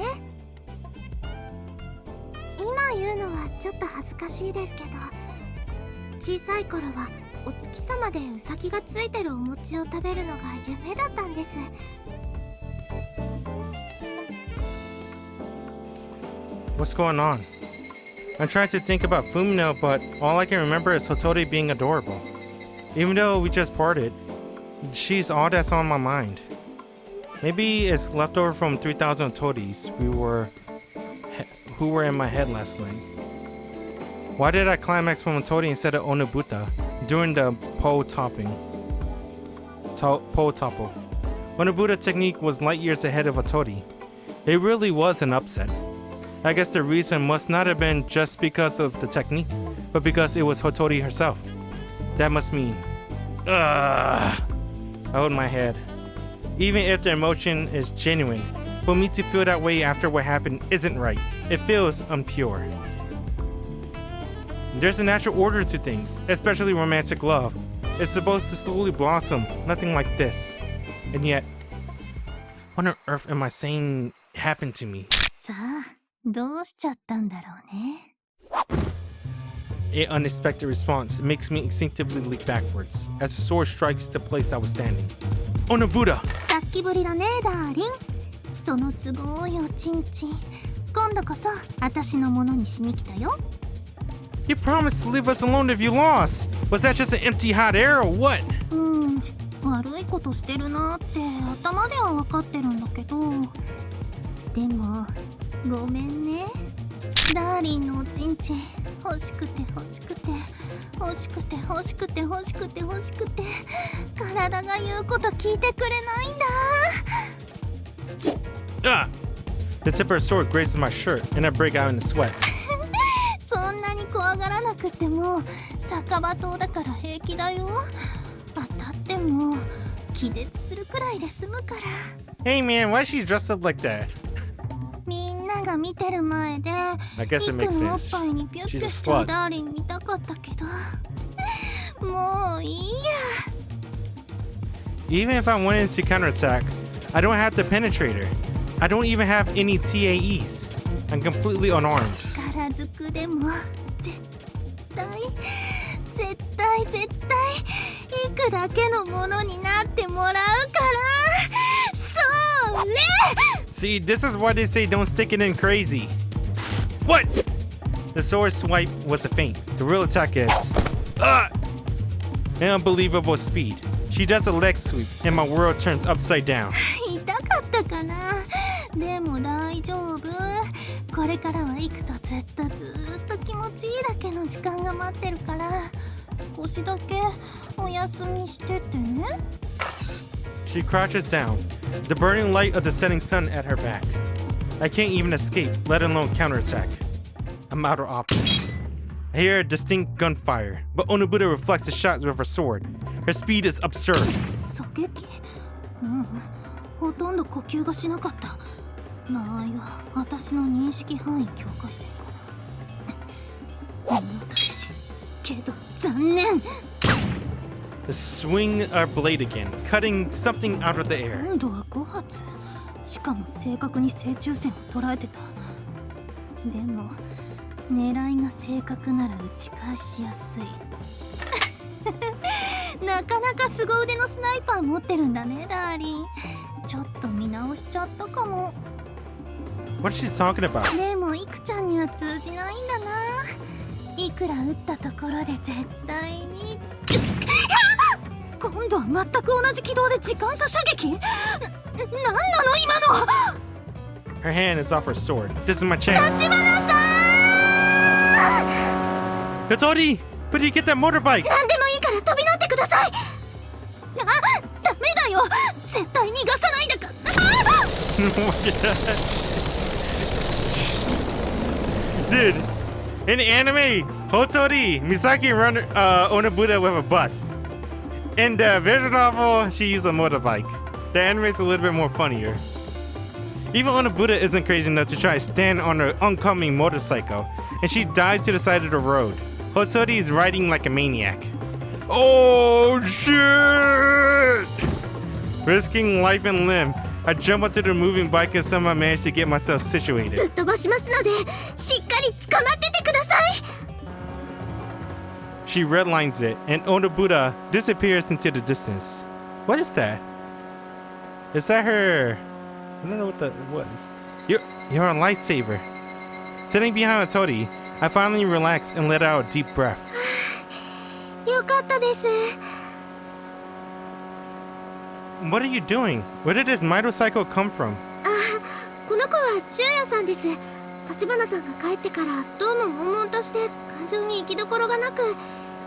今言うのはちょっと恥ずかしいですけど、小さい頃はお月様でウサギがついてるお餅を食べるのが夢だったんです。 What's going on? I'm trying to think about Fumino, but all I can remember is Hotori being adorable. Even though we just parted, she's all that's on my mind. Maybe it's leftover from 3,000 Tories who were in my head last night. Why did I climax from Otori instead of Onobuta during the Po Topo? Onobuta technique was light years ahead of Otori. It really was an upset. I guess the reason must not have been just because of the technique, but because it was Hotori herself. That must mean... I hold my head. Even if the emotion is genuine, for me to feel that way after what happened isn't right. It feels unpure. There's a natural order to things, especially romantic love. It's supposed to slowly blossom, nothing like this. And yet, what on earth am I saying happened to me? さあ、どうしちゃったんだろうね。 An unexpected response makes me instinctively leap backwards as the sword strikes the place I was standing. Onobuta! さっきぶりだね、ダーリン。そのすごいおちんちん、今度こそ私のものにしに来たよ。 You promised to leave us alone if you lost. Was that just an empty hot air or what? 悪いことしてるなって頭では分かってるんだけど、でもごめんね。ダーリンのおちんちん欲しくて欲しくて欲しくて欲しくて欲しくて欲しくて、体が言うこと聞いてくれないんだ。The tip of her sword grazes my shirt and I break out in a sweat. そんなに怖がらなくても酒場島だから平気だよ。当たっても気絶するくらいで済むから。 Hey man, why is she dressed up like that? みんなが見てる前で I guess it ミ makes クのおっ sense. ぱいにピュッ She's て a しちゃう slut. ダーリン見たかったけどもういいや。 Even if I wanted to counterattack, I don't have to penetrate her. I don't even have any TAEs. I'm completely unarmed. 力ずくでも絶対いくだけのものになってもらうから。それ See, this is why they say don't stick it in crazy. What? The sword swipe was a feint. The real attack is an unbelievable speed. She does a leg sweep, and my world turns upside down. 痛かったかな。でも大丈夫。これからは行くとずっと気持ちいいだけの時間が待ってるから、少しだけお休みしててね。 She crouches down, the burning light of the setting sun at her back. I can't even escape, let alone counterattack. I'm out of options. I hear a distinct gunfire, but Onobuda reflects the shots with her sword. Her speed is absurd. 狙撃？ほとんど呼吸がしなかった。まあいは私の認識範囲境界線から。見事けど残念。 The swing a blade again, cutting something out of the air. 今度は5発。しかも正確に正中線を捉えてた。でも狙いが正確なら打ち返しやすい。なかなか凄腕のスナイパー持ってるんだね、ダーリン。ちょっと見直しちゃったかも。 What is she talking about? でもイクちゃんには通じないんだな。いくら撃ったところで絶対に今度は全く同じ軌道で時間差射撃。なんなの今の。 Her hand is off her sword. This is my chance. 立花さん。 Hitori, where did you get that motorbike? 何でもいいから飛び乗ってください。ダメだよ。絶対逃がさないでか。Dude, in anime, Hotori, Misaki run Onobuda with a bus. In the visual novel, she used a motorbike. The anime is a little bit more funnier. Even Onobuda isn't crazy enough to try to stand on an oncoming motorcycle, and she dives to the side of the road. Hotori is riding like a maniac. Oh shit! Risking life and limb, I jump onto the moving bike and somehow manage to get myself ぶ situated. っ飛ばしますのでしっかり捕まっててください。 She redlines it, and Onobuda disappears into the distance. What is that? Is that her? I don't know what that was. You're a lifesaver. Sitting behind Otori, I finally relax and let out a deep breath. よかったです。 What are you doing? Where did this motorcycle come from? この子は中也さんです。立花さんが帰ってからどうも悶々として感情に行きどころがなく、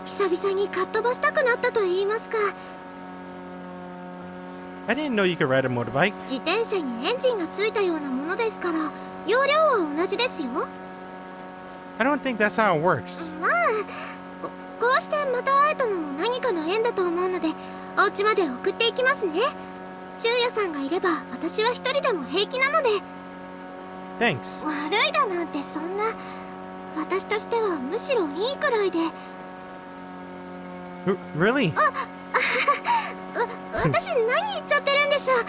久々にかっ飛ばしたくなったと言いますか。 I didn't know you could ride a motorbike. 自転車にエンジンがついたようなものですから、容量は同じですよ。 I don't think that's how it works. まあ、こうしてまた会えたのも何かの縁だと思うので、お家まで送っていきますね。中也さんがいれば私は一人でも平気なので。 Thanks. 悪いだなんてそんな。私としてはむしろいいくらいで。 Really? 私何言っちゃってるんでしょう。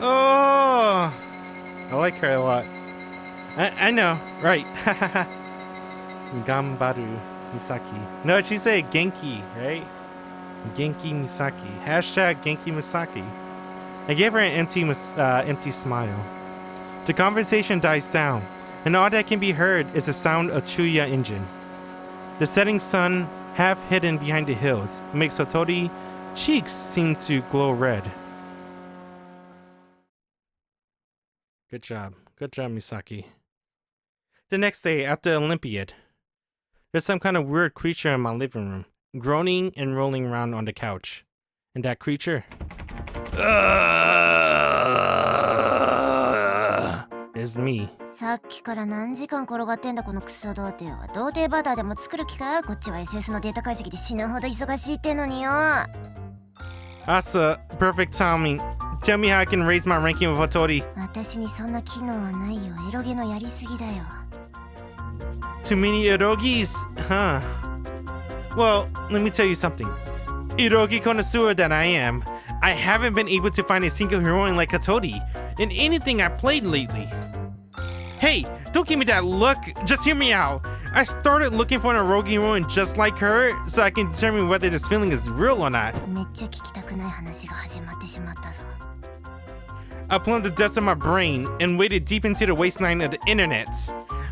Oh, I like her a lot. I know, right? Gambaru Misaki. No, she said Genki, right? Genki Misaki. Hashtag Genki Misaki. I gave her an empty smile. The conversation dies down, and all that can be heard is the sound of Chuya engine. The setting sun, half hidden behind the hills, makes Hotori cheeks seem to glow red. Good job, Misaki. The next day, after Olympiad, there's some kind of weird creature in my living room, groaning and rolling around on the couch. And that creature is me. さっきから何時間転がってんだこのクソ童貞は。童貞バターでも作る気か。こっちは SS のデータ解析で死ぬほど忙しいってのによ。Asa, perfect timing. Tell me how I can raise my ranking with Hattori. 私にそんな機能はないよ。エロゲのやりすぎだよ。 Too many erogis, huh? Well, let me tell you something. Erogi connoisseur that I am, I haven't been able to find a single heroine like Hattori in anything I played lately. Hey, don't give me that look. Just hear me out. I started looking for an erogi heroine just like her so I can determine whether this feeling is real or not. めっちゃ聞きたくない話が始まってしまったぞ。 I plumbed the depths of my brain and waded deep into the wasteland of the internet.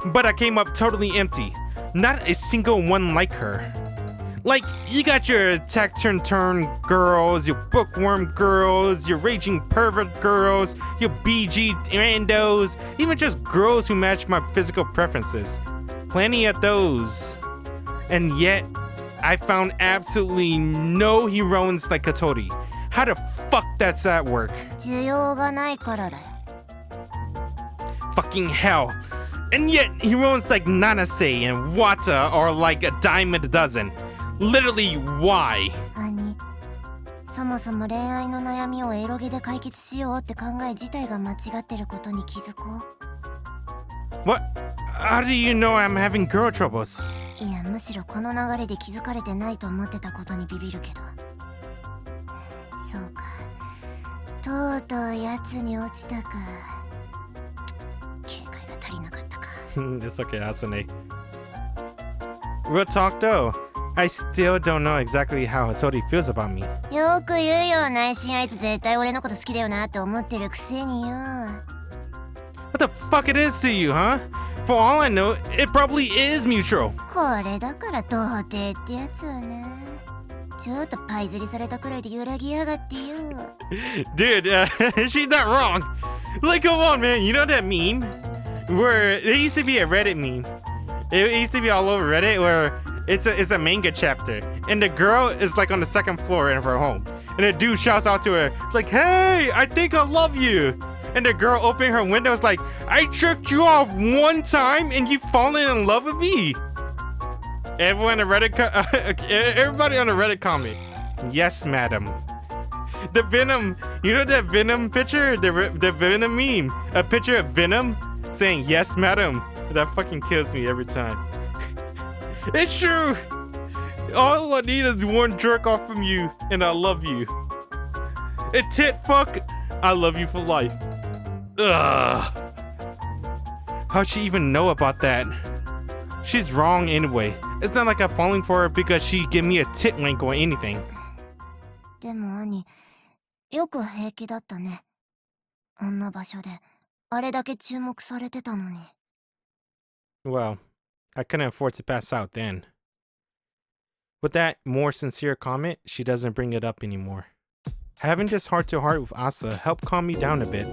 But I came up totally empty. Not a single one like her. Like, you got your attack turn girls, your bookworm girls, your raging pervert girls, your BG randos, even just girls who match my physical preferences. Plenty of those. And yet, I found absolutely no heroines like Hattori. How the fuck does that work? 需要がないからだよ。 Fucking hell. And yet, heroines like Nanase and Wata are like a dime a dozen. Literally, why? 兄、そもそも恋愛の悩みをエロゲで解決しようって考え自体が間違ってることに気づこ What? How do you know I'm having girl troubles? う。いや、むしろこの流れで気づかれてないと思ってたことにビビるけど。そうか。とうとう奴に落ちたか。警戒が足りなかったか。It's okay, Asune. Real talk though, I still don't know exactly how Hattori feels about me. よく言うよ、内心あいつ絶対俺のこと好きだよなって思ってるくせによ。 What the fuck it is to you, huh? For all I know, it probably is mutual. これだから童貞ってやつはな。ちょっとパイ釣りされたくらいで揺らぎやがってよ。 Dude, she's not wrong. Like, come on, man. You know that meme? Where there used to be a Reddit meme. It used to be all over Reddit where it's a manga chapter. And the girl is like on the second floor of her home. And the dude shouts out to her, like, hey, I think I love you. And the girl opening her window is like, I tricked you off one time and you fallen in love with me. Everybody on the Reddit comment, yes, madam. The Venom, you know that Venom picture? The Venom meme? A picture of Venom saying, yes, madam. That fucking kills me every time. It's true. All I need is one jerk off from you, and I love you. A tit fuck, I love you for life. Ugh. How'd she even know about that? She's wrong anyway. It's not like I'm falling for her because she give me a tit wink or anything. でも兄、よく平気だったね。あんな場所で、あれだけ注目されてたのに。Well, I couldn't afford to pass out then. With that more sincere comment, she doesn't bring it up anymore. Having this heart-to-heart with Asa helped calm me down a bit.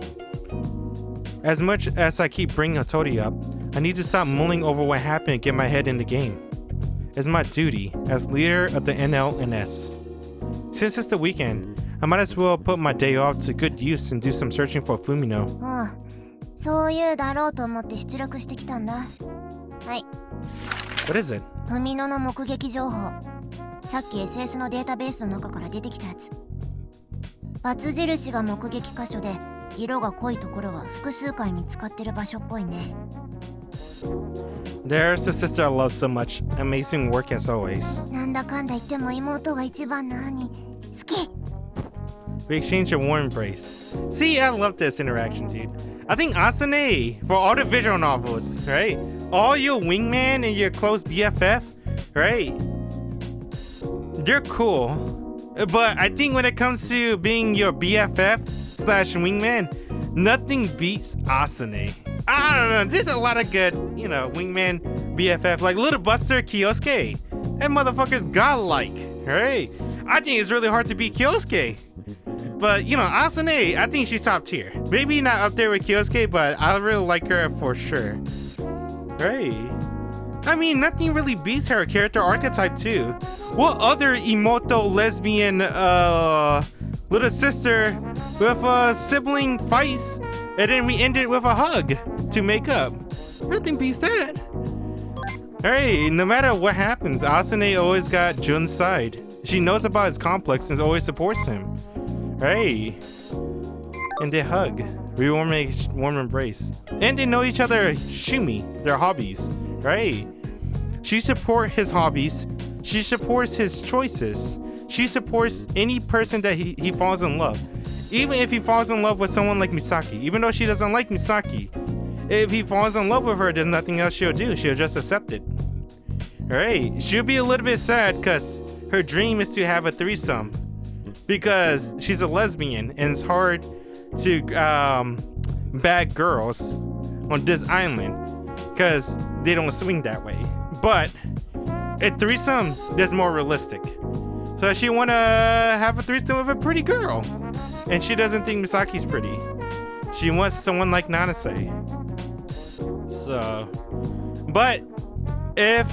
As much as I keep bringing Hattori up, I need to stop mulling over what happened and get my head in the game. It's my duty as leader of the NLNS. Since it's the weekend, I might as well put my day off to good use and do some searching for Fumino. うん、そういうだろうと思って出力してきたんだ。はい。 What is it? フミノの目撃情報。さっき SS のデータベースの中から出てきたやつ。バツ印が目撃箇所で、色が濃いところは複数回見つかってる場所っぽいね。There's the sister I love so much. Amazing work as always. なんだかんだ言っても妹が一番な兄。好き。 We exchange a warm embrace. See, I love this interaction, dude. I think Asane, for all the visual novels, right? All your wingman and your close BFF, right? They're cool. But I think when it comes to being your BFF/wingman, nothing beats Asane. I don't know, there's a lot of good, you know, wingman BFF, like Little Buster Kyosuke. That motherfucker's godlike, right? I think it's really hard to beat Kyosuke. But, you know, Asane, I think she's top tier. Maybe not up there with Kyosuke, but I really like her for sure. Right. I mean, nothing really beats her character archetype too. What other emoto lesbian little sister with a sibling fights and then we ended with a hug to make up? Nothing beats that. Hey, no matter what happens, Asane always got Jun's side. She knows about his complex and always supports him. Hey. And they hug. We warm embrace. And they know each other shumi, their hobbies. Right? She supports his hobbies. She supports his choices. She supports any person that he falls in love. Even if he falls in love with someone like Misaki. Even though she doesn't like Misaki. If he falls in love with her, there's nothing else she'll do. She'll just accept it. Right? She'll be a little bit sad because her dream is to have a threesome. Because she's a lesbian and it's hard to bag girls on this island because they don't swing that way. But a threesome is more realistic. So she want to have a threesome with a pretty girl. And she doesn't think Misaki's pretty. She wants someone like Nanase. So, but if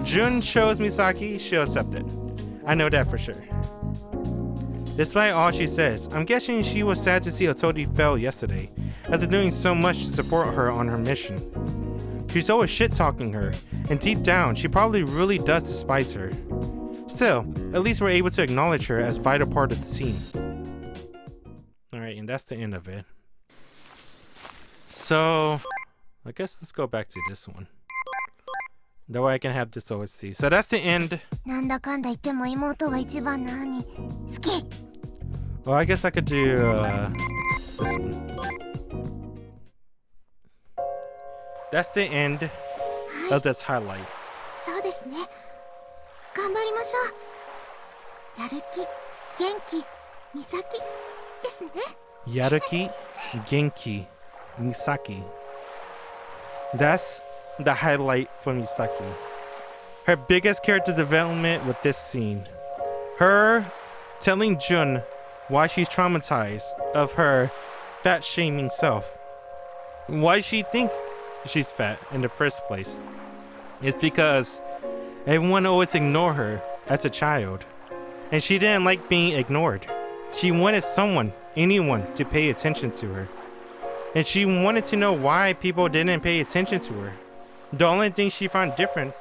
Jun shows Misaki, she'll accept it. I know that for sure. Despite all she says, I'm guessing she was sad to see Otori fell yesterday, after doing so much to support her on her mission. She's always shit-talking her, and deep down, she probably really does despise her. Still, at least we're able to acknowledge her as a vital part of the team. Alright, and that's the end of it. So, I guess let's go back to this one. That way I can have this OSC. So that's the end. なんだかんだ言っても妹が一番な兄。好き。 Well, I guess I could do this one. That's the end of this highlight. そうですね。頑張りましょう。やる気、元気、美咲ですね。 Yaruki, Genki, Misaki. That's the highlight for Misaki. Her biggest character development with this scene. Her telling Jun why she's traumatized of her fat shaming self. Why she think she's fat in the first place. It's because everyone always ignored her as a child. And she didn't like being ignored. She wanted someone, anyone, to pay attention to her. And she wanted to know why people didn't pay attention to her. The only thing she found different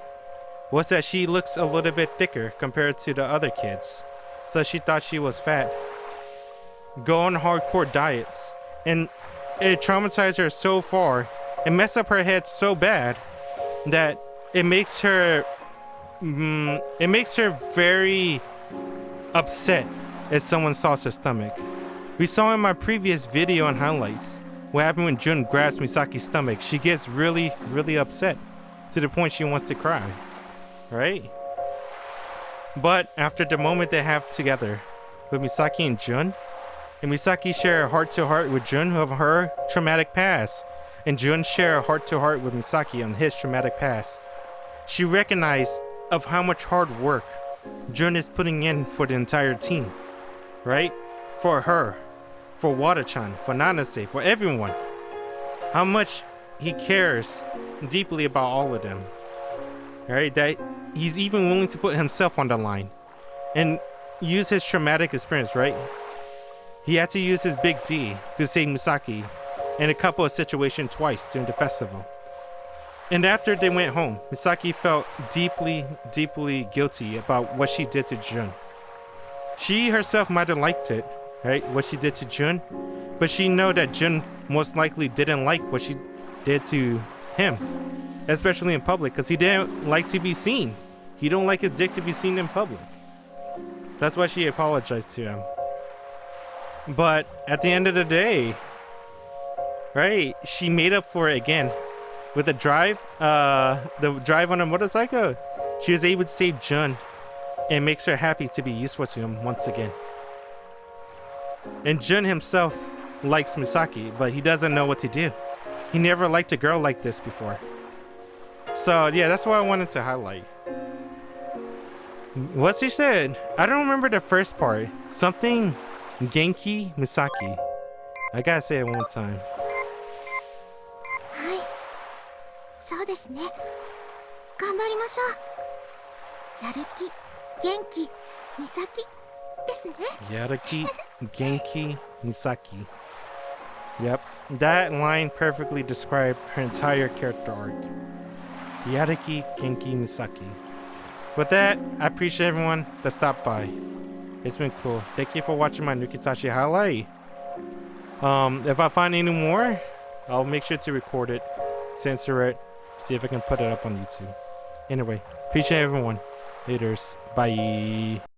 was that she looks a little bit thicker compared to the other kids. So she thought she was fat. Go on hardcore diets. And it traumatized her so far, it messed up her head so bad that it makes her very upset if someone saws her stomach. We saw in my previous video on highlights what happened when Jun grabs Misaki's stomach. She gets really, really upset to the point she wants to cry, right? But after the moment they have together with Misaki and Jun, and Misaki share a heart-to-heart with Jun of her traumatic past, and Jun share a heart-to-heart with Misaki on his traumatic past, she recognized of how much hard work Jun is putting in for the entire team, right? For her, for Wada-chan, for Nanase, for everyone. How much he cares deeply about all of them, right? That he's even willing to put himself on the line and use his traumatic experience, right? He had to use his big D to save Misaki in a couple of situations twice during the festival. And after they went home, Misaki felt deeply, deeply guilty about what she did to Jun. She herself might have liked it, right? What she did to Jun, but she know that Jun most likely didn't like what she did to him, especially in public, because he didn't like to be seen. He don't like his dick to be seen in public. That's why she apologized to him. But at the end of the day, right, she made up for it again with the drive on a motorcycle. She was able to save Jun and makes her happy to be useful to him once again. And Jun himself likes Misaki, but he doesn't know what to do. He never liked a girl like this before. So yeah, that's what I wanted to highlight. What she said, I don't remember the first part. Something Genki Misaki. I gotta say it one more time. はい、そうですね。頑張りましょう。やる気、元気、美咲ですね。 Yaruki, Genki, Misaki. Yep, that line perfectly described her entire character arc. Yaruki, Genki, Misaki. With that, I appreciate everyone that stopped by. It's been cool. Thank you for watching my Nukitashi highlight. If I find any more, I'll make sure to record it, censor it, see if I can put it up on YouTube. Anyway, appreciate everyone. Laters. Bye.